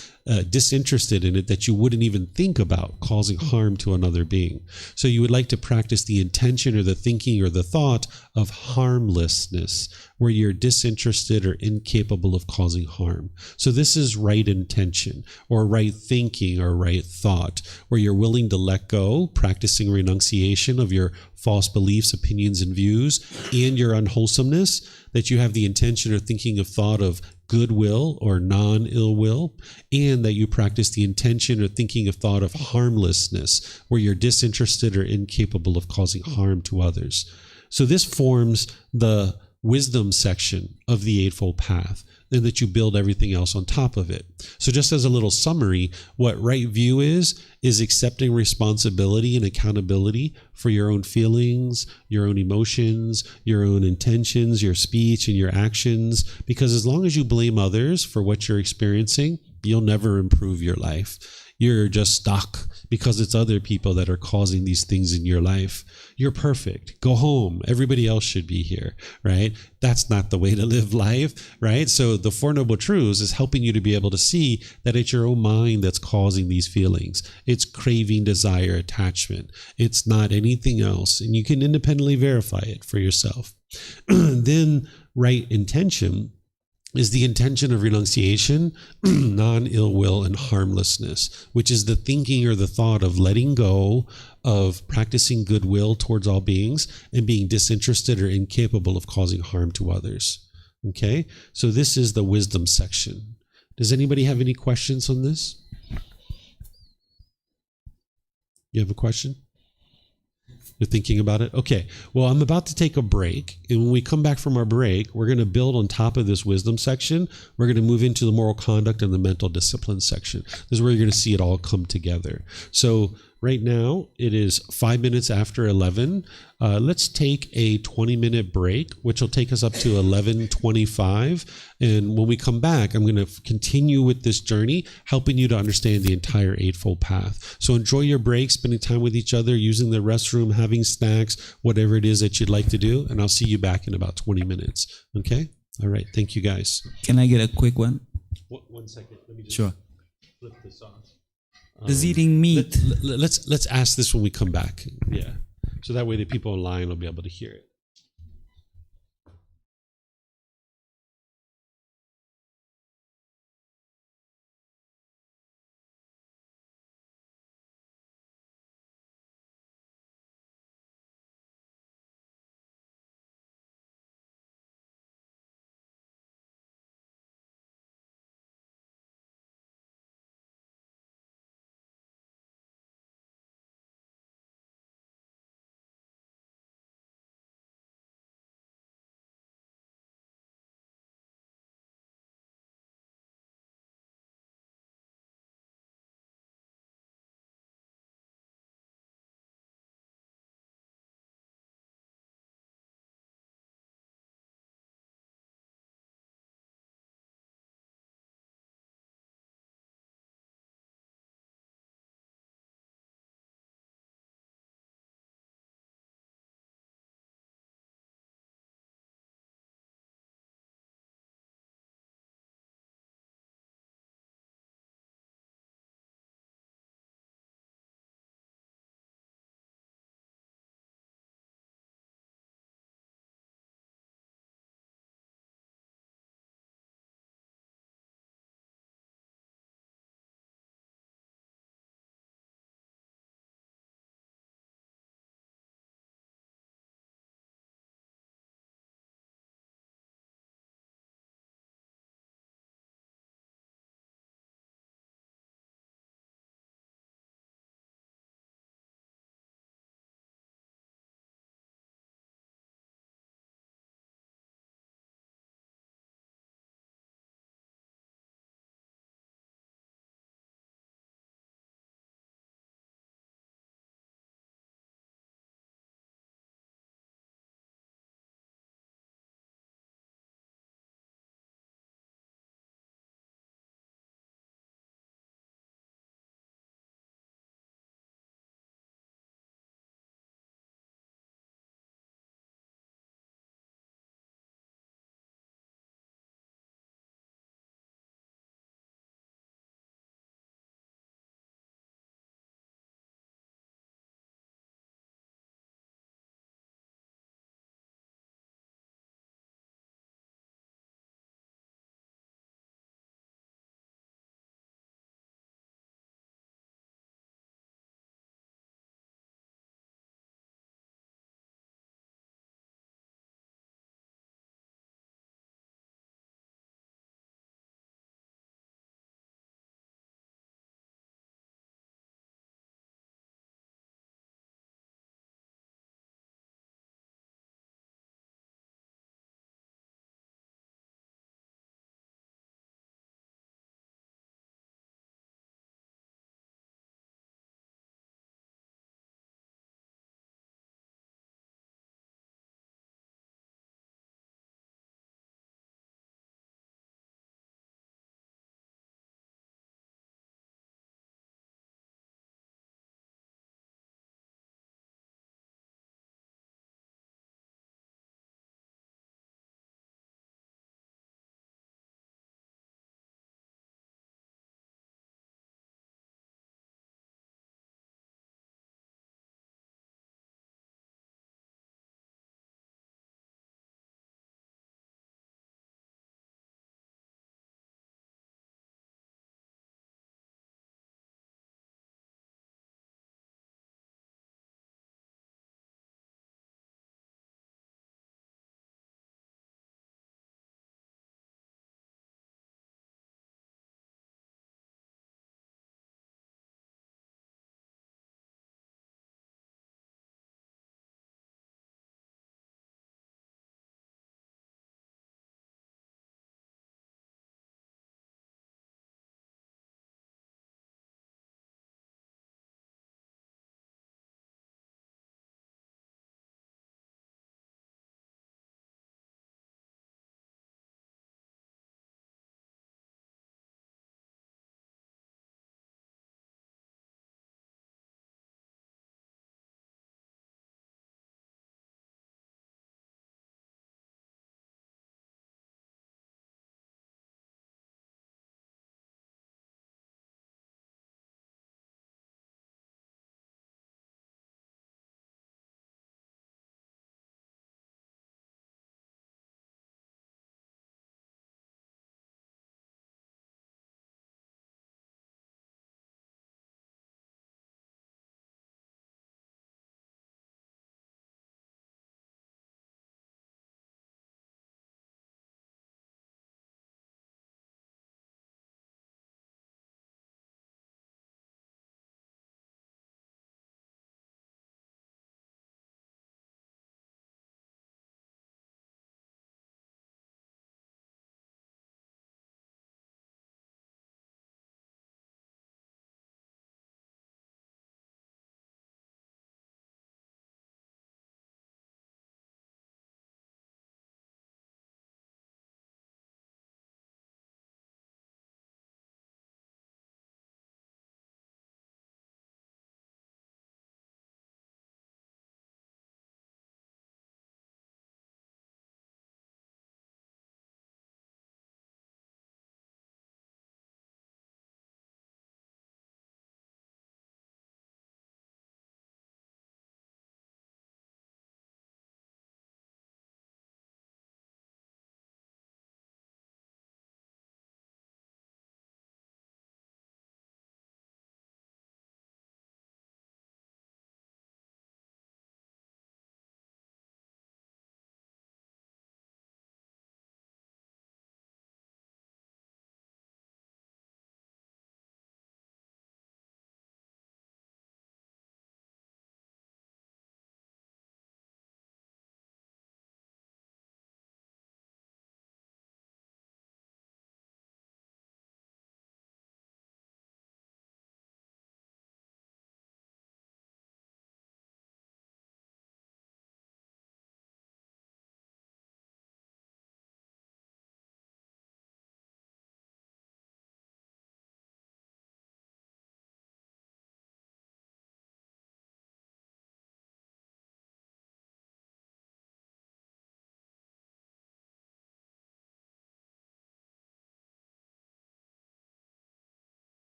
disinterested in it that you wouldn't even think about causing harm to another being. So you would like to practice the intention or the thinking or the thought of harmlessness, where you're disinterested or incapable of causing harm. So this is right intention or right thinking or right thought, where you're willing to let go, practicing renunciation of your false beliefs, opinions, and views, and your unwholesomeness, that you have the intention or thinking of thought of goodwill or non-ill will, and that you practice the intention or thinking of thought of harmlessness, where you're disinterested or incapable of causing harm to others. So this forms the wisdom section of the Eightfold Path, and that you build everything else on top of it. So just as a little summary, what right view is accepting responsibility and accountability for your own feelings, your own emotions, your own intentions, your speech, and your actions. Because as long as you blame others for what you're experiencing, you'll never improve your life. You're just stuck because it's other people that are causing these things in your life. You're perfect. Go home. Everybody else should be here, right? That's not the way to live life, right? So the Four Noble Truths is helping you to be able to see that it's your own mind that's causing these feelings. It's craving, desire, attachment. It's not anything else. And you can independently verify it for yourself. Then right intention is the intention of renunciation, non-ill will, and harmlessness, which is the thinking or the thought of letting go, of practicing goodwill towards all beings, and being disinterested or incapable of causing harm to others. Okay? So this is the wisdom section. Does anybody have any questions on this? You have a question? You're thinking about it? Okay. Well, I'm about to take a break. And when we come back from our break, we're going to build on top of this wisdom section. We're going to move into the moral conduct and the mental discipline section. This is where you're going to see it all come together. So right now, it is 5 minutes after 11. Let's take a 20-minute break, which will take us up to 11:25. And when we come back, I'm going to continue with this journey, helping you to understand the entire Eightfold Path. So enjoy your break, spending time with each other, using the restroom, having snacks, whatever it is that you'd like to do. And I'll see you back in about 20 minutes. Okay? All right. Thank you, guys. Can I get a quick one? 1 second. Let me just Sure. flip this off. Does eating meat Let's ask this when we come back. Yeah. So that way the people online will be able to hear it.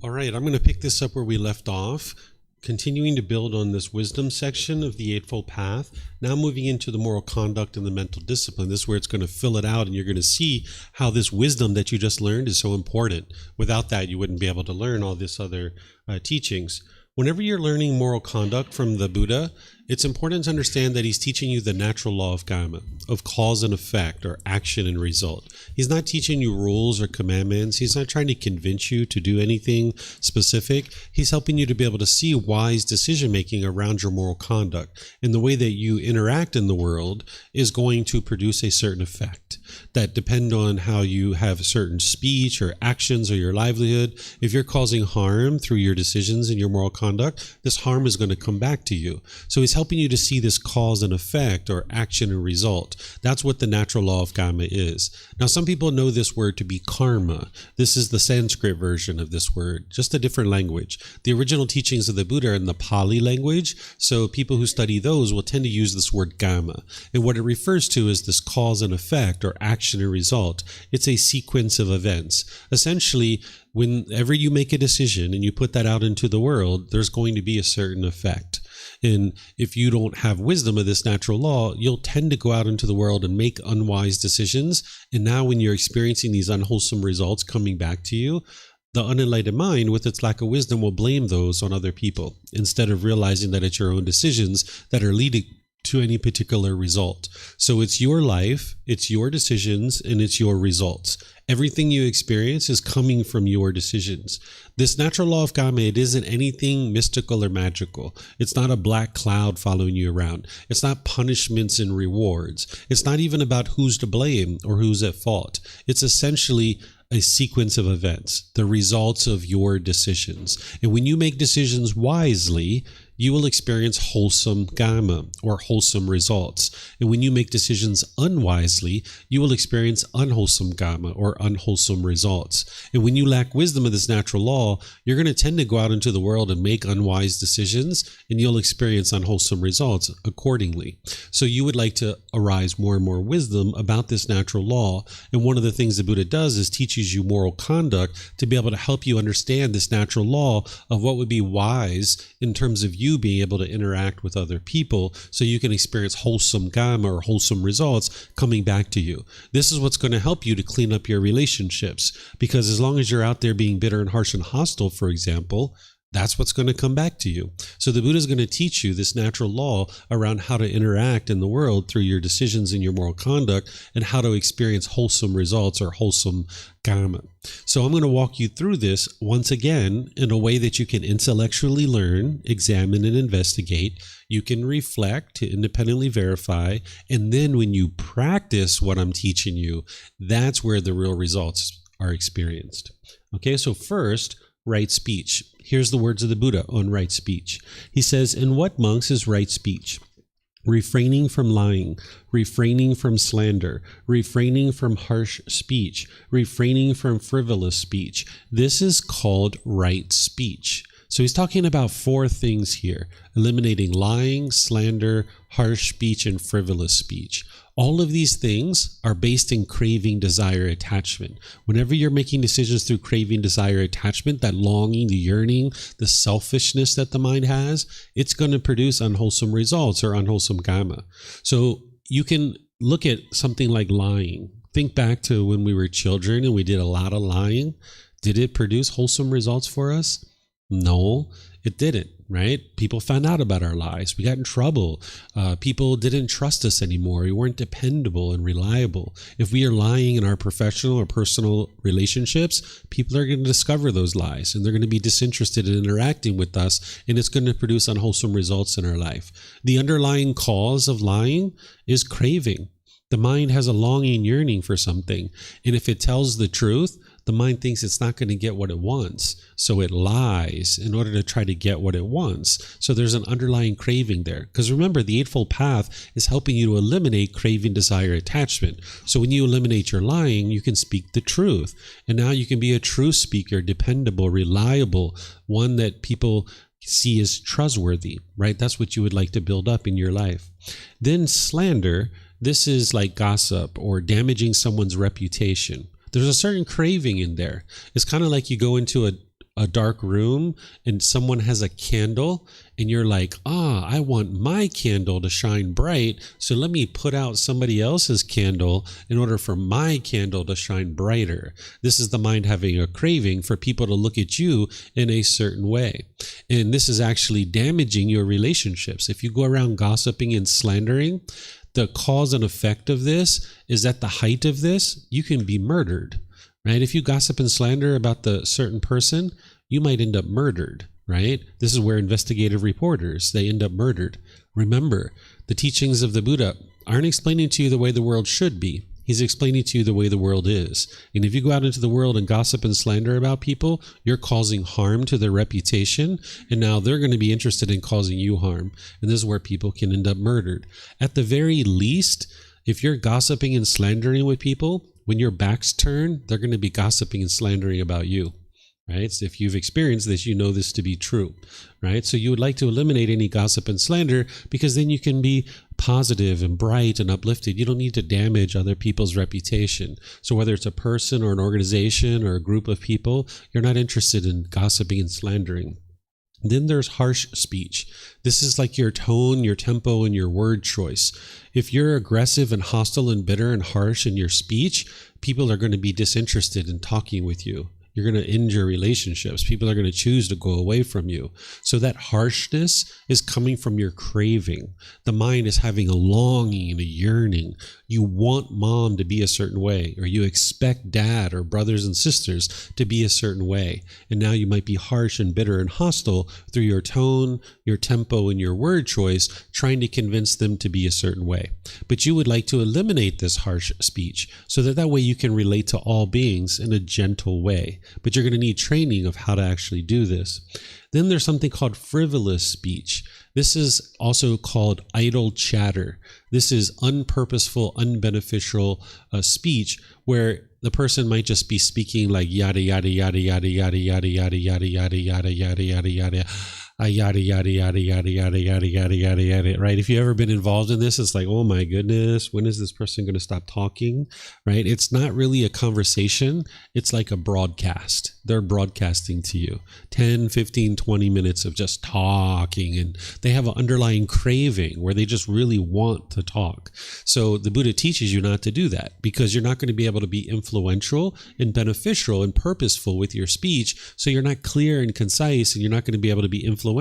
All right, I'm going to pick this up where we left off, continuing to build on this wisdom section of the Eightfold Path, now moving into the moral conduct and the mental discipline. This is where it's going to fill it out, and you're going to see how this wisdom that you just learned is so important. Without that, you wouldn't be able to learn all this other teachings. Whenever you're learning moral conduct from the Buddha, it's important to understand that he's teaching you the natural law of karma, of cause and effect, or action and result. He's not teaching you rules or commandments. He's not trying to convince you to do anything specific. He's helping you to be able to see wise decision-making around your moral conduct. And the way that you interact in the world is going to produce a certain effect that depend on how you have certain speech or actions or your livelihood. If you're causing harm through your decisions and your moral conduct, this harm is going to come back to you. So he's helping you to see this cause and effect, or action and result. That's what the natural law of karma is. Now, some people know this word to be karma. This is the Sanskrit version of this word, just a different language. The original teachings of the Buddha are in the Pali language, so people who study those will tend to use this word karma. And what it refers to is this cause and effect, or action and result. It's a sequence of events. Essentially, whenever you make a decision and you put that out into the world, there's going to be a certain effect. And if you don't have wisdom of this natural law, you'll tend to go out into the world and make unwise decisions. And now when you're experiencing these unwholesome results coming back to you, the unenlightened mind, with its lack of wisdom, will blame those on other people instead of realizing that it's your own decisions that are leading to any particular result. So it's your life, it's your decisions, and it's your results. Everything you experience is coming from your decisions. This natural law of karma, it isn't anything mystical or magical. It's not a black cloud following you around. It's not punishments and rewards. It's not even about who's to blame or who's at fault. It's essentially a sequence of events, the results of your decisions. And when you make decisions wisely, you will experience wholesome karma, or wholesome results. And when you make decisions unwisely, you will experience unwholesome karma, or unwholesome results. And when you lack wisdom of this natural law, you're going to tend to go out into the world and make unwise decisions, and you'll experience unwholesome results accordingly. So you would like to arise more and more wisdom about this natural law. And one of the things the Buddha does is teaches you moral conduct to be able to help you understand this natural law of what would be wise in terms of you being able to interact with other people, so you can experience wholesome karma, or wholesome results coming back to you. This is what's going to help you to clean up your relationships, because as long as you're out there being bitter and harsh and hostile, for example, that's what's going to come back to you. So the Buddha is going to teach you this natural law around how to interact in the world through your decisions and your moral conduct, and how to experience wholesome results, or wholesome karma. So I'm going to walk you through this once again in a way that you can intellectually learn, examine, and investigate. You can reflect to independently verify. And then when you practice what I'm teaching you, that's where the real results are experienced. Okay, so first, right speech. Here's the words of the Buddha on right speech. He says, "In what, monks, is right speech? Refraining from lying, refraining from slander, refraining from harsh speech, refraining from frivolous speech. This is called right speech." So he's talking about four things here: eliminating lying, slander, harsh speech, and frivolous speech. All of these things are based in craving, desire, attachment. Whenever you're making decisions through craving, desire, attachment, that longing, the yearning, the selfishness that the mind has, it's going to produce unwholesome results, or unwholesome karma. So you can look at something like lying. Think back to when we were children and we did a lot of lying. Did it produce wholesome results for us? No, it didn't, right? People found out about our lies. We got in trouble. People didn't trust us anymore. We weren't dependable and reliable. If we are lying in our professional or personal relationships, people are going to discover those lies, and they're going to be disinterested in interacting with us, and it's going to produce unwholesome results in our life. The underlying cause of lying is craving. The mind has a longing, yearning for something, and if it tells the truth, the mind thinks it's not going to get what it wants, so it lies in order to try to get what it wants. So there's an underlying craving there. Because remember, the Eightfold Path is helping you to eliminate craving, desire, attachment. So when you eliminate your lying, you can speak the truth. And now you can be a true speaker, dependable, reliable, one that people see as trustworthy, right? That's what you would like to build up in your life. Then slander, this is like gossip or damaging someone's reputation. There's a certain craving in there. It's kind of like you go into a a dark room and someone has a candle and you're like, I want my candle to shine bright, so let me put out somebody else's candle in order for my candle to shine brighter. This is the mind having a craving for people to look at you in a certain way. And this is actually damaging your relationships. If you go around gossiping and slandering, the cause and effect of this is at the height of this, you can be murdered, right? If you gossip and slander about the certain person, you might end up murdered, right? This is where investigative reporters, they end up murdered. Remember, the teachings of the Buddha aren't explaining to you the way the world should be. He's explaining to you the way the world is. And if you go out into the world and gossip and slander about people, you're causing harm to their reputation. And now they're going to be interested in causing you harm. And this is where people can end up murdered. At the very least, if you're gossiping and slandering with people, when your back's turned, they're going to be gossiping and slandering about you. Right? So if you've experienced this, you know this to be true, right? So you would like to eliminate any gossip and slander because then you can be positive and bright and uplifted. You don't need to damage other people's reputation. So whether it's a person or an organization or a group of people, you're not interested in gossiping and slandering. Then there's harsh speech. This is like your tone, your tempo, and your word choice. If you're aggressive and hostile and bitter and harsh in your speech, people are going to be disinterested in talking with you. You're going to injure relationships. People are going to choose to go away from you. So that harshness is coming from your craving. The mind is having a longing and a yearning. You want mom to be a certain way, or you expect dad or brothers and sisters to be a certain way. And now you might be harsh and bitter and hostile through your tone, your tempo, and your word choice, trying to convince them to be a certain way. But you would like to eliminate this harsh speech so that way you can relate to all beings in a gentle way. But you're going to need training of how to actually do this. Then there's something called frivolous speech. This is also called idle chatter. This is unpurposeful, unbeneficial speech where the person might just be speaking like yada, yada, yada, yada, yada, yada, yada, yada, yada, yada, yada, yada, yada. Yada, yada, yada, yada, yada, yada, yada, yada, yada, right? If you've ever been involved in this, it's like, oh my goodness, when is this person going to stop talking, right? It's not really a conversation. It's like a broadcast. They're broadcasting to you 10, 15, 20 minutes of just talking, and they have an underlying craving where they just really want to talk. So the Buddha teaches you not to do that because you're not going to be able to be influential and beneficial and purposeful with your speech. So you're not clear and concise, and you're not going to be able to be influential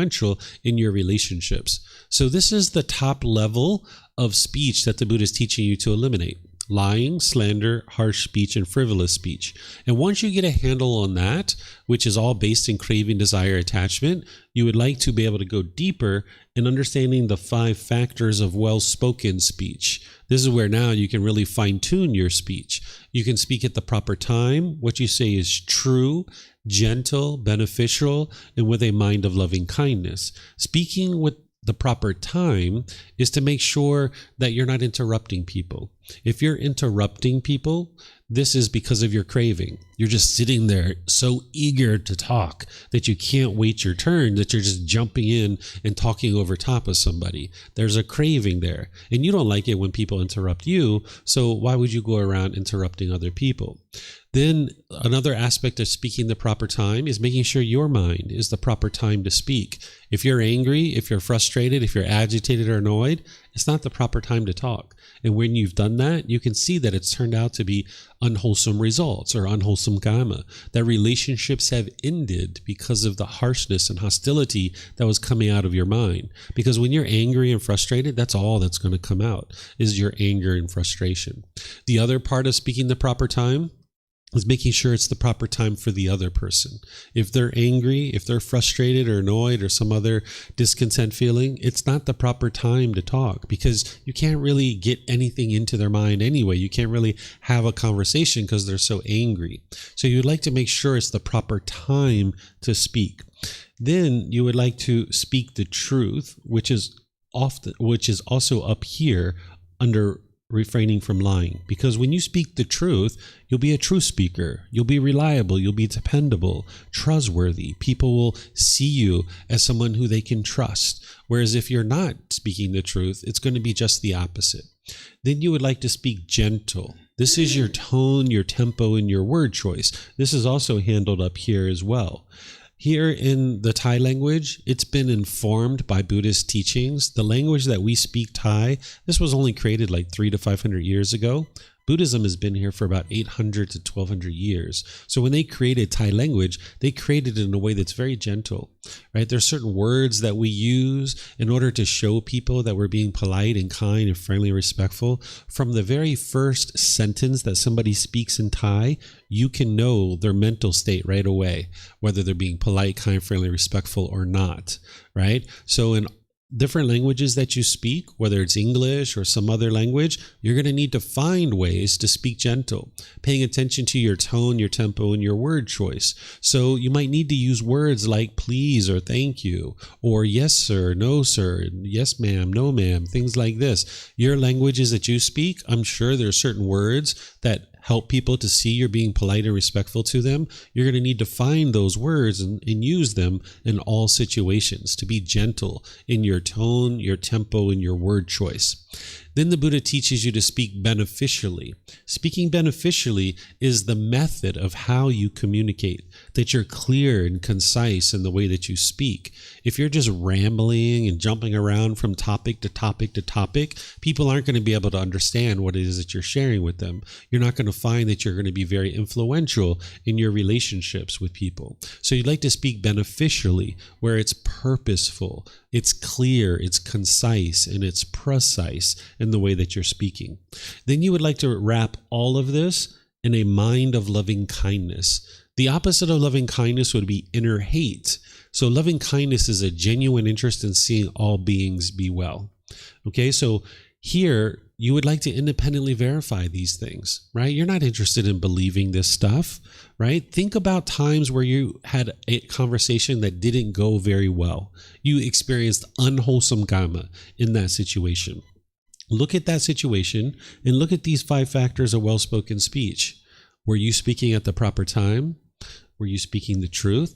in your relationships. So this is the top level of speech that the Buddha is teaching you to eliminate: lying, slander, harsh speech, and frivolous speech. And once you get a handle on that, which is all based in craving, desire, attachment, you would like to be able to go deeper in understanding the 5 factors of well-spoken speech. This is where now you can really fine-tune your speech. You can speak at the proper time. What you say is true, gentle, beneficial, and with a mind of loving kindness. Speaking with the proper time is to make sure that you're not interrupting people. If you're interrupting people, this is because of your craving. You're just sitting there so eager to talk that you can't wait your turn, that you're just jumping in and talking over top of somebody. There's a craving there. And you don't like it when people interrupt you, so why would you go around interrupting other people? Then another aspect of speaking the proper time is making sure your mind is the proper time to speak. If you're angry, if you're frustrated, if you're agitated or annoyed, it's not the proper time to talk. And when you've done that, you can see that it's turned out to be unwholesome results or unwholesome karma. That relationships have ended because of the harshness and hostility that was coming out of your mind. Because when you're angry and frustrated, that's all that's going to come out is your anger and frustration. The other part of speaking the proper time is making sure it's the proper time for the other person. If they're angry, if they're frustrated or annoyed or some other discontent feeling, it's not the proper time to talk because you can't really get anything into their mind anyway. You can't really have a conversation because they're so angry. So you'd like to make sure it's the proper time to speak. Then you would like to speak the truth, which is also up here under refraining from lying. Because when you speak the truth, you'll be a true speaker. You'll be reliable. You'll be dependable, trustworthy. People will see you as someone who they can trust. Whereas if you're not speaking the truth, it's going to be just the opposite. Then you would like to speak gentle. This is your tone, your tempo, and your word choice. This is also handled up here as well. Here in the Thai language, it's been informed by Buddhist teachings. The language that we speak Thai, this was only created like 300 to 500 years ago. Buddhism has been here for about 800 to 1200 years. So when they created Thai language, they created it in a way that's very gentle, right? There's certain words that we use in order to show people that we're being polite and kind and friendly and respectful. From the very first sentence that somebody speaks in Thai, you can know their mental state right away, whether they're being polite, kind, friendly, respectful or not, right? So in different languages that you speak, whether it's English or some other language, you're going to need to find ways to speak gentle, paying attention to your tone, your tempo, and your word choice. So you might need to use words like please or thank you, or yes, sir, no, sir, yes, ma'am, no, ma'am, things like this. Your languages that you speak, I'm sure there are certain words that help people to see you're being polite and respectful to them. You're going to need to find those words and use them in all situations to be gentle in your tone, your tempo, and your word choice. Then the Buddha teaches you to speak beneficially. Speaking beneficially is the method of how you communicate, that you're clear and concise in the way that you speak. If you're just rambling and jumping around from topic to topic to topic, people aren't going to be able to understand what it is that you're sharing with them. You're not going to find that you're going to be very influential in your relationships with people. So you'd like to speak beneficially, where it's purposeful, it's clear, it's concise, and it's precise in the way that you're speaking. Then you would like to wrap all of this in a mind of loving kindness. The opposite of loving kindness would be inner hate. So loving kindness is a genuine interest in seeing all beings be well. Okay, so here you would like to independently verify these things, right? You're not interested in believing this stuff, right? Think about times where you had a conversation that didn't go very well. You experienced unwholesome karma in that situation. Look at that situation and look at these 5 factors of well-spoken speech. Were you speaking at the proper time? Were you speaking the truth?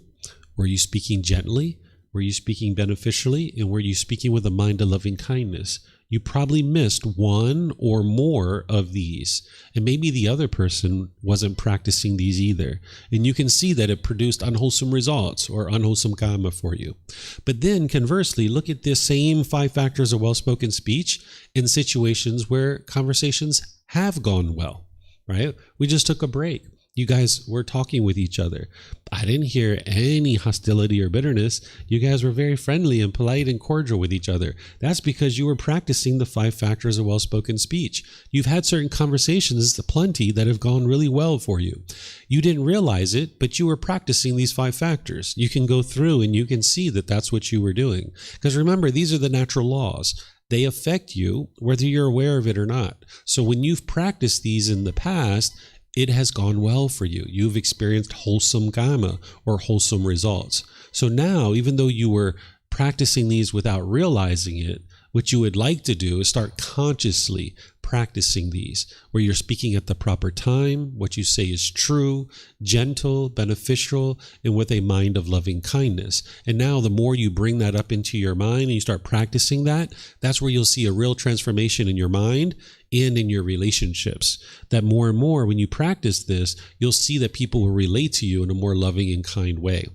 Were you speaking gently? Were you speaking beneficially? And were you speaking with a mind of loving kindness? You probably missed one or more of these. And maybe the other person wasn't practicing these either. And you can see that it produced unwholesome results or unwholesome karma for you. But then conversely, look at this same 5 factors of well-spoken speech in situations where conversations have gone well, right? We just took a break. You guys were talking with each other. I didn't hear any hostility or bitterness. You guys were very friendly and polite and cordial with each other. That's because you were practicing the 5 factors of well-spoken speech. You've had certain conversations, plenty, that have gone really well for you. You didn't realize it, but you were practicing these 5 factors. You can go through and you can see that that's what you were doing. Because remember, these are the natural laws. They affect you whether you're aware of it or not. So when you've practiced these in the past, it has gone well for you. You've experienced wholesome karma or wholesome results. So now, even though you were practicing these without realizing it, what you would like to do is start consciously practicing these, where you're speaking at the proper time, what you say is true, gentle, beneficial, and with a mind of loving kindness. And now the more you bring that up into your mind and you start practicing that, that's where you'll see a real transformation in your mind and in your relationships. That more and more, when you practice this, you'll see that people will relate to you in a more loving and kind way.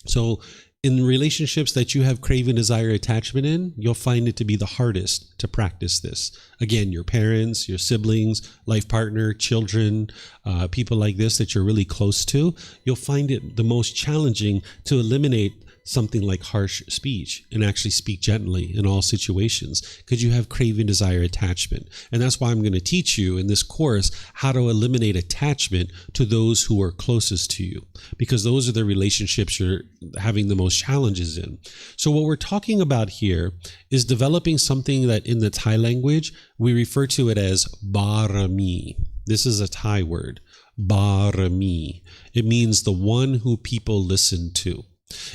So in relationships that you have craving, desire, attachment in, you'll find it to be the hardest to practice this. Again, your parents, your siblings, life partner, children, people like this that you're really close to, you'll find it the most challenging to eliminate something like harsh speech and actually speak gently in all situations, because you have craving, desire, attachment. And that's why I'm going to teach you in this course how to eliminate attachment to those who are closest to you, because those are the relationships you're having the most challenges in. So what we're talking about here is developing something that in the Thai language, we refer to it as barami. This is a Thai word, barami. It means the one who people listen to.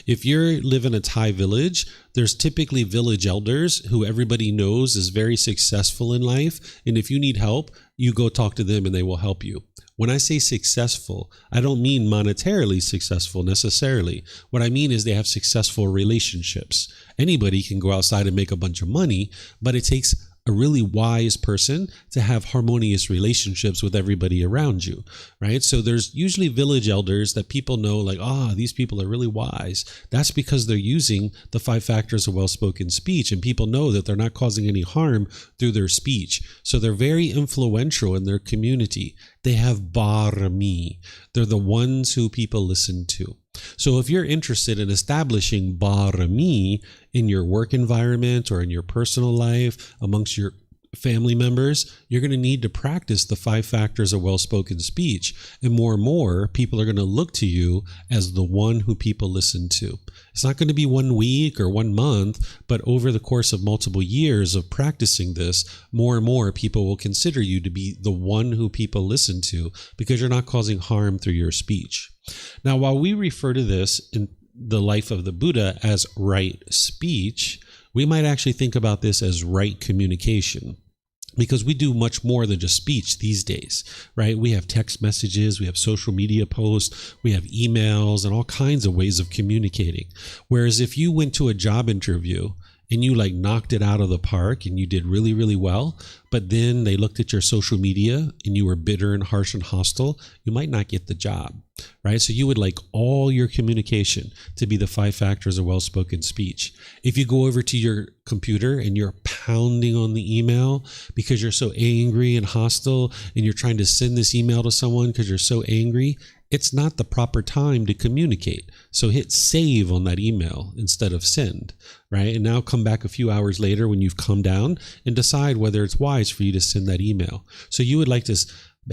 If you live in a Thai village, there's typically village elders who everybody knows is very successful in life. And if you need help, you go talk to them and they will help you. When I say successful, I don't mean monetarily successful necessarily. What I mean is they have successful relationships. Anybody can go outside and make a bunch of money, but it takes a really wise person to have harmonious relationships with everybody around you, right? So there's usually village elders that people know, like, these people are really wise. That's because they're using the 5 factors of well-spoken speech, and people know that they're not causing any harm through their speech. So they're very influential in their community. They have barami. They're the ones who people listen to. So if you're interested in establishing barami in your work environment or in your personal life, amongst your family members, you're going to need to practice the 5 factors of well-spoken speech. And more, people are going to look to you as the one who people listen to. It's not going to be 1 week or 1 month, but over the course of multiple years of practicing this, more and more people will consider you to be the one who people listen to because you're not causing harm through your speech. Now, while we refer to this in the life of the Buddha as right speech, we might actually think about this as right communication, because we do much more than just speech these days, right? We have text messages, we have social media posts, we have emails, and all kinds of ways of communicating. Whereas if you went to a job interview and you like knocked it out of the park and you did really, really well, but then they looked at your social media and you were bitter and harsh and hostile, you might not get the job, right? So you would like all your communication to be the 5 factors of well-spoken speech. If you go over to your computer and you're pounding on the email because you're so angry and hostile, and you're trying to send this email to someone because you're so angry, it's not the proper time to communicate. So hit save on that email instead of send, right? And now come back a few hours later when you've calmed down and decide whether it's wise for you to send that email. So you would like to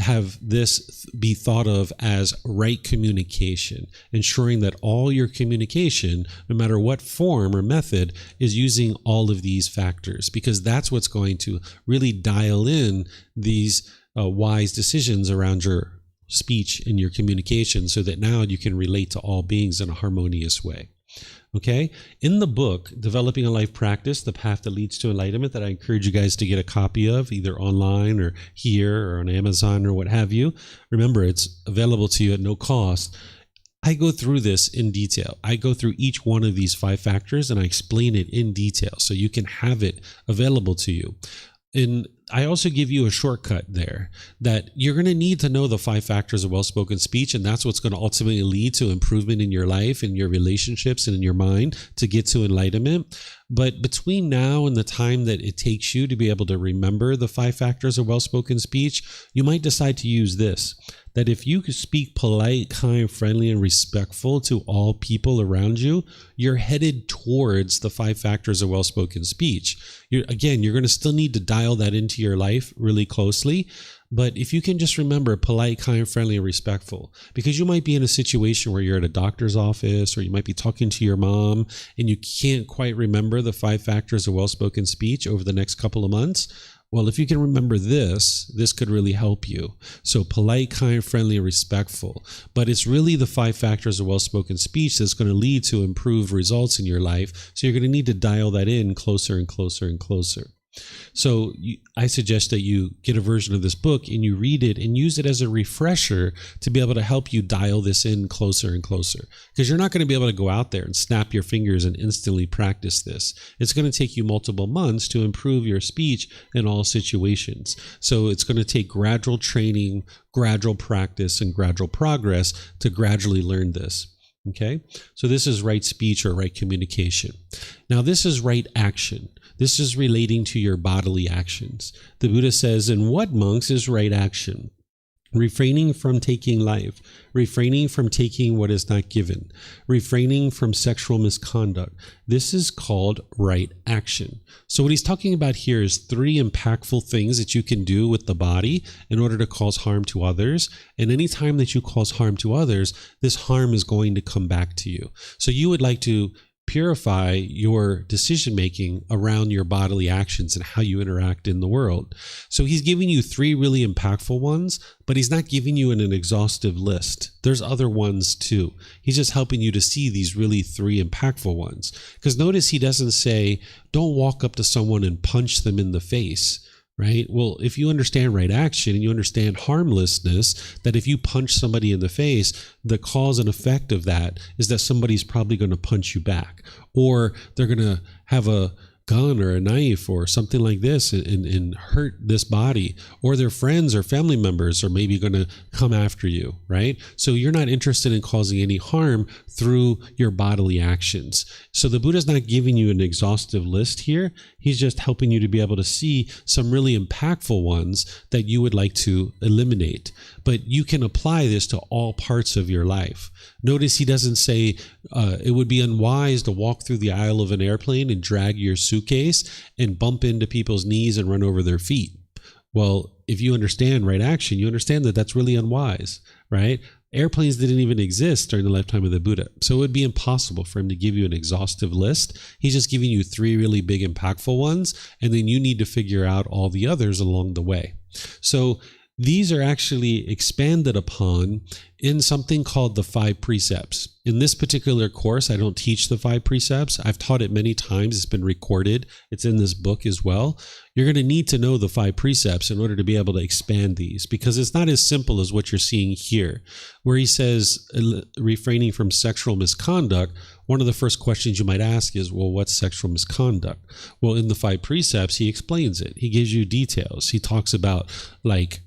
have this be thought of as right communication, ensuring that all your communication, no matter what form or method, is using all of these factors, because that's what's going to really dial in these wise decisions around your speech and your communication, so that now you can relate to all beings in a harmonious way. Okay? In the book, Developing a Life Practice, The Path That Leads to Enlightenment, that I encourage you guys to get a copy of, either online or here or on Amazon or what have you. Remember, it's available to you at no cost. I go through this in detail. I go through each one of these 5 factors and I explain it in detail so you can have it available to you. And I also give you a shortcut there that you're going to need to know the 5 factors of well-spoken speech, and that's what's going to ultimately lead to improvement in your life, in your relationships, and in your mind to get to enlightenment. But between now and the time that it takes you to be able to remember the 5 factors of well-spoken speech, you might decide to use this. That if you could speak polite, kind, friendly, and respectful to all people around you, you're headed towards the 5 factors of well-spoken speech. You're going to still need to dial that into your life really closely. But if you can just remember polite, kind, friendly, and respectful, because you might be in a situation where you're at a doctor's office, or you might be talking to your mom and you can't quite remember the 5 factors of well-spoken speech over the next couple of months. Well, if you can remember this could really help you. So polite, kind, friendly, and respectful. But it's really the 5 factors of well-spoken speech that's going to lead to improved results in your life. So you're going to need to dial that in closer and closer and closer. So I suggest that you get a version of this book and you read it and use it as a refresher to be able to help you dial this in closer and closer. Because you're not going to be able to go out there and snap your fingers and instantly practice this. It's going to take you multiple months to improve your speech in all situations. So it's going to take gradual training, gradual practice, and gradual progress to gradually learn this. Okay, so this is right speech or right communication. Now this is right action. This is relating to your bodily actions. The Buddha says, "In what, monks, is right action? Refraining from taking life, refraining from taking what is not given, refraining from sexual misconduct. This is called right action." So what he's talking about here is 3 impactful things that you can do with the body in order to cause harm to others. And any time that you cause harm to others, this harm is going to come back to you. So you would like to purify your decision-making around your bodily actions and how you interact in the world. So he's giving you 3 really impactful ones, but he's not giving you an exhaustive list. There's other ones too. He's just helping you to see these really 3 impactful ones. Because notice he doesn't say, don't walk up to someone and punch them in the face. Right? Well, if you understand right action and you understand harmlessness, that if you punch somebody in the face, the cause and effect of that is that somebody's probably going to punch you back, or they're going to have a gun or a knife or something like this and hurt this body, or their friends or family members are maybe going to come after you, right? So you're not interested in causing any harm through your bodily actions. So the Buddha's not giving you an exhaustive list here. He's just helping you to be able to see some really impactful ones that you would like to eliminate. But you can apply this to all parts of your life. Notice he doesn't say it would be unwise to walk through the aisle of an airplane and drag your suitcase and bump into people's knees and run over their feet. Well, if you understand right action, you understand that that's really unwise, right? Airplanes didn't even exist during the lifetime of the Buddha. So it would be impossible for him to give you an exhaustive list. He's just giving you 3 really big, impactful ones, and then you need to figure out all the others along the way. So these are actually expanded upon in something called the 5 precepts. In this particular course, I don't teach the 5 precepts. I've taught it many times. It's been recorded. It's in this book as well. You're going to need to know the 5 precepts in order to be able to expand these, because it's not as simple as what you're seeing here, where he says refraining from sexual misconduct. One of the first questions you might ask is, well, what's sexual misconduct? Well, in the 5 precepts, he explains it. He gives you details. He talks about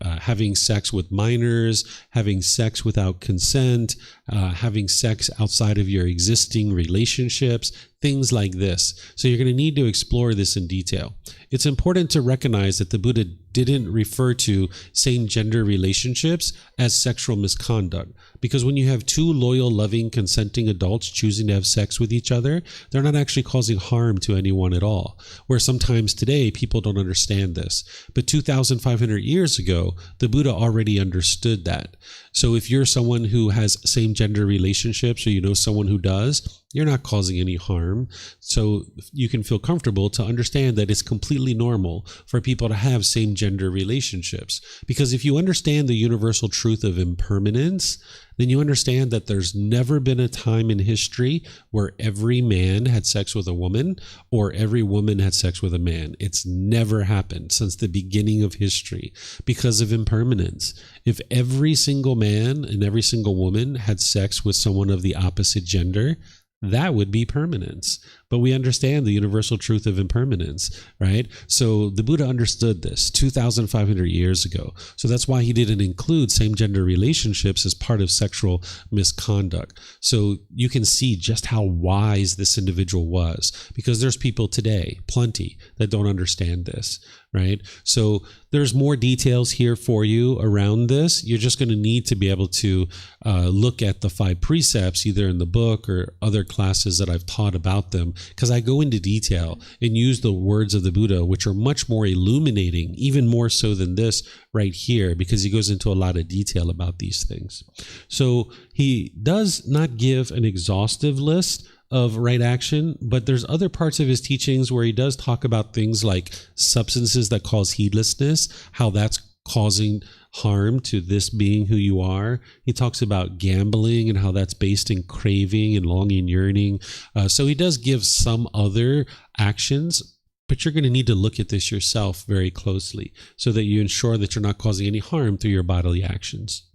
having sex with minors, having sex without consent, having sex outside of your existing relationships, things like this. So you're going to need to explore this in detail. It's important to recognize that the Buddha didn't refer to same-gender relationships as sexual misconduct, because when you have 2 loyal, loving, consenting adults choosing to have sex with each other, they're not actually causing harm to anyone at all. Where sometimes today people don't understand this. But 2,500 years ago, the Buddha already understood that. So if you're someone who has same-gender relationships, or you know someone who does, you're not causing any harm. So you can feel comfortable to understand that it's completely normal for people to have same-gender relationships. Because if you understand the universal truth of impermanence, then you understand that there's never been a time in history where every man had sex with a woman or every woman had sex with a man. It's never happened since the beginning of history because of impermanence. If every single man and every single woman had sex with someone of the opposite gender, that would be permanence. But we understand the universal truth of impermanence, right? So the Buddha understood this 2,500 years ago. So that's why he didn't include same-gender relationships as part of sexual misconduct. So you can see just how wise this individual was, because there's people today, plenty, that don't understand this, right? So there's more details here for you around this. You're just going to need to be able to look at the 5 precepts, either in the book or other classes that I've taught about them, because I go into detail and use the words of the Buddha, which are much more illuminating, even more so than this right here, because he goes into a lot of detail about these things. So he does not give an exhaustive list of right action, but there's other parts of his teachings where he does talk about things like substances that cause heedlessness, how that's causing harm to this being who you are. He talks about gambling and how that's based in craving and longing, yearning. So he does give some other actions, but you're going to need to look at this yourself very closely so that you ensure that you're not causing any harm through your bodily actions.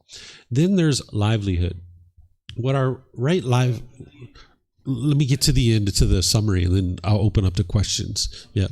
Then there's livelihood. What are right live... Let me get to the end, to the summary, and then I'll open up to questions. Yeah.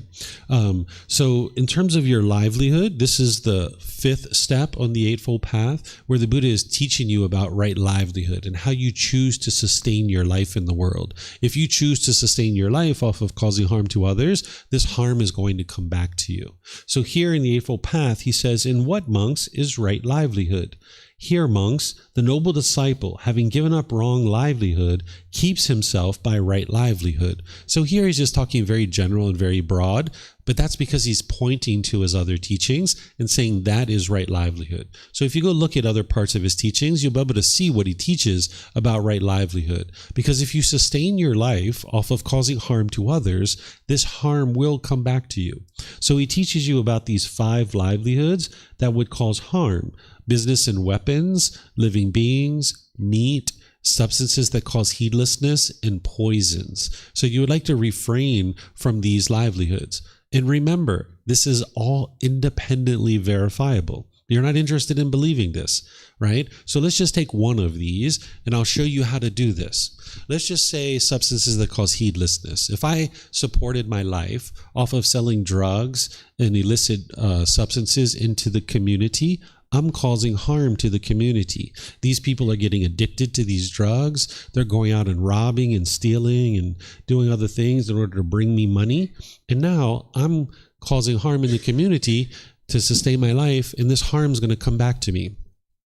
So in terms of your livelihood, this is the 5th step on the Eightfold Path, where the Buddha is teaching you about right livelihood and how you choose to sustain your life in the world. If you choose to sustain your life off of causing harm to others, this harm is going to come back to you. So here in the Eightfold Path, he says, in what, monks, is right livelihood? Here, monks, the noble disciple, having given up wrong livelihood, keeps himself by right livelihood. So here he's just talking very general and very broad, but that's because he's pointing to his other teachings and saying that is right livelihood. So if you go look at other parts of his teachings, you'll be able to see what he teaches about right livelihood. Because if you sustain your life off of causing harm to others, this harm will come back to you. So he teaches you about these 5 livelihoods that would cause harm: business and weapons, living beings, meat, substances that cause heedlessness, and poisons. So you would like to refrain from these livelihoods. And remember, this is all independently verifiable. You're not interested in believing this, right? So let's just take one of these and I'll show you how to do this. Let's just say substances that cause heedlessness. If I supported my life off of selling drugs and illicit substances into the community, I'm causing harm to the community. These people are getting addicted to these drugs. They're going out and robbing and stealing and doing other things in order to bring me money. And now I'm causing harm in the community to sustain my life, and this harm is going to come back to me.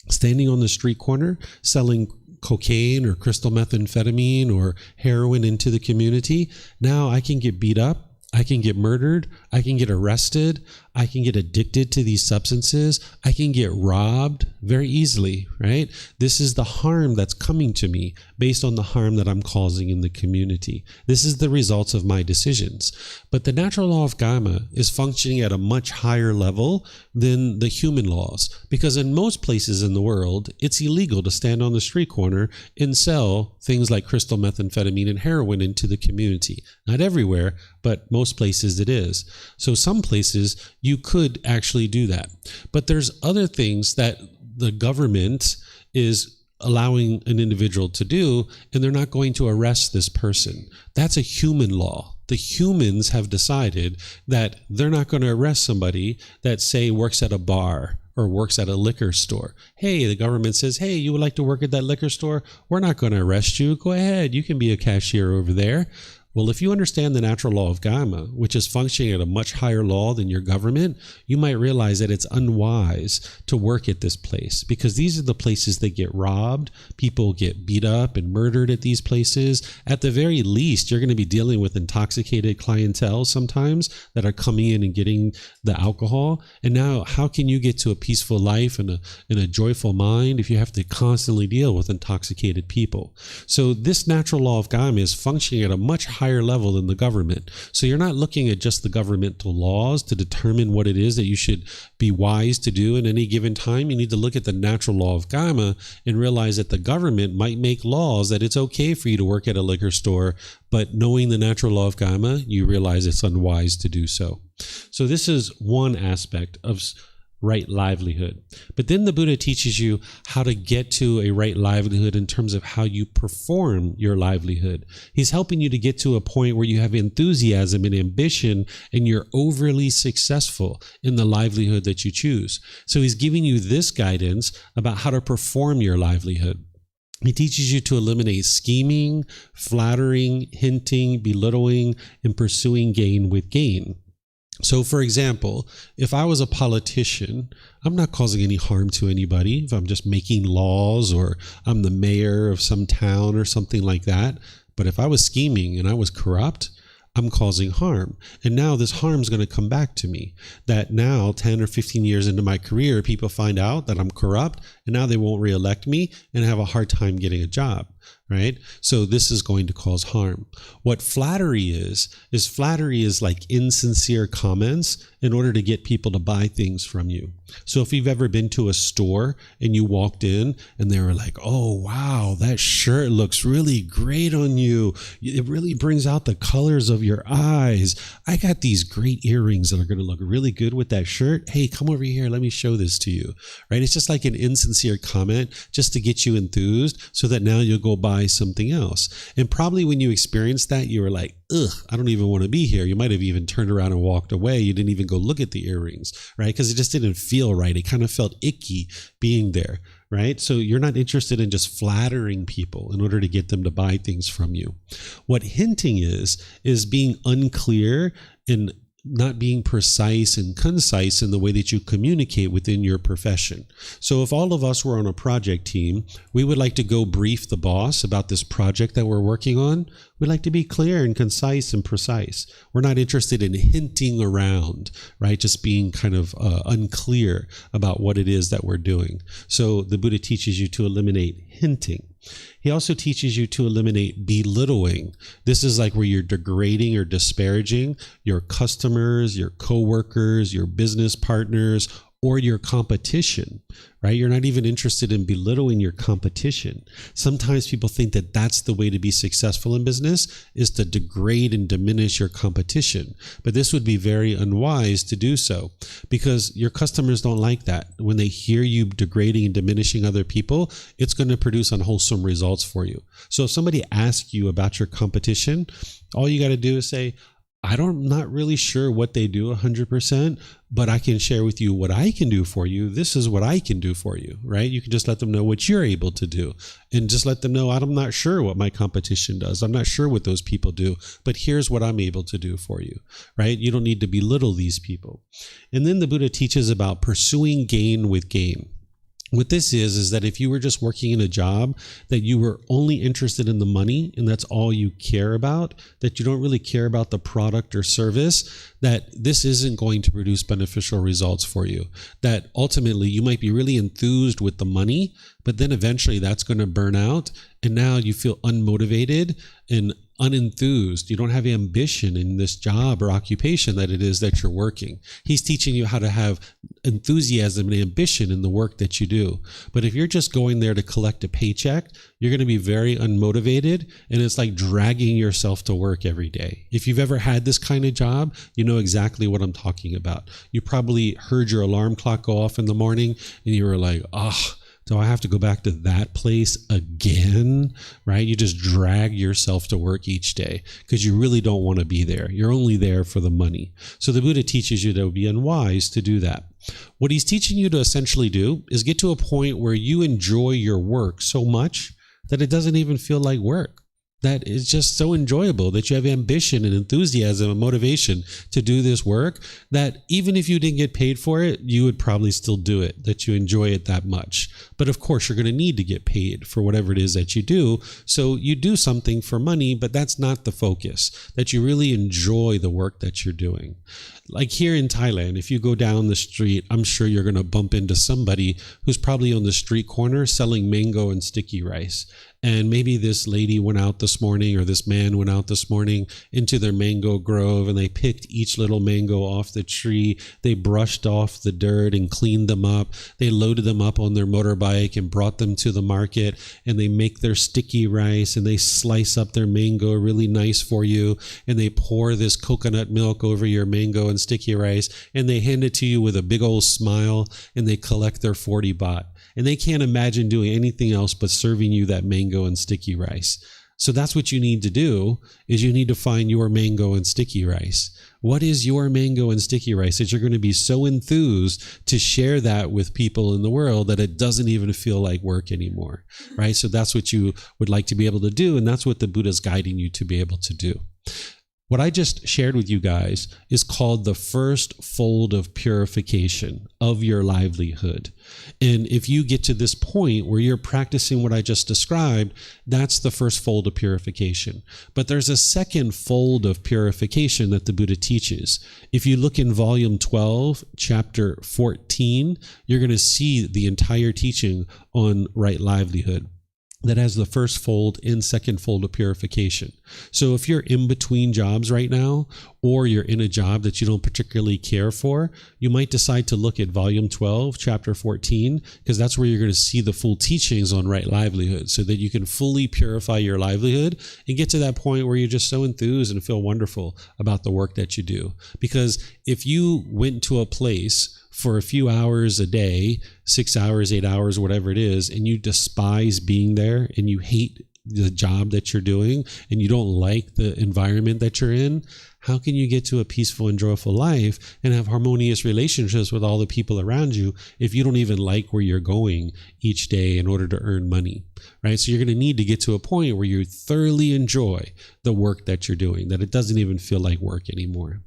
Standing on the street corner, selling cocaine or crystal methamphetamine or heroin into the community, now I can get beat up. I can get murdered, I can get arrested, I can get addicted to these substances, I can get robbed very easily, right? This is the harm that's coming to me based on the harm that I'm causing in the community. This is the results of my decisions. But the natural law of karma is functioning at a much higher level than the human laws, because in most places in the world, it's illegal to stand on the street corner and sell things like crystal methamphetamine and heroin into the community. Not everywhere, but most places it is. So some places you could actually do that. But there's other things that the government is allowing an individual to do, and they're not going to arrest this person. That's a human law. The humans have decided that they're not going to arrest somebody that, say, works at a bar or works at a liquor store. Hey, the government says, hey, you would like to work at that liquor store? We're not going to arrest you. Go ahead. You can be a cashier over there. Well, if you understand the natural law of karma, which is functioning at a much higher law than your government, you might realize that it's unwise to work at this place, because these are the places that get robbed. People get beat up and murdered at these places. At the very least, you're going to be dealing with intoxicated clientele sometimes that are coming in and getting the alcohol. And now how can you get to a peaceful life and a joyful mind if you have to constantly deal with intoxicated people? So this natural law of karma is functioning at a much higher level than the government. So you're not looking at just the governmental laws to determine what it is that you should be wise to do in any given time. You need to look at the natural law of karma and realize that the government might make laws that it's okay for you to work at a liquor store, but knowing the natural law of karma, you realize it's unwise to do so. So this is one aspect of right livelihood. But then the Buddha teaches you how to get to a right livelihood in terms of how you perform your livelihood. He's helping you to get to a point where you have enthusiasm and ambition and you're overly successful in the livelihood that you choose. So he's giving you this guidance about how to perform your livelihood. He teaches you to eliminate scheming, flattering, hinting, belittling, and pursuing gain with gain. So, for example, if I was a politician, I'm not causing any harm to anybody. If I'm just making laws, or I'm the mayor of some town or something like that. But if I was scheming and I was corrupt, I'm causing harm. And now this harm is going to come back to me. That now, 10 or 15 years into my career, people find out that I'm corrupt, and now they won't reelect me and have a hard time getting a job, right? So this is going to cause harm. What flattery is flattery is like insincere comments in order to get people to buy things from you. So if you've ever been to a store and you walked in and they were like, oh, wow, that shirt looks really great on you. It really brings out the colors of your eyes. I got these great earrings that are going to look really good with that shirt. Hey, come over here. Let me show this to you, right? It's just like an insincere comment just to get you enthused so that now you'll go buy something else. And probably when you experienced that, you were like, ugh, I don't even want to be here. You might have even turned around and walked away. You didn't even go look at the earrings, right? Because it just didn't feel right. It kind of felt icky being there, right? So you're not interested in just flattering people in order to get them to buy things from you. What hinting is being unclear and not being precise and concise in the way that you communicate within your profession. So if all of us were on a project team, we would like to go brief the boss about this project that we're working on. We'd like to be clear and concise and precise. We're not interested in hinting around, right? Just being kind of unclear about what it is that we're doing. So the Buddha teaches you to eliminate hinting. He also teaches you to eliminate belittling. This is like where you're degrading or disparaging your customers, your coworkers, your business partners, or your competition, right? You're not even interested in belittling your competition. Sometimes people think that that's the way to be successful in business, is to degrade and diminish your competition. But this would be very unwise to do so, because your customers don't like that. When they hear you degrading and diminishing other people, it's going to produce unwholesome results for you. So if somebody asks you about your competition, all you got to do is say, I'm not really sure what they do 100%, but I can share with you what I can do for you. This is what I can do for you, right? You can just let them know what you're able to do, and just let them know, I'm not sure what my competition does. I'm not sure what those people do, but here's what I'm able to do for you, right? You don't need to belittle these people. And then the Buddha teaches about pursuing gain with gain. What this is that if you were just working in a job that you were only interested in the money and that's all you care about, that you don't really care about the product or service, that this isn't going to produce beneficial results for you. That ultimately you might be really enthused with the money, but then eventually that's going to burn out, and now you feel unmotivated and unenthused. You don't have ambition in this job or occupation that it is that you're working. He's teaching you how to have enthusiasm and ambition in the work that you do. But if you're just going there to collect a paycheck, you're going to be very unmotivated, and it's like dragging yourself to work every day. If you've ever had this kind of job, you know exactly what I'm talking about. You probably heard your alarm clock go off in the morning and you were like, do I have to go back to that place again? Right? You just drag yourself to work each day because you really don't want to be there. You're only there for the money. So the Buddha teaches you that it would be unwise to do that. What he's teaching you to essentially do is get to a point where you enjoy your work so much that it doesn't even feel like work. That is just so enjoyable, that you have ambition and enthusiasm and motivation to do this work, that even if you didn't get paid for it, you would probably still do it, that you enjoy it that much. But of course, you're going to need to get paid for whatever it is that you do. So you do something for money, but that's not the focus, that you really enjoy the work that you're doing. Like here in Thailand, if you go down the street, I'm sure you're going to bump into somebody who's probably on the street corner selling mango and sticky rice. And maybe this lady went out this morning, or this man went out this morning into their mango grove, and they picked each little mango off the tree. They brushed off the dirt and cleaned them up. They loaded them up on their motorbike and brought them to the market, and they make their sticky rice, and they slice up their mango really nice for you, and they pour this coconut milk over your mango and sticky rice, and they hand it to you with a big old smile, and they collect their 40 baht. And they can't imagine doing anything else but serving you that mango and sticky rice. So that's what you need to do, is you need to find your mango and sticky rice. What is your mango and sticky rice that you're going to be so enthused to share that with people in the world that it doesn't even feel like work anymore, right? So that's what you would like to be able to do, and that's what the Buddha's guiding you to be able to do. What I just shared with you guys is called the first fold of purification of your livelihood. And if you get to this point where you're practicing what I just described, that's the first fold of purification. But there's a second fold of purification that the Buddha teaches. If you look in volume 12, chapter 14, you're going to see the entire teaching on right livelihood that has the first fold and second fold of purification. So if you're in between jobs right now, or you're in a job that you don't particularly care for, you might decide to look at volume 12, chapter 14, because that's where you're going to see the full teachings on right livelihood, so that you can fully purify your livelihood and get to that point where you're just so enthused and feel wonderful about the work that you do. Because if you went to a place for a few hours a day, 6 hours, 8 hours, whatever it is, and you despise being there and you hate the job that you're doing and you don't like the environment that you're in, how can you get to a peaceful and joyful life and have harmonious relationships with all the people around you if you don't even like where you're going each day in order to earn money, right? So you're going to need to get to a point where you thoroughly enjoy the work that you're doing, that it doesn't even feel like work anymore.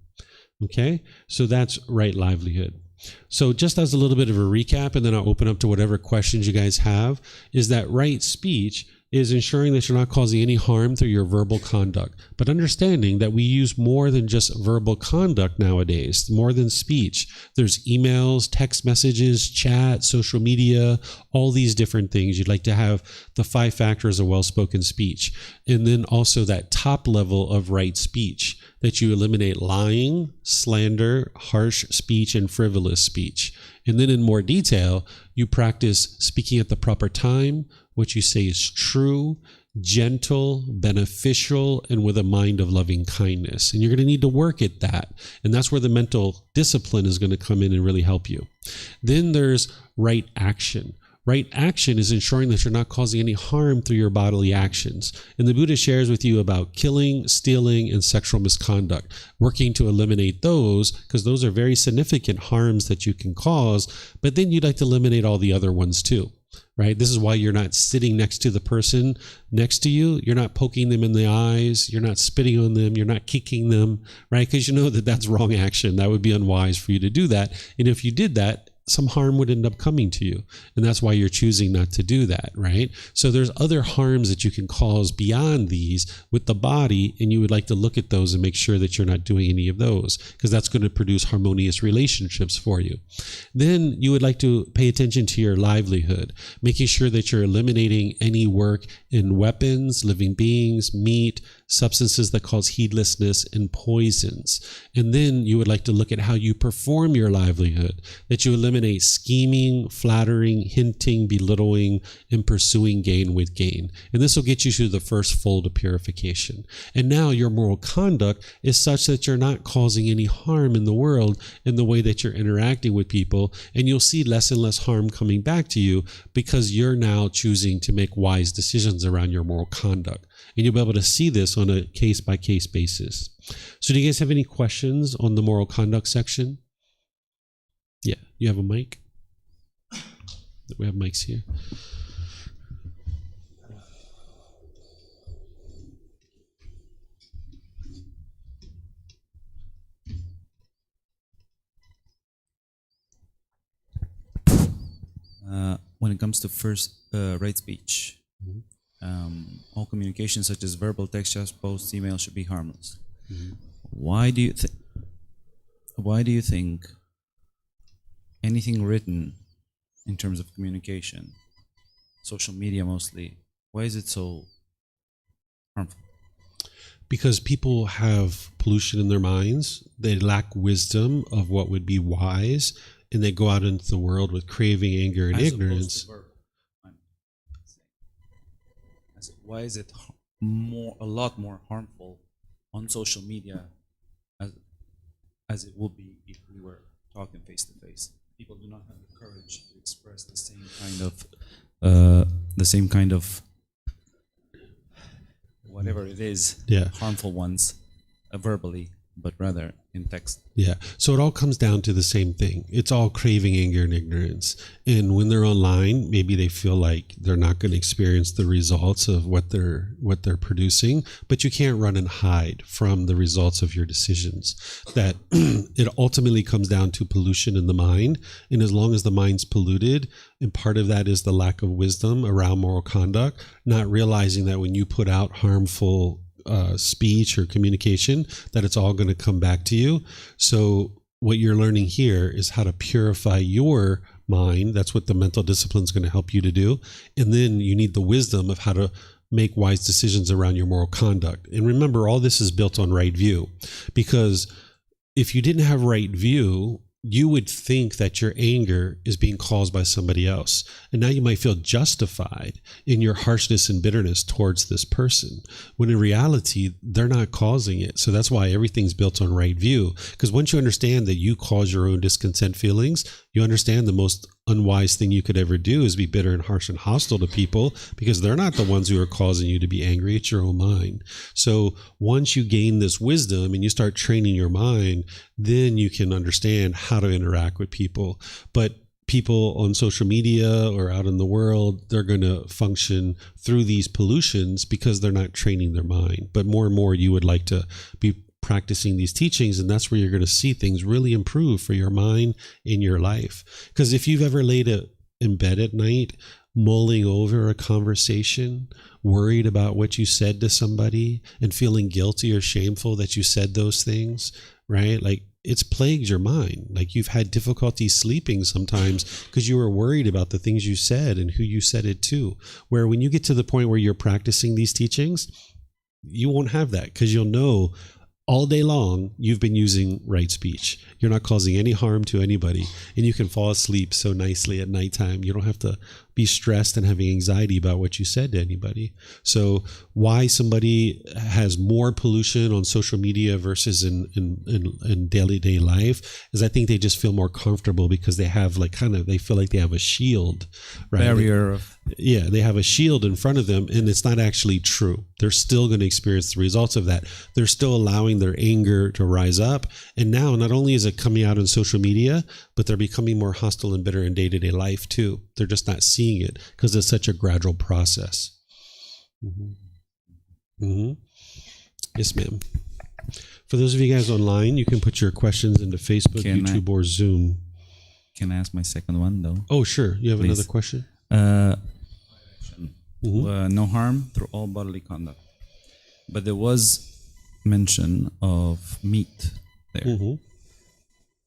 Okay? So that's right livelihood. So just as a little bit of a recap, and then I'll open up to whatever questions you guys have, is that right speech is ensuring that you're not causing any harm through your verbal conduct, but understanding that we use more than just verbal conduct nowadays, more than speech. There's emails, text messages, chat, social media, all these different things. You'd like to have the 5 factors of well-spoken speech. And then also that top level of right speech, that you eliminate lying, slander, harsh speech, and frivolous speech. And then in more detail, you practice speaking at the proper time, what you say is true, gentle, beneficial, and with a mind of loving kindness. And you're going to need to work at that. And that's where the mental discipline is going to come in and really help you. Then there's right action. Right action is ensuring that you're not causing any harm through your bodily actions. And the Buddha shares with you about killing, stealing, and sexual misconduct, working to eliminate those, because those are very significant harms that you can cause, but then you'd like to eliminate all the other ones too, right? This is why you're not sitting next to the person next to you. You're not poking them in the eyes. You're not spitting on them. You're not kicking them, right? Because you know that that's wrong action. That would be unwise for you to do that. And if you did that, some harm would end up coming to you. And that's why you're choosing not to do that, right? So there's other harms that you can cause beyond these with the body, and you would like to look at those and make sure that you're not doing any of those, because that's going to produce harmonious relationships for you. Then you would like to pay attention to your livelihood, making sure that you're eliminating any work in weapons, living beings, meat, substances that cause heedlessness, and poisons. And then you would like to look at how you perform your livelihood, that you eliminate scheming, flattering, hinting, belittling, and pursuing gain with gain. And this will get you through the first fold of purification. And now your moral conduct is such that you're not causing any harm in the world in the way that you're interacting with people, and you'll see less and less harm coming back to you because you're now choosing to make wise decisions around your moral conduct. And you'll be able to see this on a case-by-case basis. So do you guys have any questions on the moral conduct section? Yeah, you have a mic? We have mics here. When it comes to first right speech, all communication such as verbal, text, chat, posts, email should be harmless. Why do you think anything written in terms of communication, social media mostly, why is it so harmful? Because people have pollution in their minds. They lack wisdom of what would be wise, and they go out into the world with craving, anger, and ignorance. Why is it a lot more harmful on social media as it would be if we were talking face to face? People do not have the courage to express the same kind of whatever it is, harmful ones, verbally, but rather in text. Yeah. So it all comes down to the same thing. It's all craving, anger, and ignorance. And when they're online, maybe they feel like they're not going to experience the results of what they're producing, but you can't run and hide from the results of your decisions. That it ultimately comes down to pollution in the mind. And as long as the mind's polluted, and part of that is the lack of wisdom around moral conduct, not realizing that when you put out harmful speech or communication, that it's all going to come back to you. So what you're learning here is how to purify your mind. That's what the mental discipline is going to help you to do. And then you need the wisdom of how to make wise decisions around your moral conduct. And remember, all this is built on right view, because if you didn't have right view, you would think that your anger is being caused by somebody else. And now you might feel justified in your harshness and bitterness towards this person, when in reality, they're not causing it. So that's why everything's built on right view. Because once you understand that you cause your own discontent feelings, you understand the most unwise thing you could ever do is be bitter and harsh and hostile to people, because they're not the ones who are causing you to be angry. It's your own mind. So once you gain this wisdom and you start training your mind, then you can understand how to interact with people. But people on social media or out in the world, they're going to function through these pollutions because they're not training their mind. But more and more, you would like to be practicing these teachings, and that's where you're going to see things really improve for your mind in your life. Because if you've ever laid in bed at night mulling over a conversation, worried about what you said to somebody and feeling guilty or shameful that you said those things, right? Like, it's plagued your mind. Like, you've had difficulty sleeping sometimes because you were worried about the things you said and who you said it to. Where when you get to the point where you're practicing these teachings, you won't have that, because you'll know all day long you've been using right speech. You're not causing any harm to anybody, and you can fall asleep so nicely at nighttime. You don't have to be stressed and having anxiety about what you said to anybody. So why somebody has more pollution on social media versus in daily day life is, I think they just feel more comfortable because they have they feel like they have a shield, right? Barrier. Yeah, they have a shield in front of them, and it's not actually true. They're still going to experience the results of that. They're still allowing their anger to rise up. And now not only is it coming out on social media, but they're becoming more hostile and bitter in day-to-day life too. They're just not seeing it because it's such a gradual process. Yes, ma'am. For those of you guys online, you can put your questions into Facebook, YouTube, or Zoom. Can I ask my second one, though? Oh, sure. You have Please. another question? No harm through all bodily conduct. But there was mention of meat there.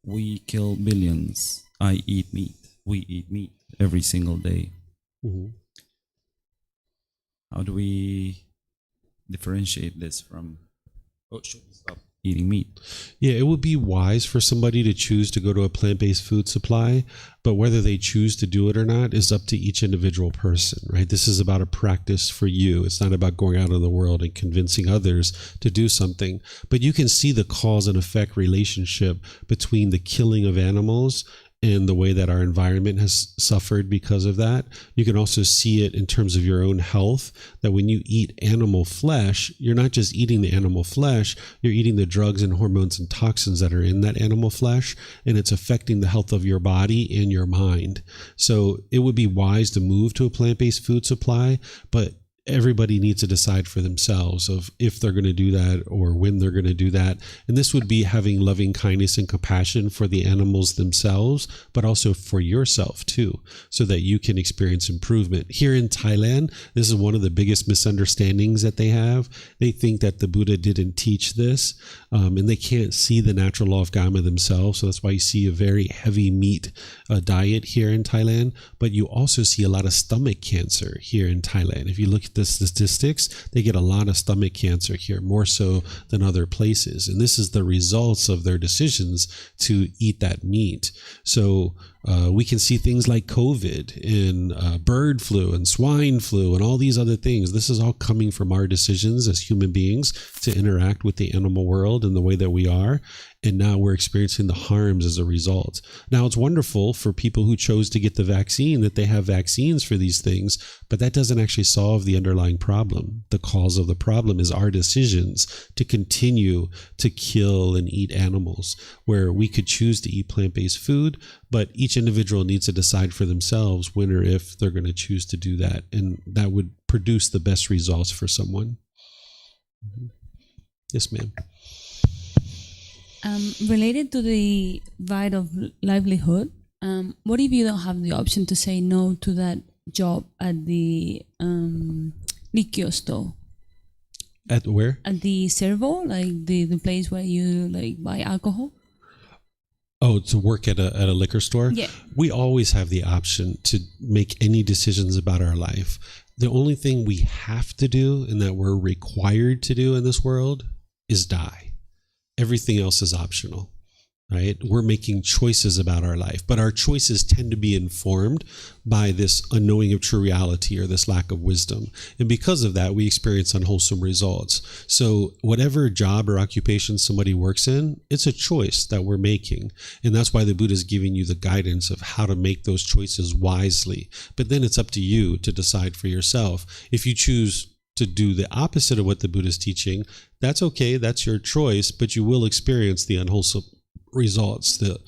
We kill billions. I eat meat. We eat meat every single day. How do we differentiate this from, should we stop eating meat? Yeah, it would be wise for somebody to choose to go to a plant-based food supply, but whether they choose to do it or not is up to each individual person, right? This is about a practice for you. It's not about going out in the world and convincing others to do something. But you can see the cause and effect relationship between the killing of animals and the way that our environment has suffered because of that. You can also see it in terms of your own health, that when you eat animal flesh, you're not just eating the animal flesh, you're eating the drugs and hormones and toxins that are in that animal flesh, and it's affecting the health of your body and your mind. So it would be wise to move to a plant-based food supply, but everybody needs to decide for themselves of if they're going to do that or when they're going to do that. And this would be having loving kindness and compassion for the animals themselves, but also for yourself too, so that you can experience improvement. Here in Thailand, this is one of the biggest misunderstandings that they have. They think that the Buddha didn't teach this, and they can't see the natural law of karma themselves. So that's why you see a very heavy meat diet here in Thailand. But you also see a lot of stomach cancer here in Thailand. If you look at the statistics, they get a lot of stomach cancer here, more so than other places. And this is the results of their decisions to eat that meat. So we can see things like COVID and bird flu and swine flu and all these other things. This is all coming from our decisions as human beings to interact with the animal world in the way that we are. And now we're experiencing the harms as a result. Now, it's wonderful for people who chose to get the vaccine that they have vaccines for these things, but that doesn't actually solve the underlying problem. The cause of the problem is our decisions to continue to kill and eat animals, where we could choose to eat plant-based food, but each individual needs to decide for themselves when or if they're going to choose to do that. And that would produce the best results for someone. Yes, ma'am. Related to the right of livelihood, what if you don't have the option to say no to that job at the liquor store? At where? At the servo, like the place where you like buy alcohol? Oh, to work at a liquor store? Yeah. We always have the option to make any decisions about our life. The only thing we have to do and that we're required to do in this world is die. Everything else is optional, right? We're making choices about our life, but our choices tend to be informed by this unknowing of true reality or this lack of wisdom. And because of that, we experience unwholesome results. So whatever job or occupation somebody works in, it's a choice that we're making. And that's why the Buddha is giving you the guidance of how to make those choices wisely. But then it's up to you to decide for yourself. If you choose to do the opposite of what the Buddha is teaching, that's okay, that's your choice, but you will experience the unwholesome results, the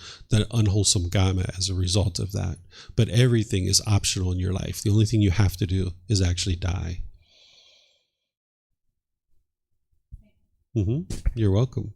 unwholesome karma as a result of that. But everything is optional in your life. The only thing you have to do is actually die. You're welcome.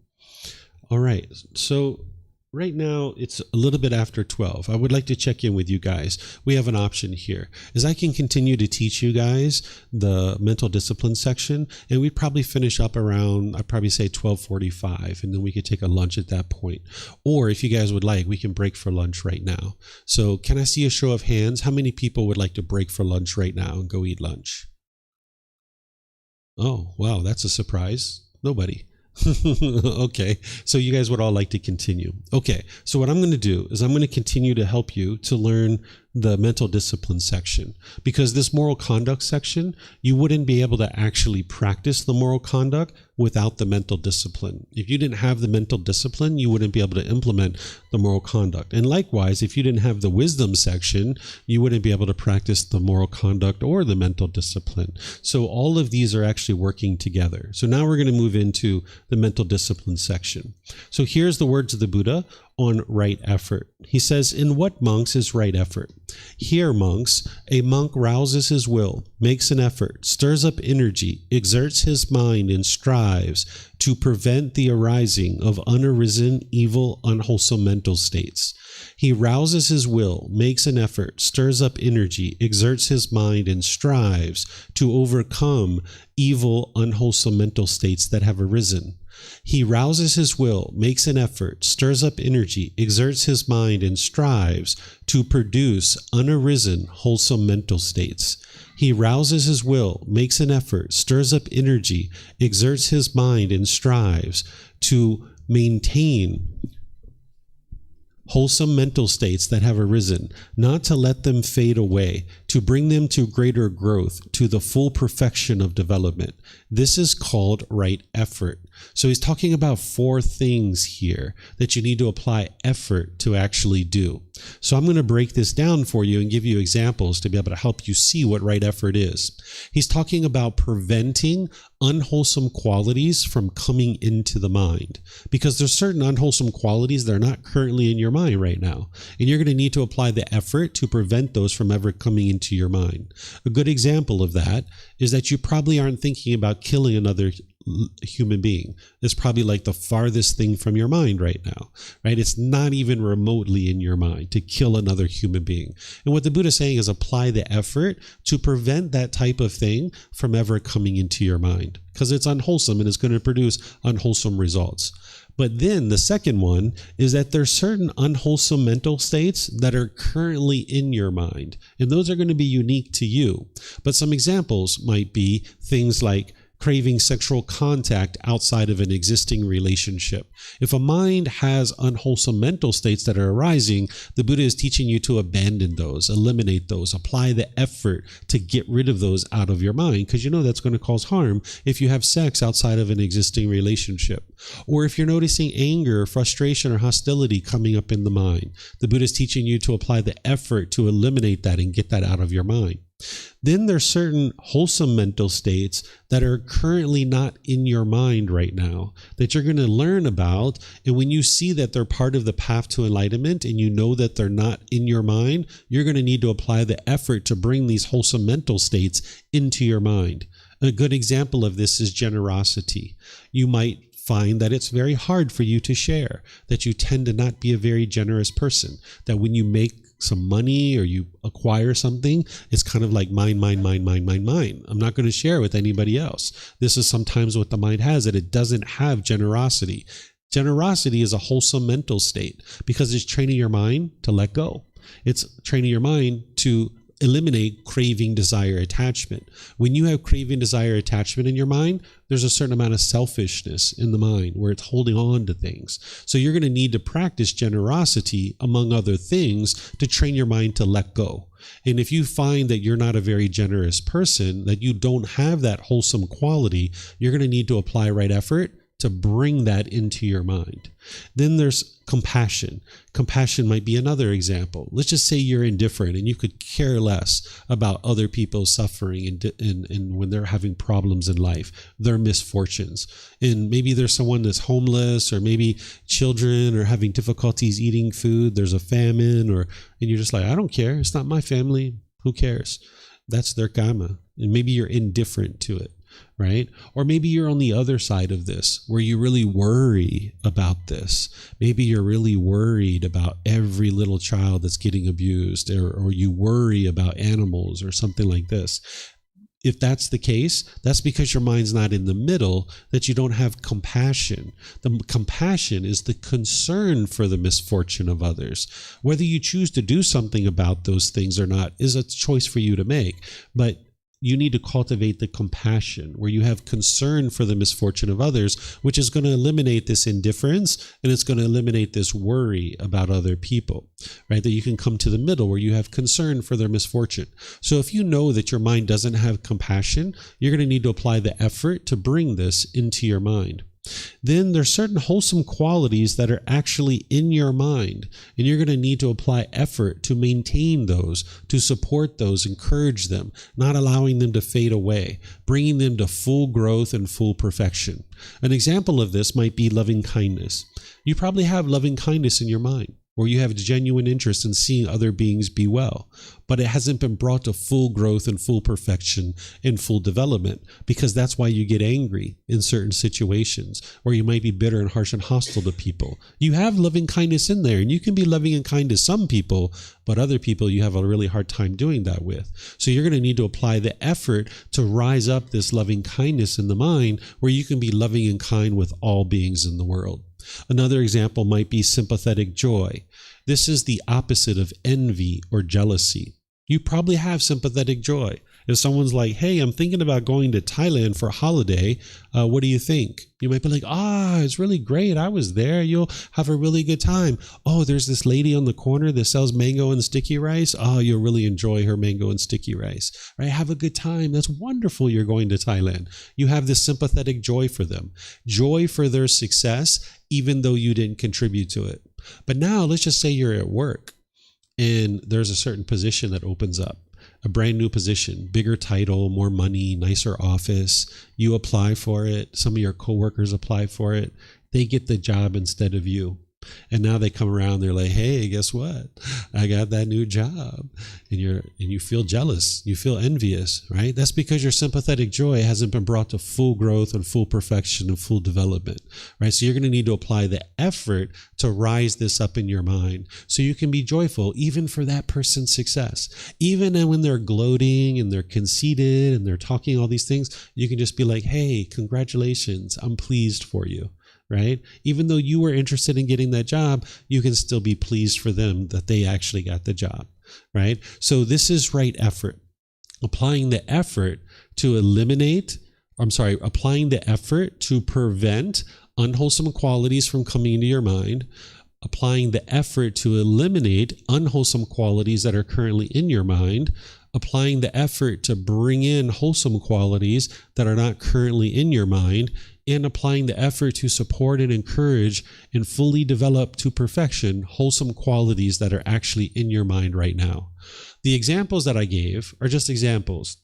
All right, so right now it's a little bit after 12. I would like to check in with you guys. We have an option here, is I can continue to teach you guys the mental discipline section, and we'd probably finish up around, I'd probably say 12:45, and then we could take a lunch at that point. Or if you guys would like, we can break for lunch right now. So can I see a show of hands? How many people would like to break for lunch right now and go eat lunch? Oh, wow, that's a surprise. Nobody. Okay, so you guys would all like to continue. Okay, so what I'm going to do is I'm going to continue to help you to learn the mental discipline section, because this moral conduct section, you wouldn't be able to actually practice the moral conduct without the mental discipline. If you didn't have the mental discipline, you wouldn't be able to implement the moral conduct. And likewise, if you didn't have the wisdom section, you wouldn't be able to practice the moral conduct or the mental discipline. So all of these are actually working together. So now we're going to move into the mental discipline section. So here's the words of the Buddha on right effort. He says, in what, monks, is right effort? Here, monks, a monk rouses his will, makes an effort, stirs up energy, exerts his mind, and strives to prevent the arising of unarisen, evil, unwholesome mental states. He rouses his will, makes an effort, stirs up energy, exerts his mind, and strives to overcome evil, unwholesome mental states that have arisen. He rouses his will, makes an effort, stirs up energy, exerts his mind, and strives to produce unarisen, wholesome mental states. He rouses his will, makes an effort, stirs up energy, exerts his mind, and strives to maintain wholesome mental states that have arisen, not to let them fade away, to bring them to greater growth, to the full perfection of development. This is called right effort. So he's talking about 4 things here that you need to apply effort to actually do. So I'm going to break this down for you and give you examples to be able to help you see what right effort is. He's talking about preventing unwholesome qualities from coming into the mind, because there's certain unwholesome qualities that are not currently in your mind right now, and you're going to need to apply the effort to prevent those from ever coming into your mind. A good example of that is that you probably aren't thinking about killing another human being. It's probably like the farthest thing from your mind right now, right? It's not even remotely in your mind to kill another human being. And what the Buddha is saying is apply the effort to prevent that type of thing from ever coming into your mind, because it's unwholesome and it's going to produce unwholesome results. But then the second one is that there's certain unwholesome mental states that are currently in your mind, and those are going to be unique to you. But some examples might be things like craving sexual contact outside of an existing relationship. If a mind has unwholesome mental states that are arising, the Buddha is teaching you to abandon those, eliminate those, apply the effort to get rid of those out of your mind, because you know that's going to cause harm if you have sex outside of an existing relationship. Or if you're noticing anger, frustration, or hostility coming up in the mind, the Buddha is teaching you to apply the effort to eliminate that and get that out of your mind. Then there's certain wholesome mental states that are currently not in your mind right now that you're going to learn about. And when you see that they're part of the path to enlightenment and you know that they're not in your mind, you're going to need to apply the effort to bring these wholesome mental states into your mind. A good example of this is generosity. You might find that it's very hard for you to share, that you tend to not be a very generous person, that when you make some money or you acquire something, it's kind of like mine. I'm not going to share with anybody else. This is sometimes what the mind has, that it doesn't have generosity. Generosity is a wholesome mental state because it's training your mind to let go. It's training your mind to eliminate craving, desire, attachment. When you have craving, desire, attachment in your mind, there's a certain amount of selfishness in the mind where it's holding on to things. So you're going to need to practice generosity, among other things, to train your mind to let go. And if you find that you're not a very generous person, that you don't have that wholesome quality, you're going to need to apply right effort to bring that into your mind. Then there's compassion. Compassion might be another example. Let's just say you're indifferent and you could care less about other people's suffering and when they're having problems in life, their misfortunes. And maybe there's someone that's homeless, or maybe children are having difficulties eating food. There's a famine, and you're just like, I don't care. It's not my family. Who cares? That's their karma. And maybe you're indifferent to it. right? Or maybe you're on the other side of this, where you really worry about this. Maybe you're really worried about every little child that's getting abused, or you worry about animals or something like this. If that's the case, that's because your mind's not in the middle, that you don't have compassion. The compassion is the concern for the misfortune of others. Whether you choose to do something about those things or not is a choice for you to make. But you need to cultivate the compassion where you have concern for the misfortune of others, which is going to eliminate this indifference, and it's going to eliminate this worry about other people, right? That you can come to the middle where you have concern for their misfortune. So if you know that your mind doesn't have compassion, you're going to need to apply the effort to bring this into your mind. Then there's certain wholesome qualities that are actually in your mind, and you're going to need to apply effort to maintain those, to support those, encourage them, not allowing them to fade away, bringing them to full growth and full perfection. An example of this might be loving kindness. You probably have loving kindness in your mind, or you have genuine interest in seeing other beings be well, but it hasn't been brought to full growth and full perfection and full development, because that's why you get angry in certain situations, or you might be bitter and harsh and hostile to people. You have loving kindness in there, and you can be loving and kind to some people, but other people you have a really hard time doing that with. So you're going to need to apply the effort to rise up this loving kindness in the mind, where you can be loving and kind with all beings in the world. Another example might be sympathetic joy. This is the opposite of envy or jealousy. You probably have sympathetic joy. If someone's like, hey, I'm thinking about going to Thailand for a holiday, what do you think? You might be like, it's really great. I was there. You'll have a really good time. Oh, there's this lady on the corner that sells mango and sticky rice. Oh, you'll really enjoy her mango and sticky rice, right? Have a good time. That's wonderful. You're going to Thailand. You have this sympathetic joy for them, joy for their success, even though you didn't contribute to it. But now let's just say you're at work and there's a certain position that opens up. A brand new position, bigger title, more money, nicer office. You apply for it. Some of your coworkers apply for it. They get the job instead of you. And now they come around, they're like, hey, guess what? I got that new job. And you feel jealous. You feel envious, right? That's because your sympathetic joy hasn't been brought to full growth and full perfection and full development, right? So you're going to need to apply the effort to rise this up in your mind so you can be joyful even for that person's success. Even when they're gloating and they're conceited and they're talking all these things, you can just be like, hey, congratulations. I'm pleased for you. Right? Even though you were interested in getting that job, you can still be pleased for them that they actually got the job, right? So this is right effort. Applying the effort to applying the effort to prevent unwholesome qualities from coming into your mind, applying the effort to eliminate unwholesome qualities that are currently in your mind, applying the effort to bring in wholesome qualities that are not currently in your mind, and applying the effort to support and encourage and fully develop to perfection wholesome qualities that are actually in your mind right now. The examples that I gave are just examples.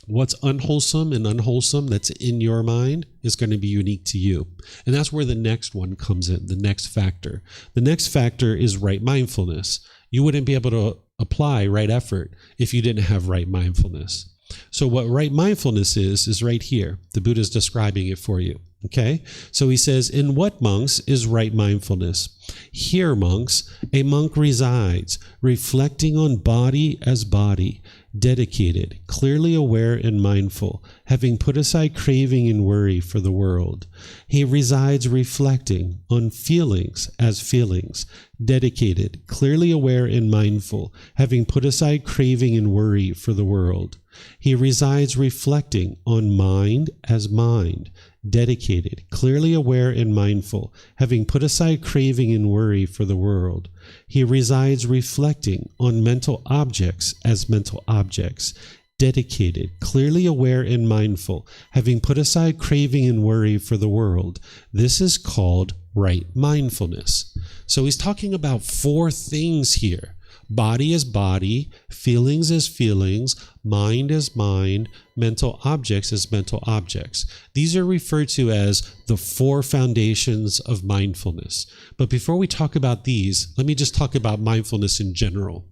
What's unwholesome and unwholesome that's in your mind is going to be unique to you. And that's where the next one comes in, the next factor. The next factor is right mindfulness. You wouldn't be able to apply right effort if you didn't have right mindfulness. So what right mindfulness is right here. The Buddha is describing it for you. Okay? So he says, in what, monks, is right mindfulness? Here, monks, a monk resides, reflecting on body as body, dedicated, clearly aware and mindful, having put aside craving and worry for the world. He resides reflecting on feelings as feelings, dedicated, clearly aware and mindful, having put aside craving and worry for the world. He resides reflecting on mind as mind, dedicated, clearly aware and mindful, having put aside craving and worry for the world. He resides reflecting on mental objects as mental objects, dedicated, clearly aware and mindful, having put aside craving and worry for the world. This is called right mindfulness. So he's talking about 4 things here. Body as body, feelings as feelings, mind as mind, mental objects as mental objects. These are referred to as the 4 foundations of mindfulness. But before we talk about these, let me just talk about mindfulness in general.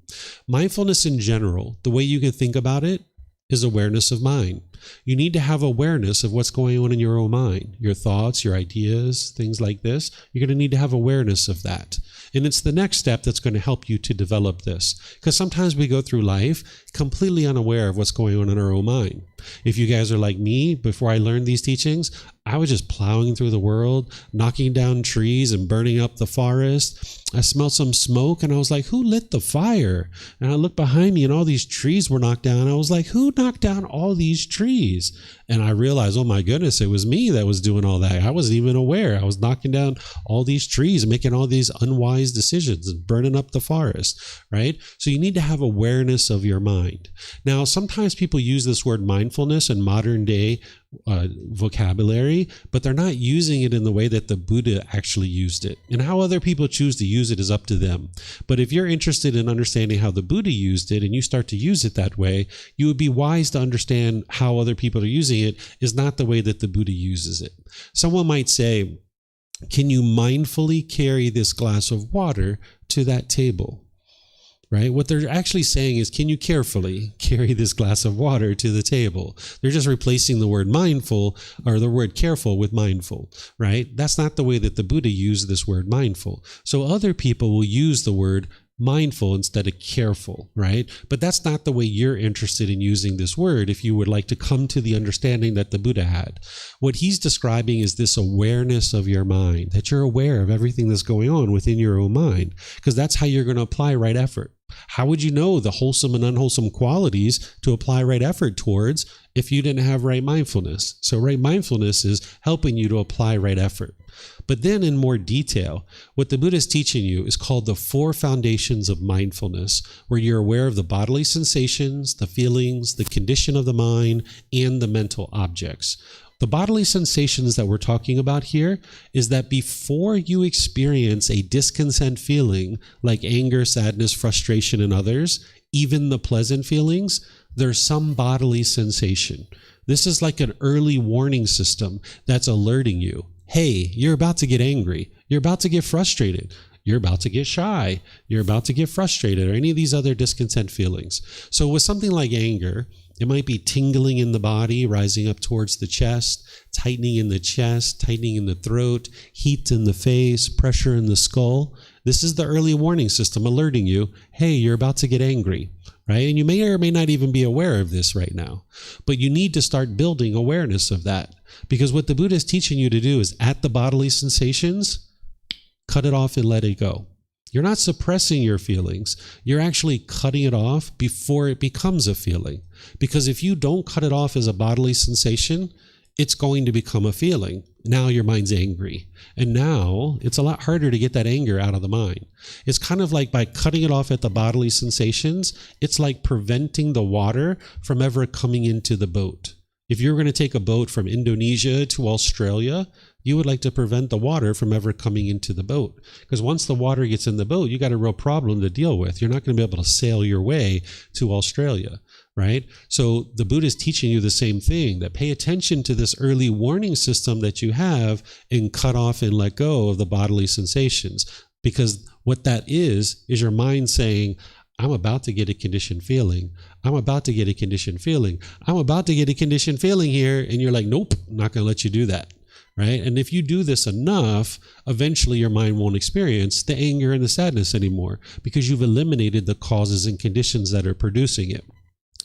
Mindfulness in general, the way you can think about it is awareness of mind. You need to have awareness of what's going on in your own mind, your thoughts, your ideas, things like this. You're going to need to have awareness of that. And it's the next step that's going to help you to develop this. Because sometimes we go through life completely unaware of what's going on in our own mind. If you guys are like me, before I learned these teachings, I was just plowing through the world, knocking down trees and burning up the forest. I smelled some smoke and I was like, who lit the fire? And I looked behind me and all these trees were knocked down. I was like, who knocked down all these trees? And I realized, oh my goodness, it was me that was doing all that. I wasn't even aware. I was knocking down all these trees and making all these unwise decisions and burning up the forest, right? So you need to have awareness of your mind. Now, sometimes people use this word mindfulness in modern day vocabulary, but they're not using it in the way that the Buddha actually used it. And how other people choose to use it is up to them. But if you're interested in understanding how the Buddha used it and you start to use it that way, you would be wise to understand how other people are using it is not the way that the Buddha uses it. Someone might say, can you mindfully carry this glass of water to that table? Right? What they're actually saying is, can you carefully carry this glass of water to the table? They're just replacing the word mindful or the word careful with mindful, right? That's not the way that the Buddha used this word mindful. So other people will use the word mindful instead of careful, right? But that's not the way you're interested in using this word if you would like to come to the understanding that the Buddha had. What he's describing is this awareness of your mind, that you're aware of everything that's going on within your own mind, because that's how you're going to apply right effort. How would you know the wholesome and unwholesome qualities to apply right effort towards if you didn't have right mindfulness? So right mindfulness is helping you to apply right effort. But then in more detail, what the Buddha is teaching you is called the 4 foundations of mindfulness, where you're aware of the bodily sensations, the feelings, the condition of the mind, and the mental objects. The bodily sensations that we're talking about here is that before you experience a discontent feeling like anger, sadness, frustration, and others, even the pleasant feelings, there's some bodily sensation. This is like an early warning system that's alerting you. Hey, you're about to get angry. You're about to get frustrated. You're about to get shy. You're about to get frustrated, or any of these other discontent feelings. So with something like anger, it might be tingling in the body, rising up towards the chest, tightening in the chest, tightening in the throat, heat in the face, pressure in the skull. This is the early warning system alerting you, hey, you're about to get angry, right? And you may or may not even be aware of this right now, but you need to start building awareness of that, because what the Buddha is teaching you to do is at the bodily sensations, cut it off and let it go. You're not suppressing your feelings. You're actually cutting it off before it becomes a feeling. Because if you don't cut it off as a bodily sensation, it's going to become a feeling. Now your mind's angry. And now it's a lot harder to get that anger out of the mind. It's kind of like by cutting it off at the bodily sensations, it's like preventing the water from ever coming into the boat. If you're going to take a boat from Indonesia to Australia, you would like to prevent the water from ever coming into the boat. Because once the water gets in the boat, you got a real problem to deal with. You're not going to be able to sail your way to Australia, right? So the Buddha is teaching you the same thing, that pay attention to this early warning system that you have and cut off and let go of the bodily sensations. Because what that is your mind saying, I'm about to get a conditioned feeling. I'm about to get a conditioned feeling. I'm about to get a conditioned feeling here. And you're like, nope, I'm not going to let you do that. Right? And if you do this enough, eventually your mind won't experience the anger and the sadness anymore, because you've eliminated the causes and conditions that are producing it.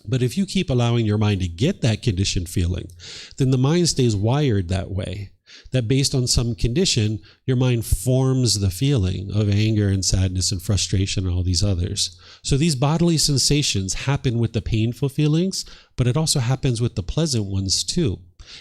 But if you keep allowing your mind to get that conditioned feeling, then the mind stays wired that way, that based on some condition, your mind forms the feeling of anger and sadness and frustration and all these others. So these bodily sensations happen with the painful feelings, but it also happens with the pleasant ones too.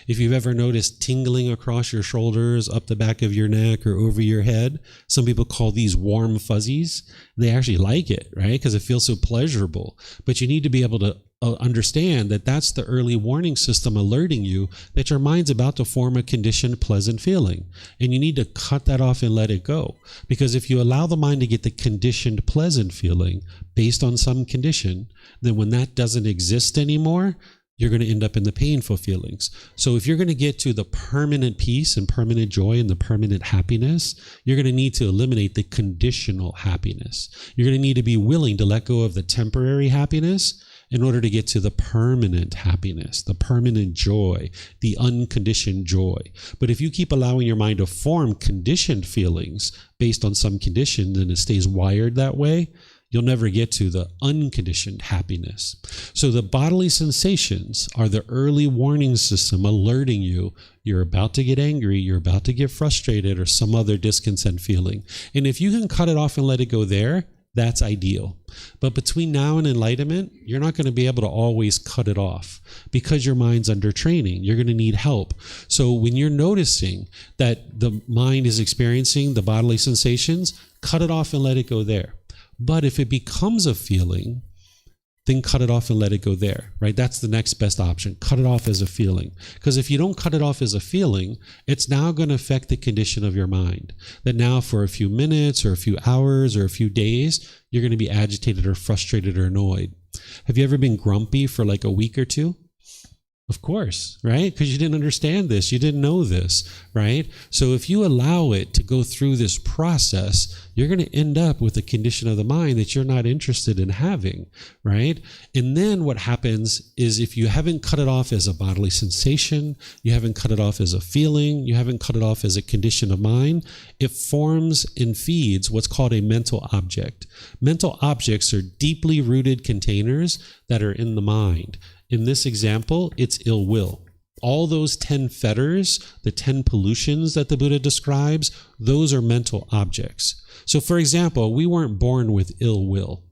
If you've ever noticed tingling across your shoulders, up the back of your neck, or over your head, some people call these warm fuzzies. They actually like it, right? Because it feels so pleasurable. But you need to be able to understand that that's the early warning system alerting you that your mind's about to form a conditioned pleasant feeling. And you need to cut that off and let it go. Because if you allow the mind to get the conditioned pleasant feeling based on some condition, then when that doesn't exist anymore, you're going to end up in the painful feelings. So if you're going to get to the permanent peace and permanent joy and the permanent happiness, you're going to need to eliminate the conditional happiness. You're going to need to be willing to let go of the temporary happiness, in order to get to the permanent happiness, the permanent joy, the unconditioned joy. But if you keep allowing your mind to form conditioned feelings based on some condition, and it stays wired that way, you'll never get to the unconditioned happiness. So the bodily sensations are the early warning system alerting you you're about to get angry, you're about to get frustrated, or some other discontent feeling. And if you can cut it off and let it go there, that's ideal. But between now and enlightenment, you're not going to be able to always cut it off because your mind's under training. You're going to need help. So when you're noticing that the mind is experiencing the bodily sensations, cut it off and let it go there. But if it becomes a feeling, then cut it off and let it go there, right? That's the next best option. Cut it off as a feeling. Because if you don't cut it off as a feeling, it's now going to affect the condition of your mind. That now for a few minutes or a few hours or a few days, you're going to be agitated or frustrated or annoyed. Have you ever been grumpy for like a week or two? Of course, right? Because you didn't understand this. You didn't know this, right? So if you allow it to go through this process, you're going to end up with a condition of the mind that you're not interested in having, right? And then what happens is if you haven't cut it off as a bodily sensation, you haven't cut it off as a feeling, you haven't cut it off as a condition of mind, it forms and feeds what's called a mental object. Mental objects are deeply rooted containers that are in the mind. In this example, it's ill will. All those 10 fetters, the 10 pollutions that the Buddha describes, those are mental objects. So for example, we weren't born with ill will.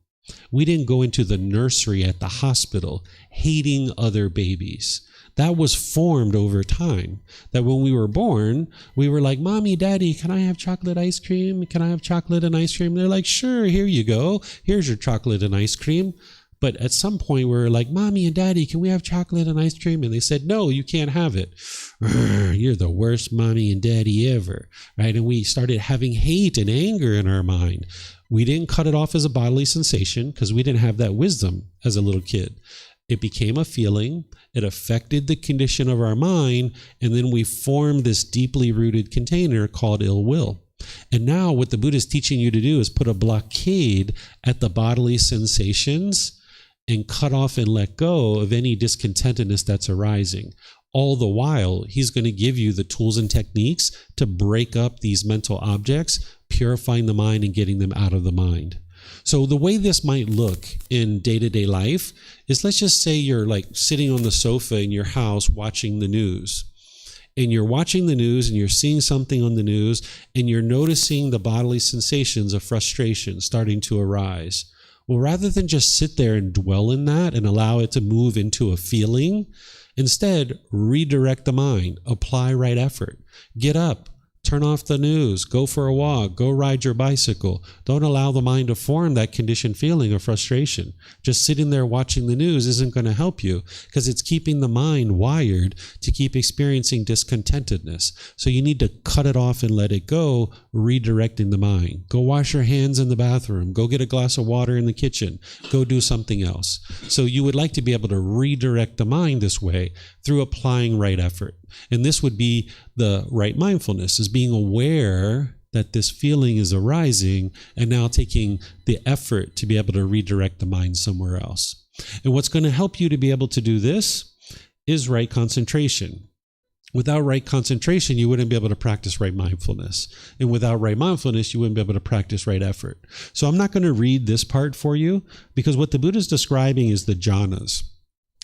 We didn't go into the nursery at the hospital hating other babies. That was formed over time. That when we were born, we were like, Mommy, Daddy, can I have chocolate ice cream? Can I have chocolate and ice cream? They're like, sure, here you go. Here's your chocolate and ice cream. But at some point we were like, Mommy and Daddy, can we have chocolate and ice cream? And they said, no, you can't have it. You're the worst Mommy and Daddy ever, right? And we started having hate and anger in our mind. We didn't cut it off as a bodily sensation because we didn't have that wisdom as a little kid. It became a feeling. It affected the condition of our mind. And then we formed this deeply rooted container called ill will. And now what the Buddha is teaching you to do is put a blockade at the bodily sensations and cut off and let go of any discontentedness that's arising. All the while, he's going to give you the tools and techniques to break up these mental objects, purifying the mind and getting them out of the mind. So the way this might look in day-to-day life is, let's just say you're like sitting on the sofa in your house watching the news. And you're watching the news and you're seeing something on the news and you're noticing the bodily sensations of frustration starting to arise. Well, rather than just sit there and dwell in that and allow it to move into a feeling, instead, redirect the mind, apply right effort, get up, turn off the news, go for a walk, go ride your bicycle. Don't allow the mind to form that conditioned feeling of frustration. Just sitting there watching the news isn't going to help you because it's keeping the mind wired to keep experiencing discontentedness. So you need to cut it off and let it go, redirecting the mind. Go wash your hands in the bathroom. Go get a glass of water in the kitchen. Go do something else. So you would like to be able to redirect the mind this way through applying right effort. And this would be the right mindfulness, is being aware that this feeling is arising and now taking the effort to be able to redirect the mind somewhere else. And what's going to help you to be able to do this is right concentration. Without right concentration, you wouldn't be able to practice right mindfulness. And without right mindfulness, you wouldn't be able to practice right effort. So I'm not going to read this part for you because what the Buddha is describing is the jhanas.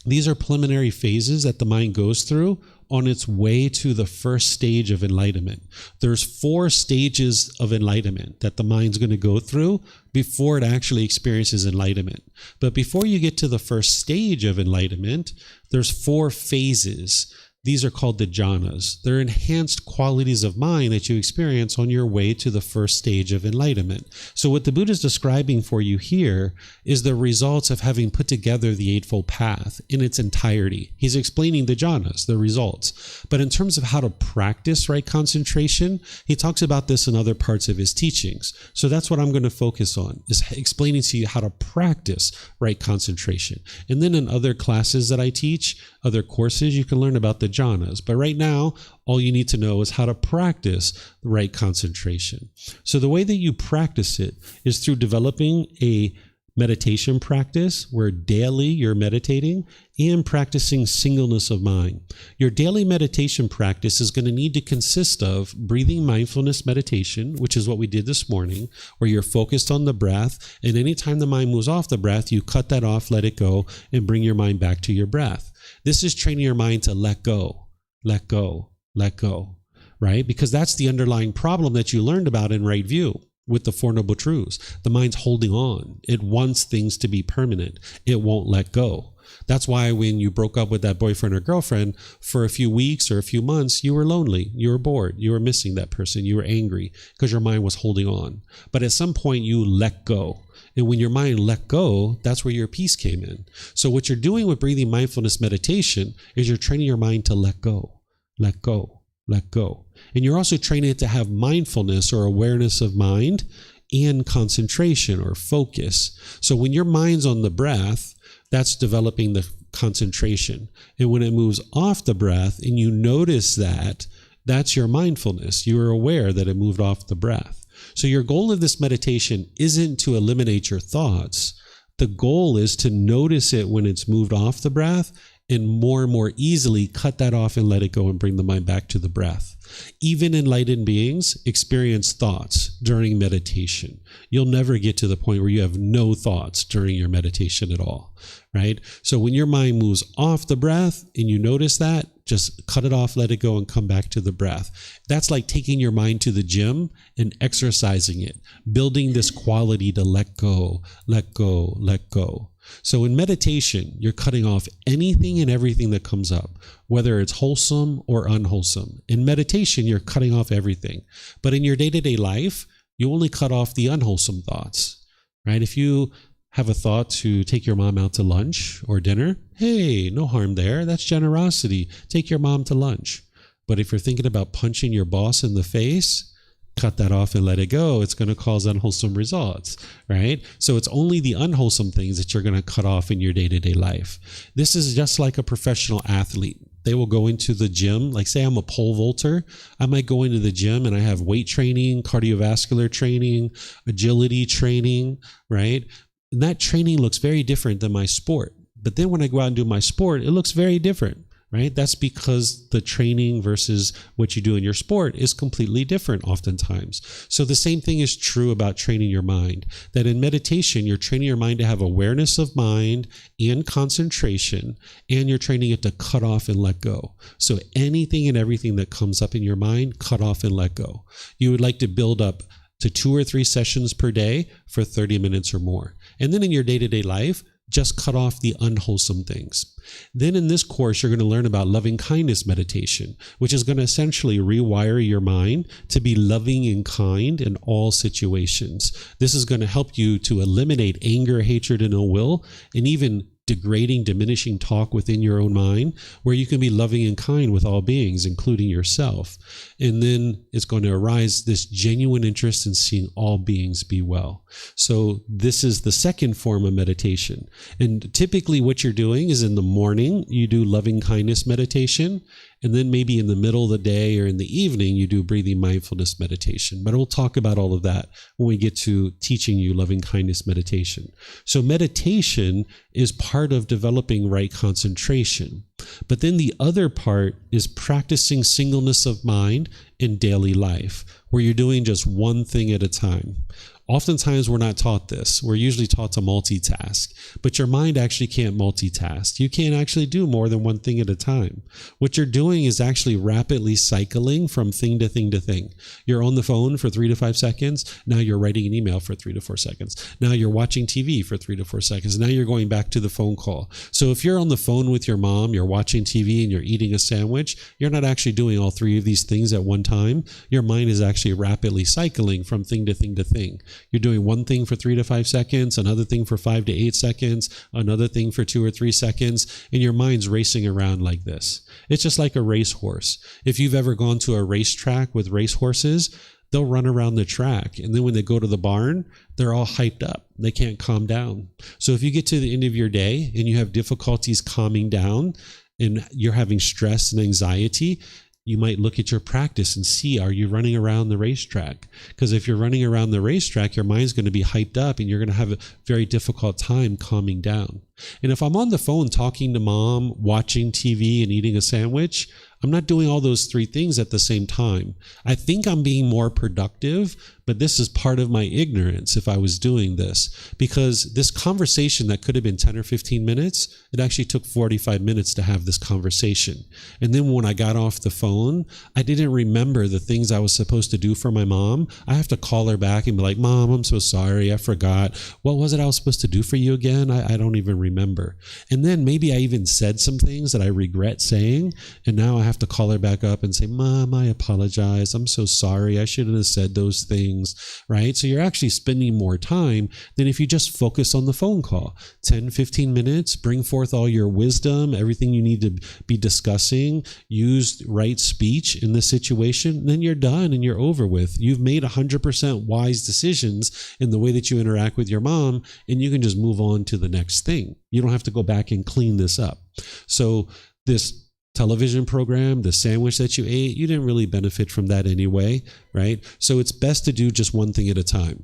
These are preliminary phases that the mind goes through on its way to the first stage of enlightenment. There's 4 stages of enlightenment that the mind's going to go through before it actually experiences enlightenment. But before you get to the first stage of enlightenment, there's 4 phases. These are called the jhanas. They're enhanced qualities of mind that you experience on your way to the first stage of enlightenment. So what the Buddha is describing for you here is the results of having put together the Eightfold Path in its entirety. He's explaining the jhanas, the results. But in terms of how to practice right concentration, he talks about this in other parts of his teachings. So that's what I'm going to focus on, is explaining to you how to practice right concentration. And then in other classes that I teach, other courses, you can learn about the jhanas. But right now, all you need to know is how to practice the right concentration. So the way that you practice it is through developing a meditation practice where daily you're meditating and practicing singleness of mind. Your daily meditation practice is going to need to consist of breathing mindfulness meditation, which is what we did this morning, where you're focused on the breath, and anytime the mind moves off the breath, you cut that off, let it go, and bring your mind back to your breath. This is training your mind to let go, let go, let go, right? Because that's the underlying problem that you learned about in Right View with the Four Noble Truths. The mind's holding on. It wants things to be permanent. It won't let go. That's why when you broke up with that boyfriend or girlfriend, for a few weeks or a few months, you were lonely, you were bored, you were missing that person, you were angry because your mind was holding on. But at some point you let go. And when your mind let go, that's where your peace came in. So what you're doing with breathing mindfulness meditation is you're training your mind to let go, let go, let go. And you're also training it to have mindfulness or awareness of mind and concentration or focus. So when your mind's on the breath, that's developing the concentration. And when it moves off the breath and you notice that, that's your mindfulness. You are aware that it moved off the breath. So your goal of this meditation isn't to eliminate your thoughts. The goal is to notice it when it's moved off the breath and more easily cut that off and let it go and bring the mind back to the breath. Even enlightened beings experience thoughts during meditation. You'll never get to the point where you have no thoughts during your meditation at all, right? So when your mind moves off the breath and you notice that, just cut it off, let it go, and come back to the breath. That's like taking your mind to the gym and exercising it, building this quality to let go, let go, let go. So in meditation, you're cutting off anything and everything that comes up, whether it's wholesome or unwholesome. In meditation, you're cutting off everything. But in your day-to-day life, you only cut off the unwholesome thoughts, right? If you have a thought to take your mom out to lunch or dinner, hey, no harm there. That's generosity. Take your mom to lunch. But if you're thinking about punching your boss in the face, cut that off and let it go. It's going to cause unwholesome results, right? So it's only the unwholesome things that you're going to cut off in your day-to-day life. This is just like a professional athlete. They will go into the gym, like say I'm a pole vaulter. I might go into the gym and I have weight training, cardiovascular training, agility training, right? And that training looks very different than my sport. But then when I go out and do my sport, it looks very different. Right? That's because the training versus what you do in your sport is completely different oftentimes. So the same thing is true about training your mind, that in meditation, you're training your mind to have awareness of mind and concentration, and you're training it to cut off and let go. So anything and everything that comes up in your mind, cut off and let go. You would like to build up to 2 or 3 sessions per day for 30 minutes or more. And then in your day-to-day life, just cut off the unwholesome things. Then in this course, you're going to learn about loving kindness meditation, which is going to essentially rewire your mind to be loving and kind in all situations. This is going to help you to eliminate anger, hatred, and ill will, and even degrading, diminishing talk within your own mind, where you can be loving and kind with all beings, including yourself. And then it's going to arise this genuine interest in seeing all beings be well. So this is the second form of meditation. And typically what you're doing is in the morning, you do loving kindness meditation. And then maybe in the middle of the day or in the evening, you do breathing mindfulness meditation. But we'll talk about all of that when we get to teaching you loving kindness meditation. So meditation is part of developing right concentration. But then the other part is practicing singleness of mind in daily life, where you're doing just one thing at a time. Oftentimes we're not taught this. We're usually taught to multitask, but your mind actually can't multitask. You can't actually do more than one thing at a time. What you're doing is actually rapidly cycling from thing to thing to thing. You're on the phone for 3 to 5 seconds. Now you're writing an email for 3 to 4 seconds. Now you're watching TV for 3 to 4 seconds. Now you're going back to the phone call. So if you're on the phone with your mom, you're watching TV and you're eating a sandwich, you're not actually doing all 3 of these things at one time. Your mind is actually rapidly cycling from thing to thing to thing. You're doing one thing for 3 to 5 seconds, another thing for 5 to 8 seconds, another thing for 2 or 3 seconds, and your mind's racing around like this. It's just like a racehorse. If you've ever gone to a racetrack with racehorses, they'll run around the track, and then when they go to the barn, they're all hyped up. They can't calm down. So if you get to the end of your day and you have difficulties calming down and you're having stress and anxiety, you might look at your practice and see, are you running around the racetrack? Because if you're running around the racetrack, your mind's going to be hyped up and you're going to have a very difficult time calming down. And if I'm on the phone talking to mom, watching TV and eating a sandwich, I'm not doing all those three things at the same time. I think I'm being more productive, but this is part of my ignorance if I was doing this. Because this conversation that could have been 10 or 15 minutes, it actually took 45 minutes to have this conversation. And then when I got off the phone, I didn't remember the things I was supposed to do for my mom. I have to call her back and be like, Mom, I'm so sorry, I forgot. What was it I was supposed to do for you again? I don't even remember. And then maybe I even said some things that I regret saying, and now I have to call her back up and say, Mom, I apologize. I'm so sorry. I shouldn't have said those things, right? So you're actually spending more time than if you just focus on the phone call. 10, 15 minutes, bring forth all your wisdom, everything you need to be discussing, use right speech in this situation, then you're done and you're over with. You've made 100% wise decisions in the way that you interact with your mom, and you can just move on to the next thing. You don't have to go back and clean this up. So this television program, the sandwich that you ate, you didn't really benefit from that anyway, right? So it's best to do just one thing at a time.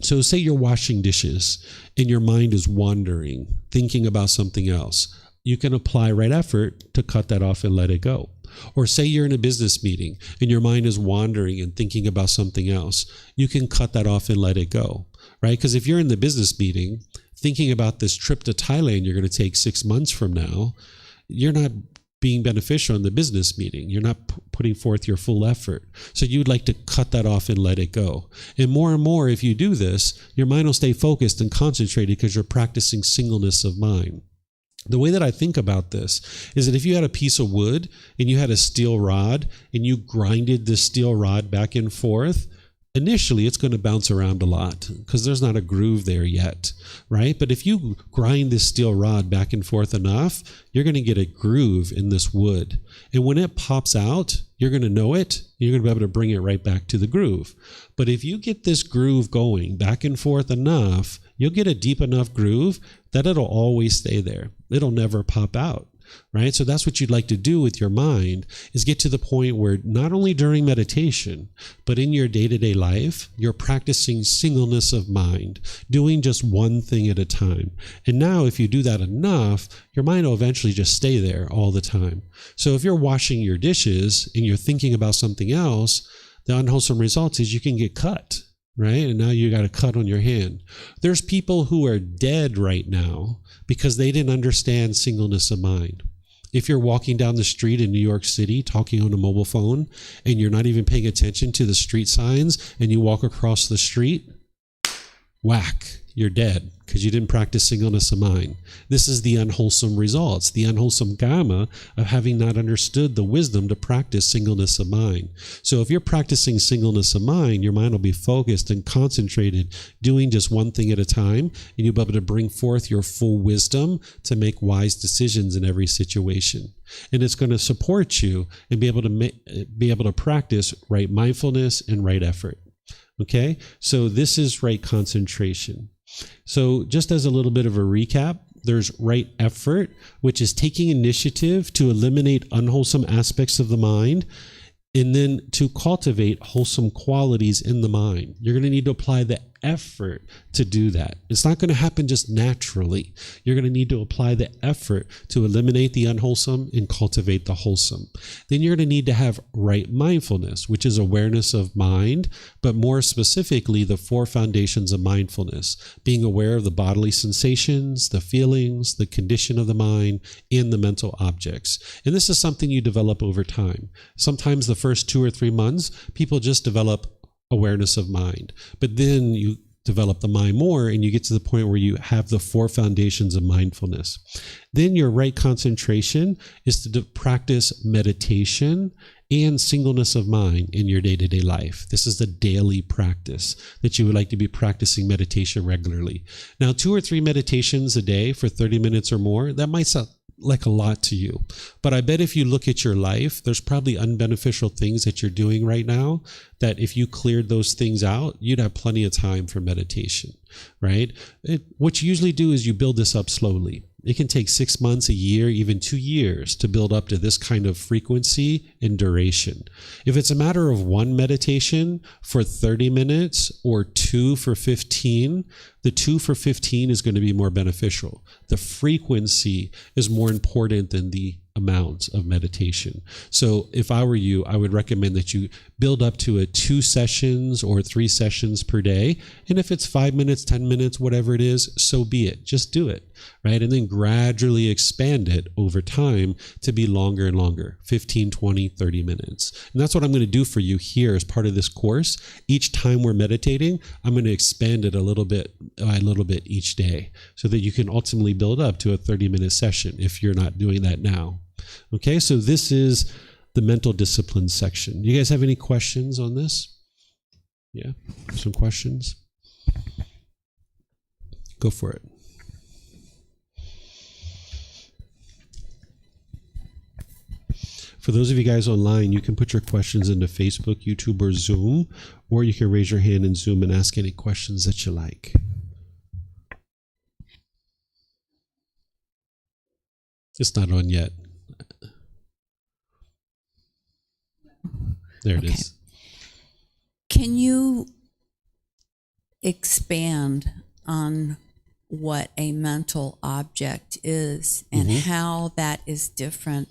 So say you're washing dishes and your mind is wandering, thinking about something else. You can apply right effort to cut that off and let it go. Or say you're in a business meeting and your mind is wandering and thinking about something else. You can cut that off and let it go, right? Because if you're in the business meeting thinking about this trip to Thailand you're going to take 6 months from now, you're not being beneficial in the business meeting. You're not putting forth your full effort. So you'd like to cut that off and let it go. And more, if you do this, your mind will stay focused and concentrated because you're practicing singleness of mind. The way that I think about this is that if you had a piece of wood and you had a steel rod and you grinded this steel rod back and forth, initially it's going to bounce around a lot because there's not a groove there yet, right? But if you grind this steel rod back and forth enough, you're going to get a groove in this wood. And when it pops out, you're going to know it. You're going to be able to bring it right back to the groove. But if you get this groove going back and forth enough, you'll get a deep enough groove that it'll always stay there. It'll never pop out. Right? So that's what you'd like to do with your mind, is get to the point where not only during meditation, but in your day-to-day life, you're practicing singleness of mind, doing just one thing at a time. And now if you do that enough, your mind will eventually just stay there all the time. So if you're washing your dishes and you're thinking about something else, the unwholesome result is you can get cut. Right? And now you got a cut on your hand. There's people who are dead right now because they didn't understand singleness of mind. If you're walking down the street in New York City talking on a mobile phone and you're not even paying attention to the street signs and you walk across the street, whack, you're dead because you didn't practice singleness of mind. This is the unwholesome results, the unwholesome karma of having not understood the wisdom to practice singleness of mind. So if you're practicing singleness of mind, your mind will be focused and concentrated, doing just one thing at a time, and you'll be able to bring forth your full wisdom to make wise decisions in every situation. And it's going to support you and be able to practice right mindfulness and right effort. Okay, so this is right concentration. So just as a little bit of a recap, there's right effort, which is taking initiative to eliminate unwholesome aspects of the mind and then to cultivate wholesome qualities in the mind. You're going to need to apply the effort to do that. It's not going to happen just naturally. You're going to need to apply the effort to eliminate the unwholesome and cultivate the wholesome. Then you're going to need to have right mindfulness, which is awareness of mind, but more specifically, the 4 foundations of mindfulness: being aware of the bodily sensations, the feelings, the condition of the mind, and the mental objects. And this is something you develop over time. Sometimes the first 2 or 3 months, people just develop awareness of mind, but then you develop the mind more and you get to the point where you have the 4 foundations of mindfulness. Then your right concentration is to practice meditation and singleness of mind in your day-to-day life. This is the daily practice that you would like to be practicing meditation regularly. Now, 2 or 3 meditations a day for 30 minutes or more, that might sound like a lot to you. But I bet if you look at your life, there's probably unbeneficial things that you're doing right now that if you cleared those things out, you'd have plenty of time for meditation, right? What you usually do is you build this up slowly. It can take 6 months, a year, even 2 years to build up to this kind of frequency and duration. If it's a matter of one meditation for 30 minutes or 2 for 15, the 2 for 15 is going to be more beneficial. The frequency is more important than the amount of meditation. So if I were you, I would recommend that you build up to a 2 sessions or 3 sessions per day. And if it's 5 minutes, 10 minutes, whatever it is, so be it. Just do it, right? And then gradually expand it over time to be longer and longer, 15, 20, 30 minutes. And that's what I'm going to do for you here as part of this course. Each time we're meditating, I'm going to expand it a little bit by a little bit each day so that you can ultimately build up to a 30-minute session if you're not doing that now. Okay, so this is the mental discipline section. You guys have any questions on this? Yeah, some questions? Go for it. For those of you guys online, you can put your questions into Facebook, YouTube, or Zoom, or you can raise your hand in Zoom and ask any questions that you like. It's not on yet. There it is. Can you expand on what a mental object is and how that is different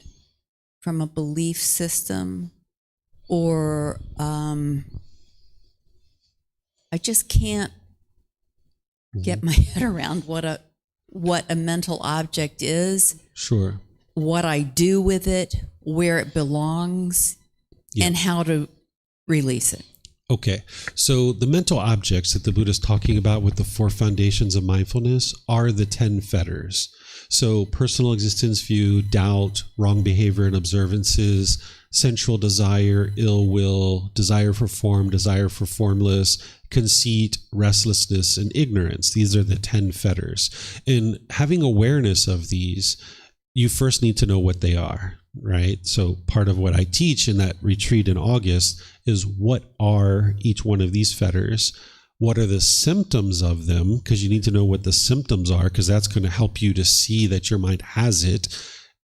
from a belief system? Or I just can't get my head around what a mental object is. Sure. What I do with it, where it belongs, and how to release it. Okay, so the mental objects that the Buddha is talking about with the 4 foundations of mindfulness are the 10 fetters. So personal existence view, doubt, wrong behavior and observances, sensual desire, ill will, desire for form, desire for formless, conceit, restlessness, and ignorance. These are the 10 fetters. And having awareness of these, you first need to know what they are, right? So part of what I teach in that retreat in August is what are each one of these fetters? What are the symptoms of them? Because you need to know what the symptoms are, because that's going to help you to see that your mind has it.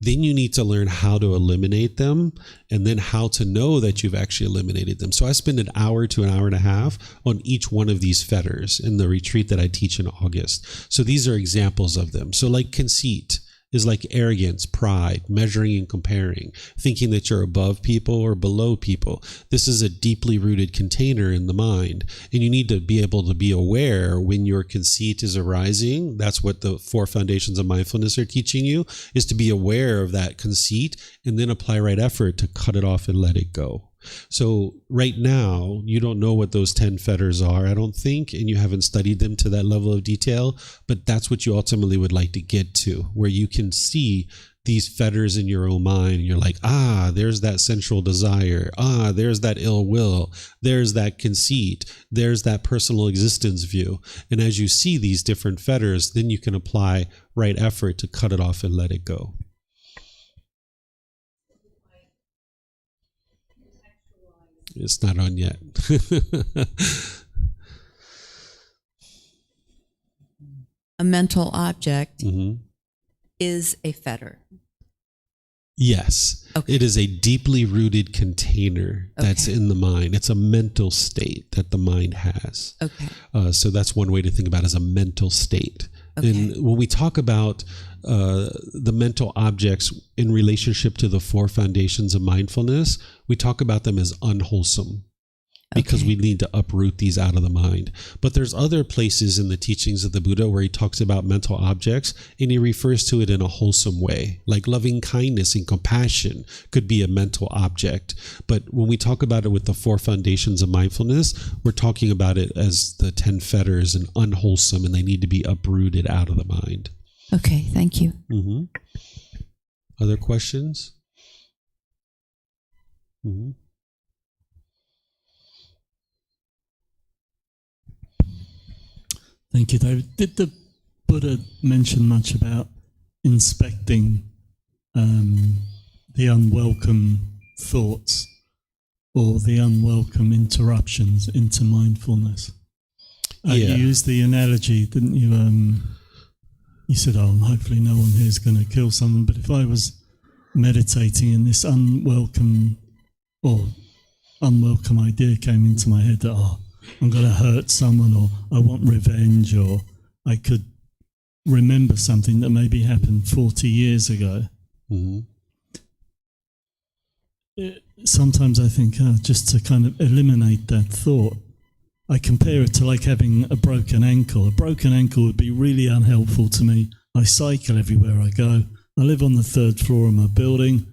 Then you need to learn how to eliminate them, and then how to know that you've actually eliminated them. So I spend an hour to an hour and a half on each one of these fetters in the retreat that I teach in August. So these are examples of them. So like conceit is like arrogance, pride, measuring and comparing, thinking that you're above people or below people. This is a deeply rooted container in the mind, and you need to be able to be aware when your conceit is arising. That's what the 4 foundations of mindfulness are teaching you, is to be aware of that conceit and then apply right effort to cut it off and let it go. So right now, you don't know what those 10 fetters are, I don't think, and you haven't studied them to that level of detail, but that's what you ultimately would like to get to, where you can see these fetters in your own mind. You're like, there's that sensual desire. There's that ill will. There's that conceit. There's that personal existence view. And as you see these different fetters, then you can apply right effort to cut it off and let it go. It's not on yet. A mental object is a fetter. Yes. Okay. It is a deeply rooted container that's in the mind. It's a mental state that the mind has. Okay. So that's one way to think about it, as a mental state. Okay. And when we talk about the mental objects in relationship to the 4 foundations of mindfulness, we talk about them as unwholesome, because we need to uproot these out of the mind. But there's other places in the teachings of the Buddha where he talks about mental objects, and he refers to it in a wholesome way, like loving kindness and compassion could be a mental object. But when we talk about it with the 4 foundations of mindfulness, we're talking about it as the 10 fetters and unwholesome, and they need to be uprooted out of the mind. Okay, thank you. Other questions? Thank you, David. Did the Buddha mention much about inspecting the unwelcome thoughts or the unwelcome interruptions into mindfulness? You used the analogy, didn't you? you said, oh, hopefully no one here is going to kill someone. But if I was meditating and this unwelcome idea came into my head that, oh, I'm going to hurt someone, or I want revenge, or I could remember something that maybe happened 40 years ago. Mm-hmm. Sometimes I think, just to kind of eliminate that thought, I compare it to like having a broken ankle. A broken ankle would be really unhelpful to me. I cycle everywhere I go. I live on the 3rd floor of my building.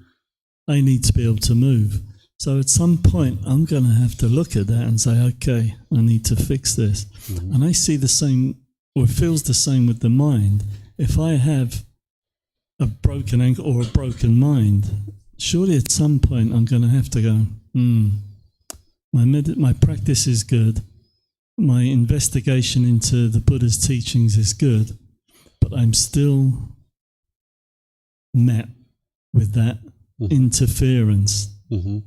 I need to be able to move. So at some point, I'm going to have to look at that and say, okay, I need to fix this. Mm-hmm. And I see the same, or it feels the same with the mind. If I have a broken ankle or a broken mind, surely at some point I'm going to have to go, my practice is good, my investigation into the Buddha's teachings is good, but I'm still met with that interference. Mm-hmm.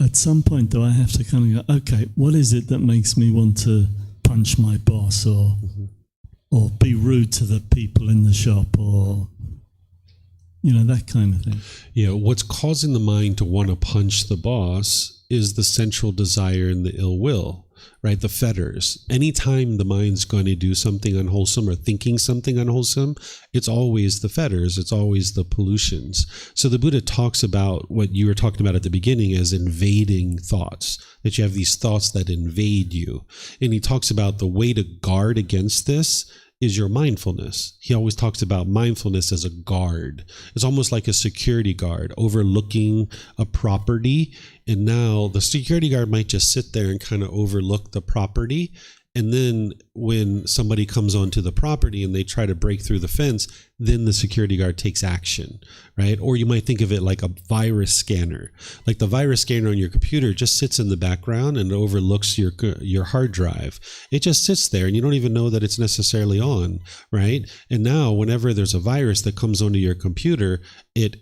At some point, do I have to kind of go, okay, what is it that makes me want to punch my boss, or be rude to the people in the shop, or that kind of thing? Yeah, what's causing the mind to want to punch the boss is the central desire and the ill will, right? The fetters. Anytime the mind's going to do something unwholesome or thinking something unwholesome, it's always the fetters. It's always the pollutions. So the Buddha talks about what you were talking about at the beginning as invading thoughts, that you have these thoughts that invade you. And he talks about the way to guard against this is your mindfulness. He always talks about mindfulness as a guard. It's almost like a security guard overlooking a property. And now the security guard might just sit there and kind of overlook the property. And then when somebody comes onto the property and they try to break through the fence, then the security guard takes action, right? Or you might think of it like a virus scanner. Like the virus scanner on your computer just sits in the background and overlooks your hard drive. It just sits there and you don't even know that it's necessarily on, right? And now whenever there's a virus that comes onto your computer, it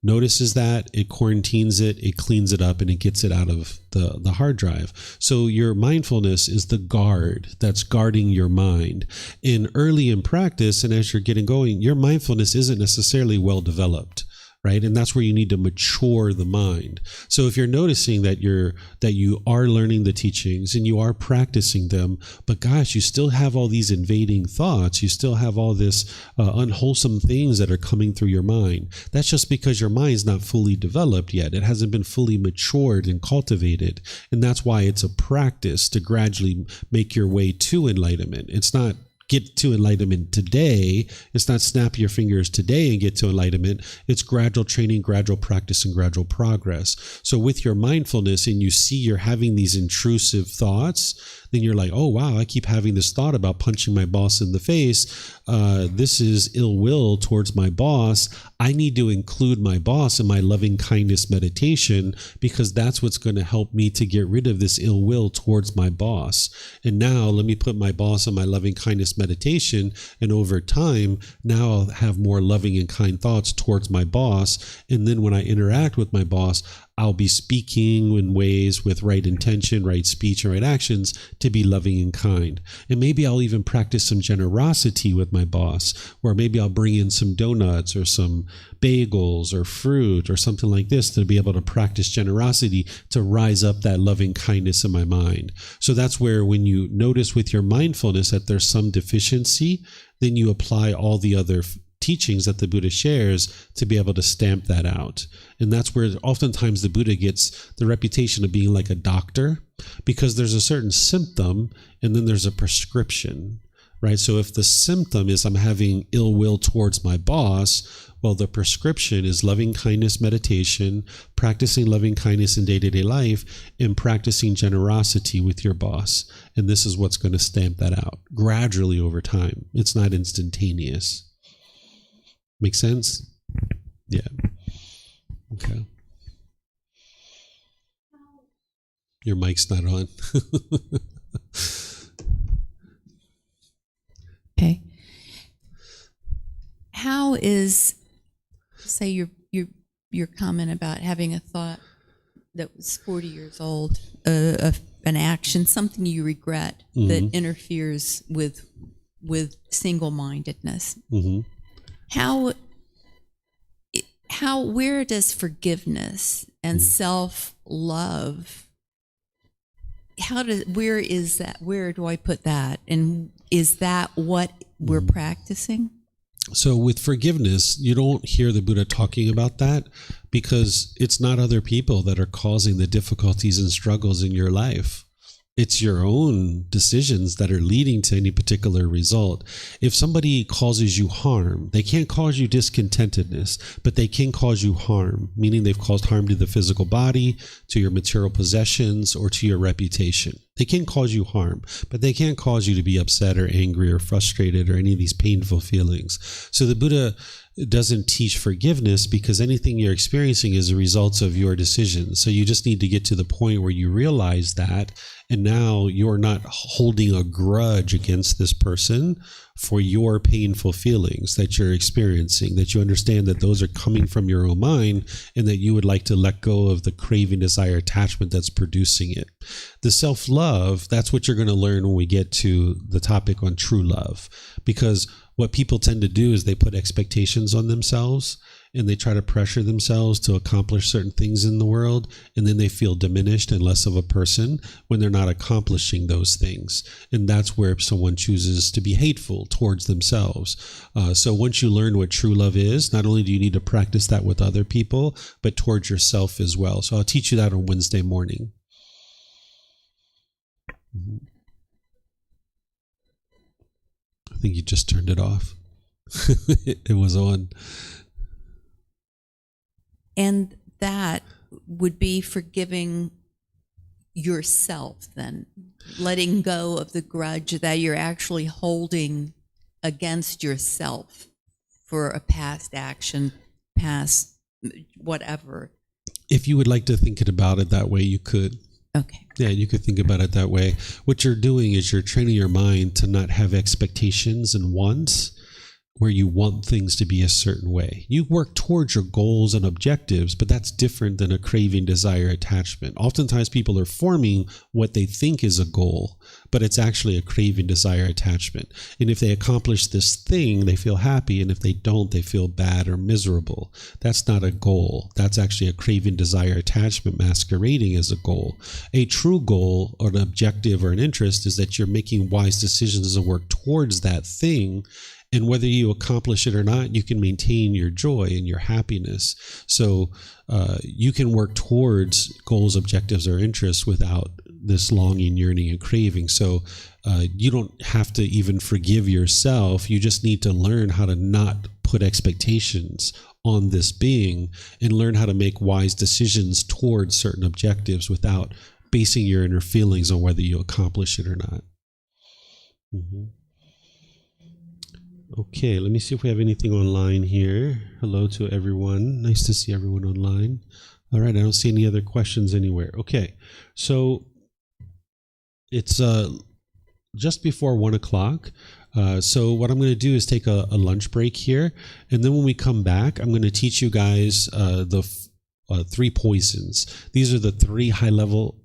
notices that, it quarantines it, it cleans it up, and it gets it out of the hard drive. So your mindfulness is the guard that's guarding your mind. And early in practice, and as you're getting going, your mindfulness isn't necessarily well developed, right? And that's where you need to mature the mind. So if you're noticing that you are learning the teachings and you are practicing them, but gosh, you still have all these invading thoughts, you still have all this unwholesome things that are coming through your mind. That's just because your mind's not fully developed yet. It hasn't been fully matured and cultivated. And that's why it's a practice to gradually make your way to enlightenment. It's not get to enlightenment today. It's not snap your fingers today and get to enlightenment. It's gradual training, gradual practice, and gradual progress. So with your mindfulness and you see you're having these intrusive thoughts, then you're like, oh, wow, I keep having this thought about punching my boss in the face. This is ill will towards my boss. I need to include my boss in my loving kindness meditation because that's what's going to help me to get rid of this ill will towards my boss. And now let me put my boss in my loving kindness meditation. And over time, now I'll have more loving and kind thoughts towards my boss. And then when I interact with my boss, I'll be speaking in ways with right intention, right speech, and right actions to be loving and kind. And maybe I'll even practice some generosity with my boss, or maybe I'll bring in some donuts or some bagels or fruit or something like this to be able to practice generosity to rise up that loving kindness in my mind. So that's where when you notice with your mindfulness that there's some deficiency, then you apply all the other teachings that the Buddha shares to be able to stamp that out. And that's where oftentimes the Buddha gets the reputation of being like a doctor, because there's a certain symptom and then there's a prescription, right? So if the symptom is I'm having ill will towards my boss, well, the prescription is loving kindness meditation, practicing loving kindness in day-to-day life, and practicing generosity with your boss. And this is what's going to stamp that out gradually over time. It's not instantaneous. Make sense? Yeah. Okay. Your mic's not on. Okay. How is, say, your comment about having a thought that was 40 years old, an action, something you regret that interferes with with single-mindedness. Mm-hmm. Where does forgiveness and self-love, where is that? Where do I put that? And is that what we're practicing? So with forgiveness, you don't hear the Buddha talking about that because it's not other people that are causing the difficulties and struggles in your life. It's your own decisions that are leading to any particular result. If somebody causes you harm, they can't cause you discontentedness, but they can cause you harm, meaning they've caused harm to the physical body, to your material possessions, or to your reputation. They can cause you harm, but they can't cause you to be upset or angry or frustrated or any of these painful feelings. So the Buddha doesn't teach forgiveness because anything you're experiencing is a result of your decisions. So you just need to get to the point where you realize that, and now you're not holding a grudge against this person for your painful feelings that you're experiencing, that you understand that those are coming from your own mind and that you would like to let go of the craving, desire, attachment that's producing it. The self-love, that's what you're going to learn when we get to the topic on true love, because what people tend to do is they put expectations on themselves and they try to pressure themselves to accomplish certain things in the world, and then they feel diminished and less of a person when they're not accomplishing those things. And that's where someone chooses to be hateful towards themselves. So once you learn what true love is, not only do you need to practice that with other people, but towards yourself as well. So I'll teach you that on Wednesday morning. I think you just turned it off. It was on. And that would be forgiving yourself then, letting go of the grudge that you're actually holding against yourself for a past action, past whatever. If you would like to think about it that way, you could. Okay. Yeah, you could think about it that way. What you're doing is you're training your mind to not have expectations and wants where you want things to be a certain way. You work towards your goals and objectives, but that's different than a craving, desire, attachment. Oftentimes people are forming what they think is a goal, but it's actually a craving, desire, attachment. And if they accomplish this thing, they feel happy. And if they don't, they feel bad or miserable. That's not a goal. That's actually a craving, desire, attachment masquerading as a goal. A true goal or an objective or an interest is that you're making wise decisions and work towards that thing. And whether you accomplish it or not, you can maintain your joy and your happiness. So you can work towards goals, objectives, or interests without this longing, yearning, and craving. So you don't have to even forgive yourself. You just need to learn how to not put expectations on this being and learn how to make wise decisions towards certain objectives without basing your inner feelings on whether you accomplish it or not. Mm-hmm. Okay, let me see if we have anything online here. Hello to everyone. Nice to see everyone online. All right, I don't see any other questions anywhere. Okay, so it's just before 1 o'clock. So what I'm going to do is take a lunch break here. And then when we come back, I'm going to teach you guys the 3 poisons. These are the 3 high-level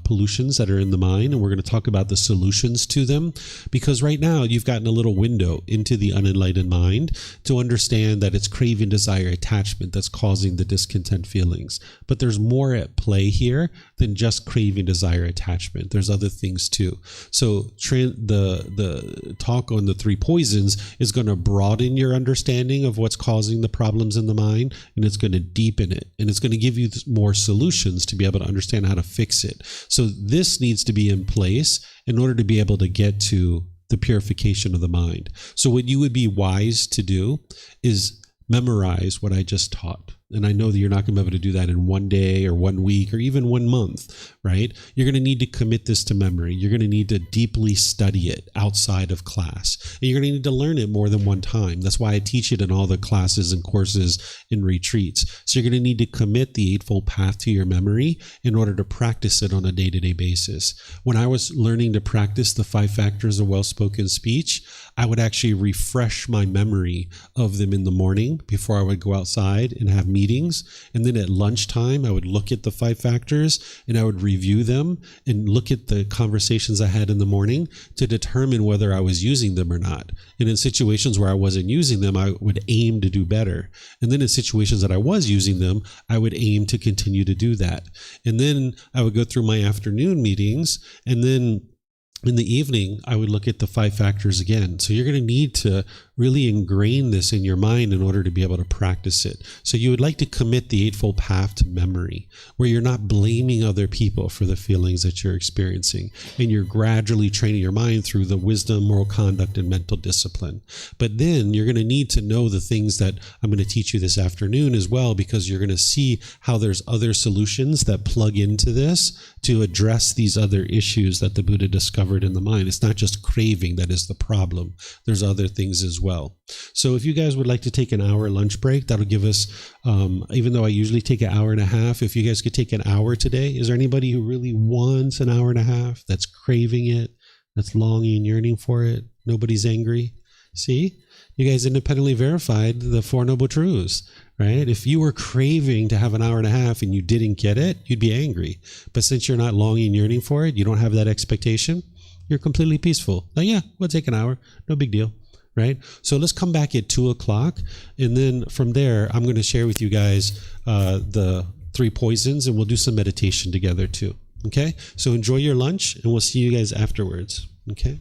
pollutions that are in the mind, and we're going to talk about the solutions to them, because right now you've gotten a little window into the unenlightened mind to understand that it's craving, desire, attachment that's causing the discontent feelings. But there's more at play here than just craving, desire, attachment. There's other things too. So the talk on the 3 poisons is going to broaden your understanding of what's causing the problems in the mind, and it's going to deepen it, and it's going to give you more solutions to be able to understand how to fix it. So this needs to be in place in order to be able to get to the purification of the mind. So what you would be wise to do is memorize what I just taught. And I know that you're not going to be able to do that in 1 day or 1 week or even 1 month, right? You're going to need to commit this to memory. You're going to need to deeply study it outside of class. And you're going to need to learn it more than one time. That's why I teach it in all the classes and courses and retreats. So you're going to need to commit the Eightfold Path to your memory in order to practice it on a day-to-day basis. When I was learning to practice the 5 factors of well-spoken speech, I would actually refresh my memory of them in the morning before I would go outside and have meetings. And then at lunchtime, I would look at the 5 factors and I would review them and look at the conversations I had in the morning to determine whether I was using them or not. And in situations where I wasn't using them, I would aim to do better. And then in situations that I was using them, I would aim to continue to do that. And then I would go through my afternoon meetings, and then in the evening, I would look at the 5 factors again. So you're going to need to really ingrain this in your mind in order to be able to practice it. So you would like to commit the Eightfold Path to memory, where you're not blaming other people for the feelings that you're experiencing. And you're gradually training your mind through the wisdom, moral conduct, and mental discipline. But then you're going to need to know the things that I'm going to teach you this afternoon as well, because you're going to see how there's other solutions that plug into this to address these other issues that the Buddha discovered in the mind. It's not just craving that is the problem. There's other things as well. So if you guys would like to take an hour lunch break, that'll give us, even though I usually take an hour and a half, if you guys could take an hour today. Is there anybody who really wants an hour and a half, that's craving it, that's longing and yearning for it? Nobody's angry? See? You guys independently verified the 4 Noble Truths, right? If you were craving to have an hour and a half and you didn't get it, you'd be angry. But since you're not longing and yearning for it, you don't have that expectation, you're completely peaceful. Like, yeah, we'll take an hour. No big deal, right? So let's come back at 2:00. And then from there, I'm going to share with you guys the 3 poisons, and we'll do some meditation together too. Okay? So enjoy your lunch, and we'll see you guys afterwards. Okay?